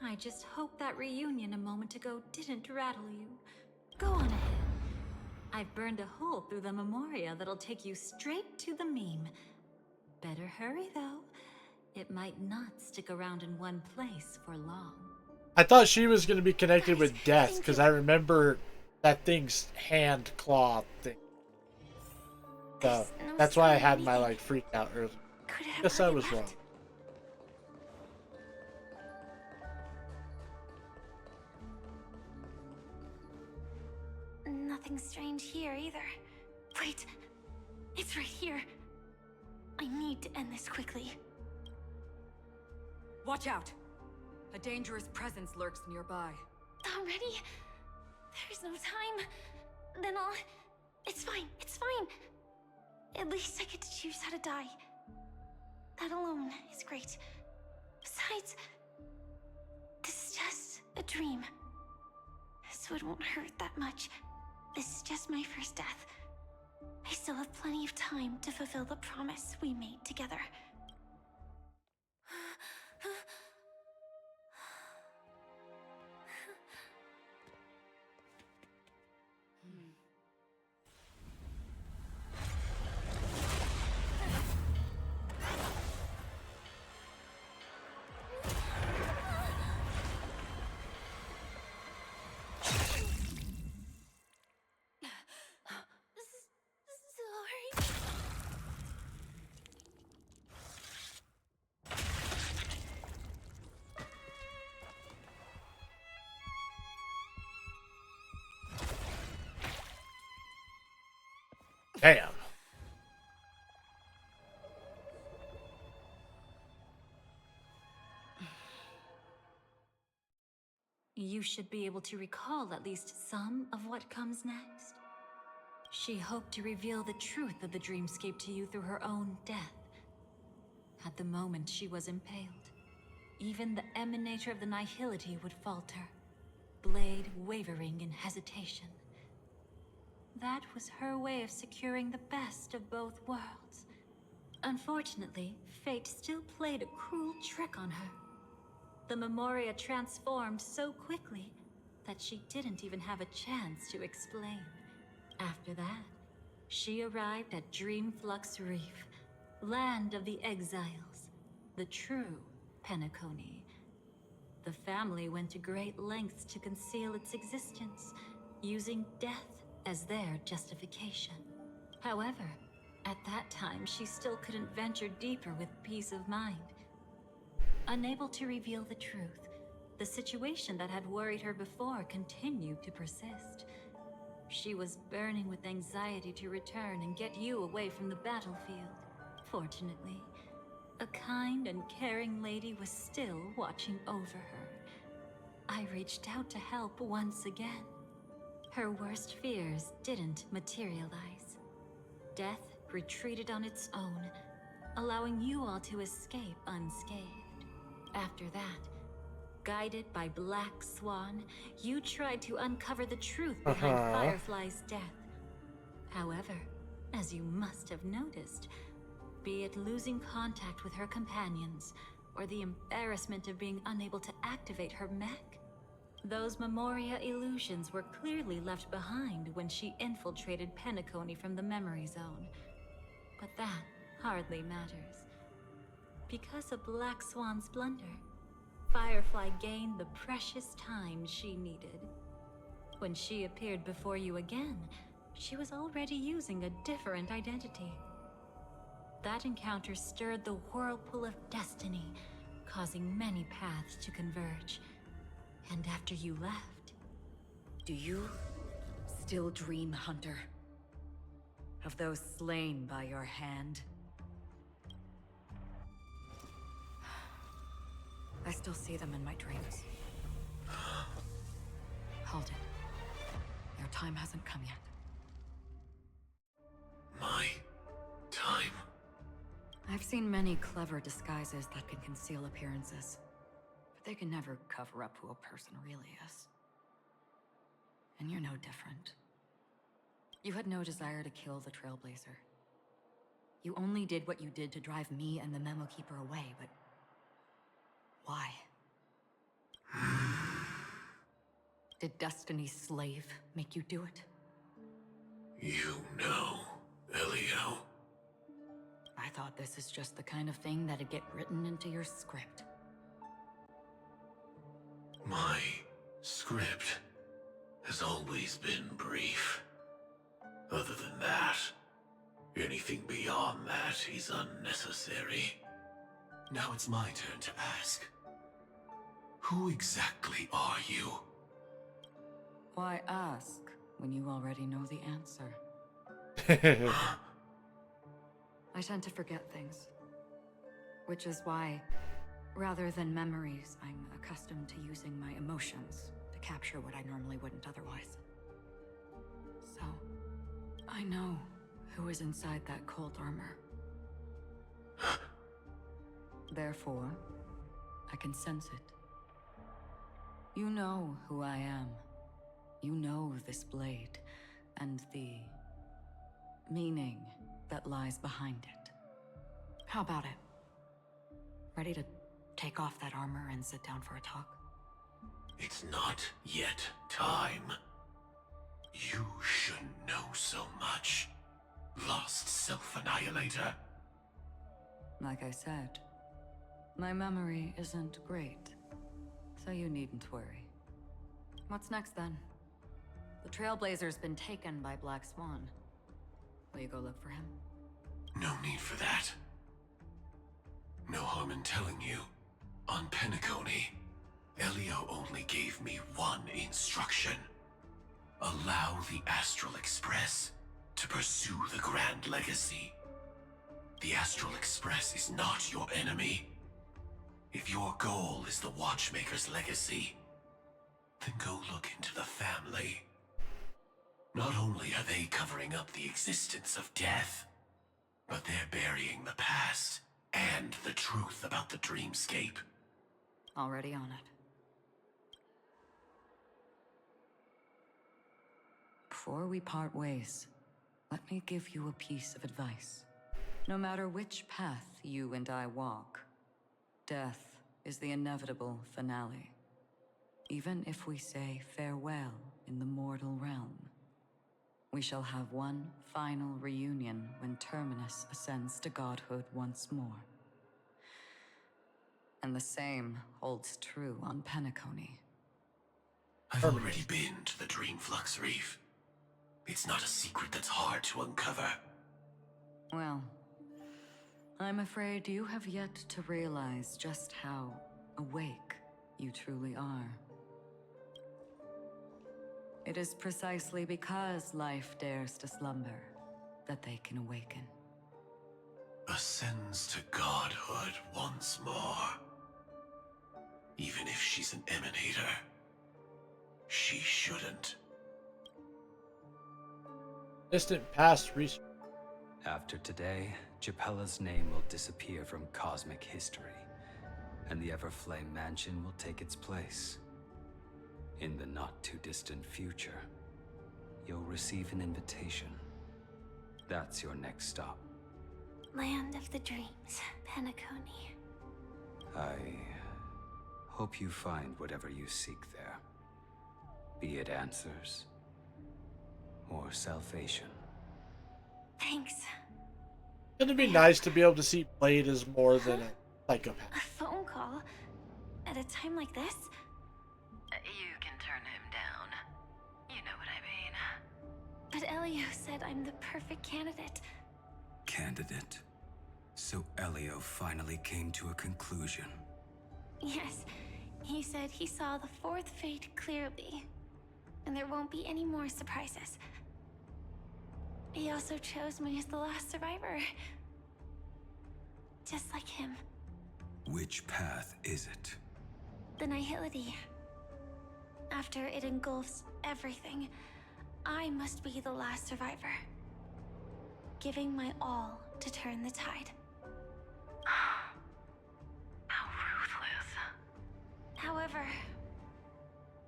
S9: I just hope that reunion a moment ago didn't rattle you. Go on ahead. I've burned a hole through the Memoria that'll take you straight to the meme. Better hurry, though. It might not stick around in one place for long.
S1: I thought she was going to be connected with death, because I remember that thing's hand claw thing. So, that's why I had my, like, freak out earlier. Guess I was wrong.
S4: Nothing strange here either. Wait, it's right here. I need to end this quickly.
S11: Watch out! A dangerous presence lurks nearby.
S4: Already? There's no time. Then I'll... It's fine, it's fine. At least I get to choose how to die. That alone is great. Besides, this is just a dream. So it won't hurt that much. This is just my first death. I still have plenty of time to fulfill the promise we made together.
S1: Damn.
S9: You should be able to recall at least some of what comes next. She hoped to reveal the truth of the dreamscape to you through her own death. At the moment she was impaled, even the emanator of the nihility would falter, blade wavering in hesitation. That was her way of securing the best of both worlds. Unfortunately, fate still played a cruel trick on her. The Memoria transformed so quickly that she didn't even have a chance to explain. After that, she arrived at Dreamflux Reef, land of the exiles, the true Penacony. The family went to great lengths to conceal its existence, using death as their justification. However, at that time, she still couldn't venture deeper with peace of mind. Unable to reveal the truth, the situation that had worried her before continued to persist. She was burning with anxiety to return and get you away from the battlefield. Fortunately, a kind and caring lady was still watching over her. I reached out to help once again. Her worst fears didn't materialize. Death retreated on its own, allowing you all to escape unscathed. After that, guided by Black Swan, you tried to uncover the truth behind Firefly's death. However, as you must have noticed, be it losing contact with her companions, or the embarrassment of being unable to activate her mech, those Memoria illusions were clearly left behind when she infiltrated Penacony from the memory zone. But that hardly matters. Because of Black Swan's blunder, Firefly gained the precious time she needed. When she appeared before you again, she was already using a different identity. That encounter stirred the whirlpool of destiny, causing many paths to converge. And after you left...
S11: Do you still dream, Hunter? Of those slain by your hand? I still see them in my dreams. Hold it. Your time hasn't come yet.
S13: My time?
S11: I've seen many clever disguises that can conceal appearances, but they can never cover up who a person really is. And you're no different. You had no desire to kill the Trailblazer. You only did what you did to drive me and the Memo Keeper away, but... why? Did Destiny's slave make you do it?
S13: You know, Elio.
S11: I thought this is just the kind of thing that'd get written into your script.
S13: My script has always been brief. Other than that, anything beyond that is unnecessary. Now it's my turn to ask. Who exactly are you?
S11: Why ask when you already know the answer? I tend to forget things. Which is why, rather than memories, I'm accustomed to using my emotions to capture what I normally wouldn't otherwise. So, I know who is inside that cult armor. Therefore, I can sense it. You know who I am. You know this blade, and the meaning that lies behind it. How about it? Ready to take off that armor and sit down for a talk?
S13: It's not yet time. You shouldn't know so much, Lost Self-Annihilator.
S11: Like I said, my memory isn't great, so you needn't worry. What's next then? The Trailblazer's been taken by Black Swan. Will you go look for him?
S13: No need for that. No harm in telling you. On Penacony, Elio only gave me one instruction. Allow the Astral Express to pursue the Grand Legacy. The Astral Express is not your enemy. If your goal is the Watchmaker's legacy, then go look into the family. Not only are they covering up the existence of death, but they're burying the past and the truth about the dreamscape.
S11: Already on it. Before we part ways, let me give you a piece of advice. No matter which path you and I walk, death is the inevitable finale. Even if we say farewell in the mortal realm, we shall have one final reunion when Terminus ascends to godhood once more. And the same holds true on Penacony.
S13: I've already been to the Dreamflux Reef. It's not a secret that's hard to uncover.
S11: Well, I'm afraid you have yet to realize just how awake you truly are. It is precisely because life dares to slumber that they can awaken.
S13: Ascends to godhood once more. Even if she's an emanator, she shouldn't.
S1: Distant past research.
S20: After today, Japella's name will disappear from cosmic history, and the Everflame Mansion will take its place. In the not-too-distant future, you'll receive an invitation. That's your next stop.
S3: Land of the Dreams, Penacony.
S20: I hope you find whatever you seek there. Be it answers or salvation.
S3: Thanks.
S1: It'd be nice to be able to see Blade as more than a psychopath.
S3: A phone call? At a time like this?
S21: You can turn him down. You know what I mean.
S3: But Elio said I'm the perfect candidate.
S7: Candidate? So Elio finally came to a conclusion.
S3: Yes, he said he saw the fourth fate clearly, and there won't be any more surprises. He also chose me as the last survivor. Just like him.
S7: Which path is it?
S3: The Nihility. After it engulfs everything, I must be the last survivor. Giving my all to turn the tide.
S21: How ruthless.
S3: However,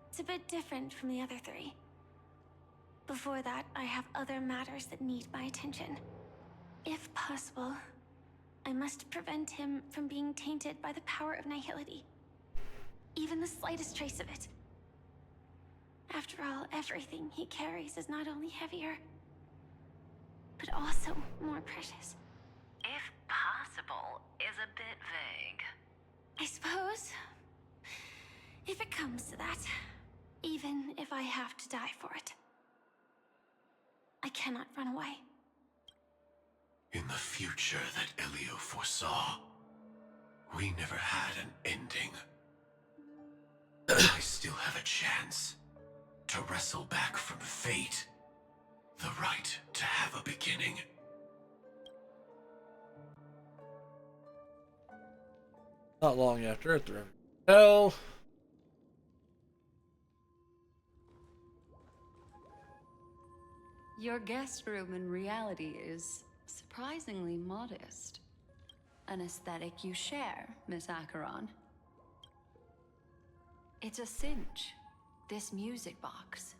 S3: it's a bit different from the other three. Before that, I have other matters that need my attention. If possible, I must prevent him from being tainted by the power of Nihility. Even the slightest trace of it. After all, everything he carries is not only heavier, but also more precious.
S21: If possible is a bit vague.
S3: I suppose, if it comes to that, even if I have to die for it, I cannot run away.
S13: In the future that Elio foresaw, we never had an ending. I still have a chance to wrestle back from fate the right to have a beginning.
S1: Not long after, at the river. Hell.
S6: Your guest room in reality is surprisingly modest. An aesthetic you share, Miss Acheron. It's a cinch. This music box.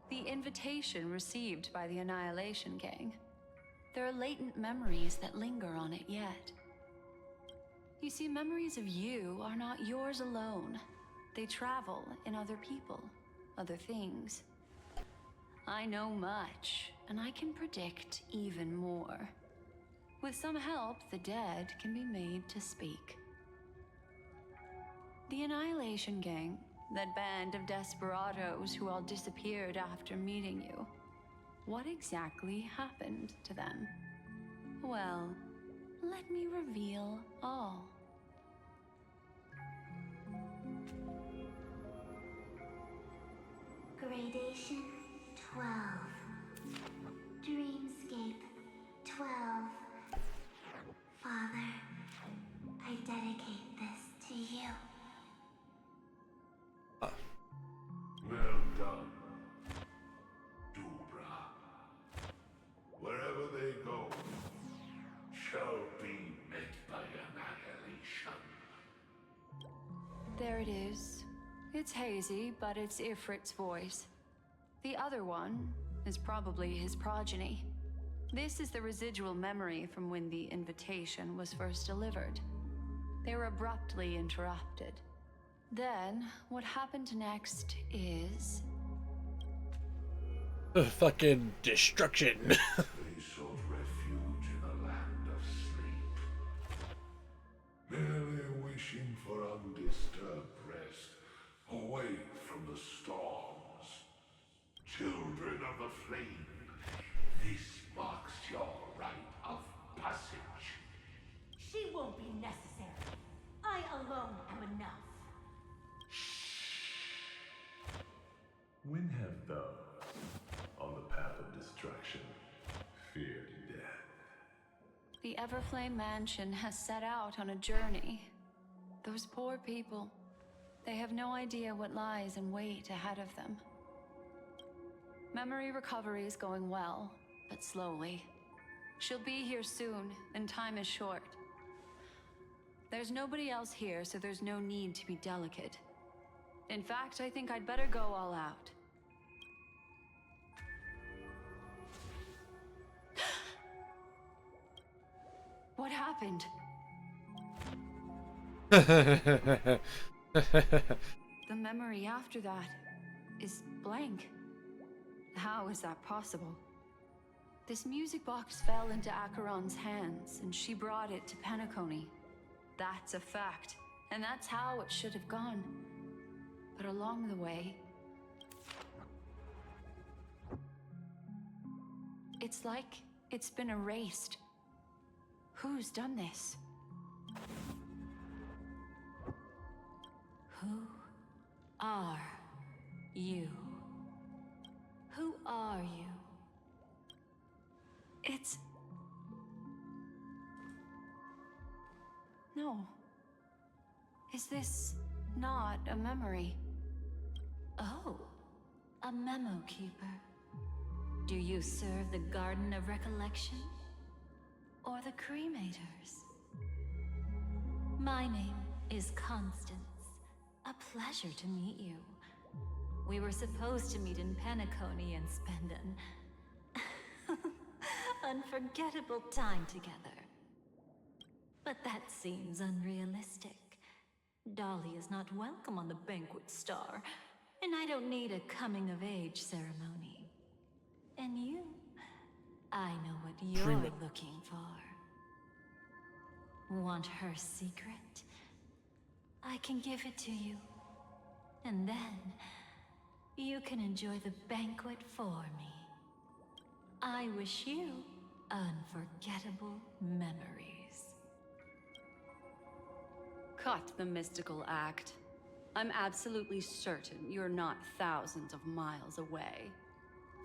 S6: The invitation received by the Annihilation Gang. There are latent memories that linger on it yet. You see, memories of you are not yours alone. They travel in other people, other things. I know much, and I can predict even more. With some help, the dead can be made to speak. The Annihilation Gang, that band of desperados who all disappeared after meeting you. What exactly happened to them? Well, let me reveal all.
S3: Gradation 12. Dreamscape 12. Father, I dedicate this to you.
S13: Well done, Dubra. Wherever they go, shall be met by annihilation.
S6: There it is. It's hazy, but it's Ifrit's voice. The other one is probably his progeny. This is the residual memory from when the invitation was first delivered. They were abruptly interrupted. Then, what happened next is...
S1: Fucking destruction.
S13: They sought refuge in a land of sleep, merely wishing for undisturbed rest, away from the storms. Children of the flame, this marks your rite of passage.
S9: She won't be necessary. I alone am enough.
S13: When have those on the path of destruction feared death?
S6: The Everflame Mansion has set out on a journey. Those poor people, they have no idea what lies in wait ahead of them. Memory recovery is going well, but slowly. She'll be here soon, and time is short. There's nobody else here, so there's no need to be delicate. In fact, I think I'd better go all out. What happened? The memory after that is blank. How is that possible? This music box fell into Acheron's hands, and she brought it to Penacony. That's a fact, and that's how it should have gone. But along the way... it's like it's been erased. Who's done this?
S9: Who are you? Who are you?
S6: It's... No. Is this not a memory?
S9: Oh, a memo keeper. Do you serve the Garden of Recollection? Or the Cremators? My name is Constance. A pleasure to meet you. We were supposed to meet in Penacony and spend an unforgettable time together. But that seems unrealistic. Dolly is not welcome on the Banquet Star, and I don't need a coming-of-age ceremony. And you? I know what you're looking for. Want her secret? I can give it to you. And then, you can enjoy the banquet for me. I wish you unforgettable memories.
S6: Cut the mystical act. I'm absolutely certain you're not thousands of miles away.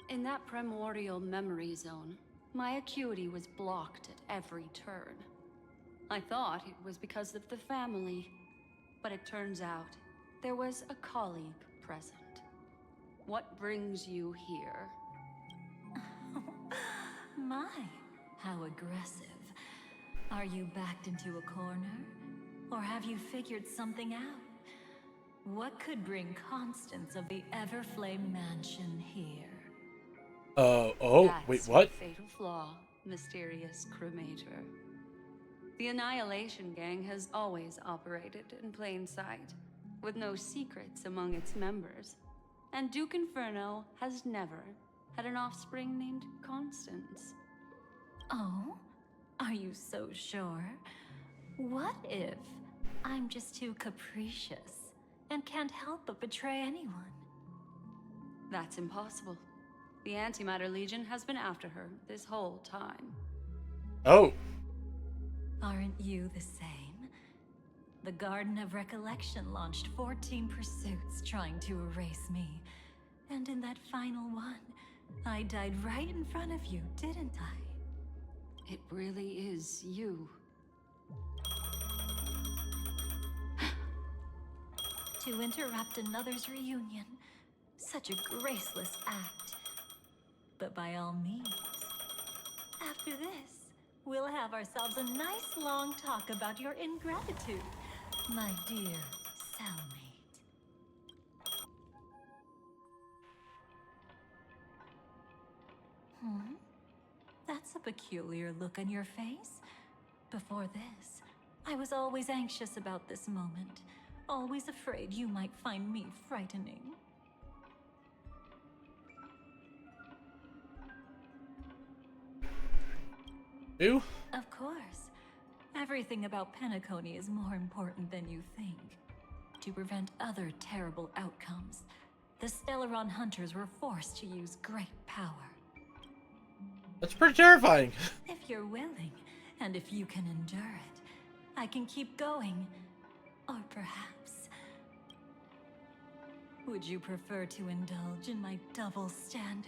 S6: In that primordial memory zone, my acuity was blocked at every turn. I thought it was because of the family, but it turns out there was a colleague present. What brings you here?
S9: My, how aggressive. Are you backed into a corner? Or have you figured something out? What could bring Constance of the Everflame Mansion here?
S1: Wait,
S6: That's
S1: what?
S6: your fatal flaw, mysterious cremator. The Annihilation Gang has always operated in plain sight, with no secrets among its members. And Duke Inferno has never had an offspring named Constance.
S9: Oh? Are you so sure? What if I'm just too capricious and can't help but betray anyone?
S6: That's impossible. The Antimatter Legion has been after her this whole time.
S1: Oh.
S9: Aren't you the same? The Garden of Recollection launched 14 pursuits trying to erase me. And in that final one, I died right in front of you, didn't I?
S6: It really is you.
S9: To interrupt another's reunion. Such a graceless act. But by all means. After this, we'll have ourselves a nice long talk about your ingratitude, my dear cellmate. That's a peculiar look on your face. Before this, I was always anxious about this moment. Always afraid you might find me frightening.
S1: You?
S9: Of course. Everything about Penacony is more important than you think. To prevent other terrible outcomes, the Stellaron hunters were forced to use great power.
S1: That's pretty terrifying.
S9: If you're willing, and if you can endure it, I can keep going. Or perhaps... would you prefer to indulge in my double standards?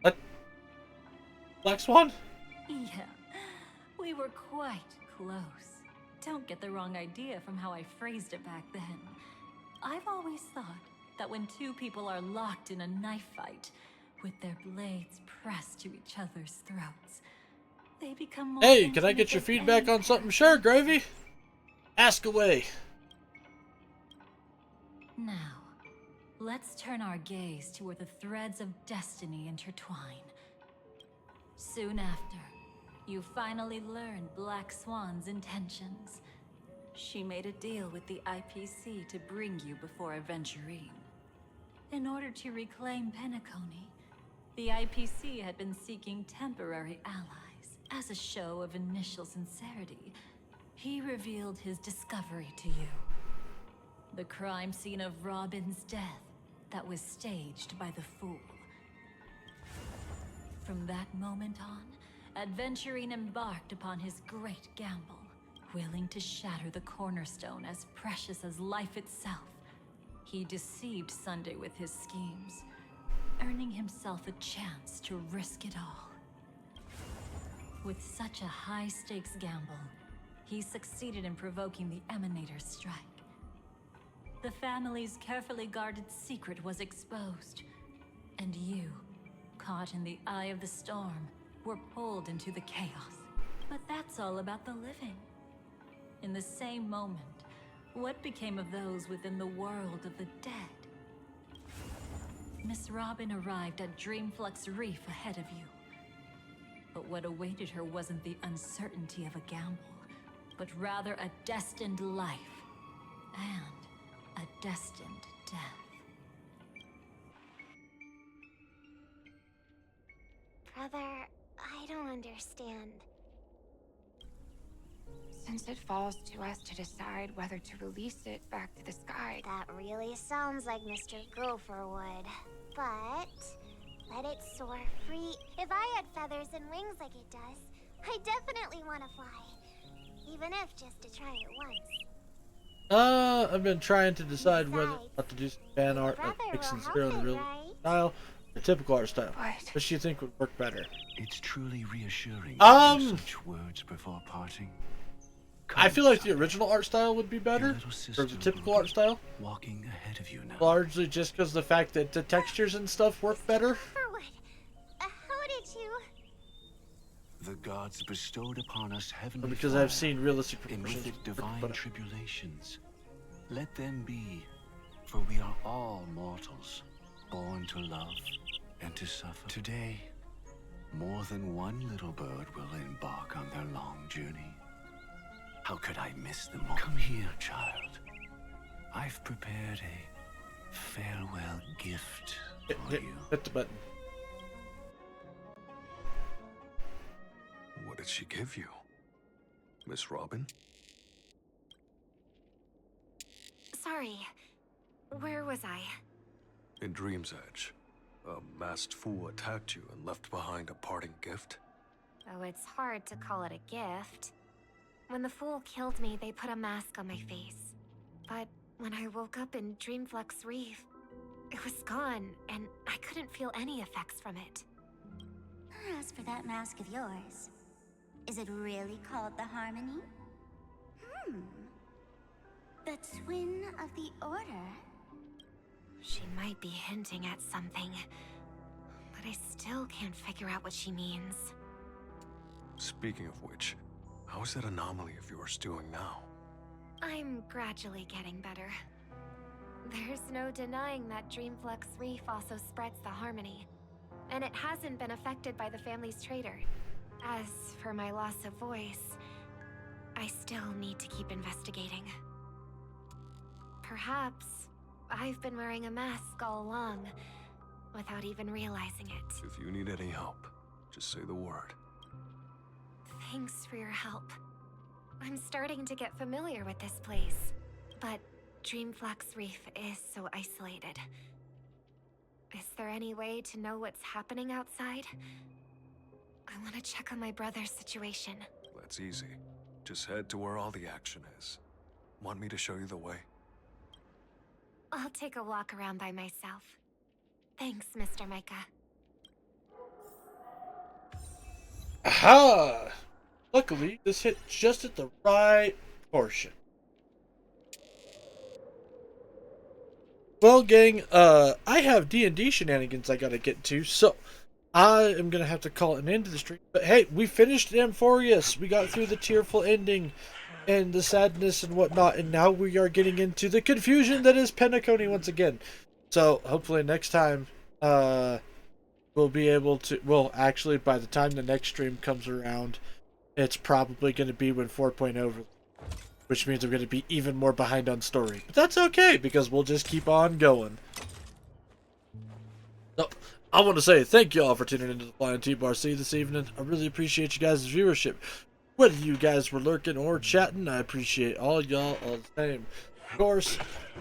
S1: What? Black Swan?
S9: Yeah, we were quite close. Don't get the wrong idea from how I phrased it back then. I've always thought that when two people are locked in a knife fight, with their blades pressed to each other's throats, they become more
S1: Hey, can I
S9: intimate
S1: get your
S9: than
S1: feedback
S9: any
S1: on something? Sure, Gravy. Ask away.
S9: Now, let's turn our gaze to where the threads of destiny intertwine. Soon after, you finally learn Black Swan's intentions. She made a deal with the IPC to bring you before Aventurine. In order to reclaim Penacony, the IPC had been seeking temporary allies. As a show of initial sincerity, he revealed his discovery to you. The crime scene of Robin's death that was staged by the Fool. From that moment on, Aventurine embarked upon his great gamble, willing to shatter the cornerstone as precious as life itself. He deceived Sunday with his schemes, earning himself a chance to risk it all. With such a high-stakes gamble, he succeeded in provoking the Emanator's strike. The family's carefully guarded secret was exposed, and you, caught in the eye of the storm, were pulled into the chaos. But that's all about the living. In the same moment, what became of those within the world of the dead? Miss Robin arrived at Dreamflux Reef ahead of you. But what awaited her wasn't the uncertainty of a gamble, but rather a destined life, and a destined death.
S10: Brother, I don't understand.
S2: Since it falls to us to decide whether to release it back to the sky.
S10: That really sounds like Mr. Gopher would. But let it soar free. If I had feathers and wings like it does, I definitely want to fly. Even if just to try it once.
S1: I've been trying to decide whether or not to do some fan art that mixes zero and real style or typical art style. Which do you think would work better?
S13: It's truly reassuring to hear such words before parting.
S1: I feel like the original art style would be better, or the typical art style.
S13: Walking ahead of you now.
S1: Largely just because the fact that the textures and stuff work better.
S10: How did you
S13: The gods bestowed upon us heavenly
S1: because I've
S13: fire,
S1: seen realistic
S13: and with
S1: proportions.
S13: it divine tribulations. Let them be, for we are all mortals, born to love and to suffer. Today, more than one little bird will embark on their long journey. How could I miss them all? Come here, child. I've prepared a farewell gift for you.
S1: Hit the button.
S5: What did she give you? Miss Robin?
S3: Sorry. Where was I?
S5: In Dream's Edge, a masked fool attacked you and left behind a parting gift.
S3: Oh, it's hard to call it a gift. When the fool killed me, they put a mask on my face. But when I woke up in Dreamflux Reef, it was gone, and I couldn't feel any effects from it.
S19: As for that mask of yours, is it really called the Harmony? The Twin of the Order?
S3: She might be hinting at something, but I still can't figure out what she means.
S5: Speaking of which, how is that anomaly of yours doing now?
S3: I'm gradually getting better. There's no denying that Dreamflux Reef also spreads the Harmony, and it hasn't been affected by the family's traitor. As for my loss of voice, I still need to keep investigating. Perhaps I've been wearing a mask all along, without even realizing it.
S5: If you need any help, just say the word.
S3: Thanks for your help. I'm starting to get familiar with this place, but Dreamflux Reef is so isolated. Is there any way to know what's happening outside? I want to check on my brother's situation.
S5: That's easy. Just head to where all the action is. Want me to show you the way?
S3: I'll take a walk around by myself. Thanks, Mr. Micah.
S1: Aha! Luckily, this hit just at the right portion. Well, gang, I have D&D shenanigans I gotta get to, so I am gonna have to call an end to the stream. But hey, we finished Amphorius. We got through the tearful ending and the sadness and whatnot, and now we are getting into the confusion that is Penacony once again. So hopefully next time, we'll be able to. Well, actually, by the time the next stream comes around, it's probably going to be when 4.0, which means I'm going to be even more behind on story. But that's okay, because we'll just keep on going. So, I want to say thank you all for tuning into the Flying T-Bar-C this evening. I really appreciate you guys' viewership. Whether you guys were lurking or chatting, I appreciate all y'all all the same. Of course,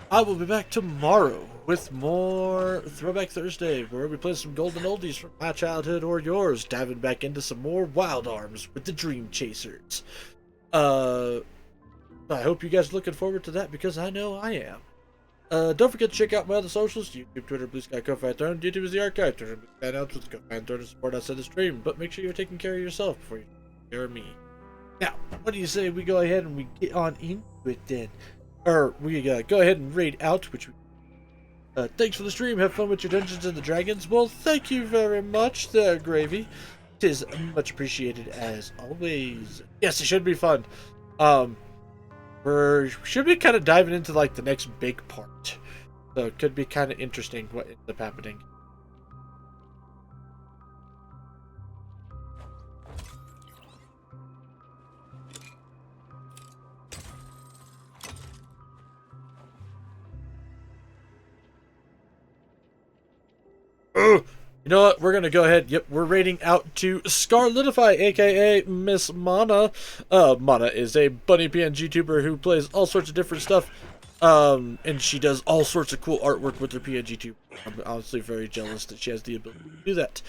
S1: I will be back tomorrow with more Throwback Thursday, where we play some golden oldies from my childhood or yours, diving back into some more Wild Arms with the Dream Chasers. I hope you guys are looking forward to that, because I know I am. Don't forget to check out my other socials: YouTube, Twitter, Blue Sky, Ko-Fi Throne. YouTube is the archive. Twitter, Blue Sky announcements, Ko-Fi Throne to support us in the stream. But make sure you're taking care of yourself before you take care of me. Now, what do you say we go ahead and we get on into it then? Or we go ahead and raid out, which we... thanks for the stream. Have fun with your Dungeons and the Dragons. Well, thank you very much there, Gravy. Tis much appreciated as always. Yes, it should be fun. We should be kind of diving into like the next big part. So it could be kind of interesting what ends up happening. You know what? We're going to go ahead. Yep, we're raiding out to Scarletify, aka Miss Mana. Mana is a bunny PNG tuber who plays all sorts of different stuff. And she does all sorts of cool artwork with her PNG tuber. I'm honestly very jealous that she has the ability to do that.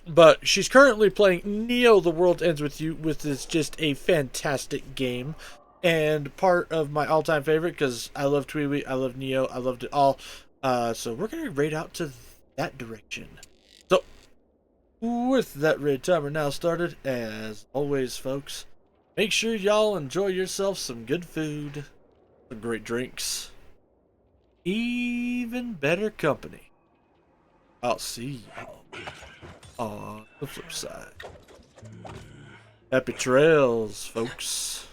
S1: But she's currently playing Neo The World Ends With You, which is just a fantastic game. And part of my all-time favorite, because I love Tweewee, I love Neo, I loved it all. So we're going to raid out to that direction. So, with that raid timer now started, as always, folks, make sure y'all enjoy yourself some good food, some great drinks, even better company. I'll see y'all on the flip side. Happy trails, folks.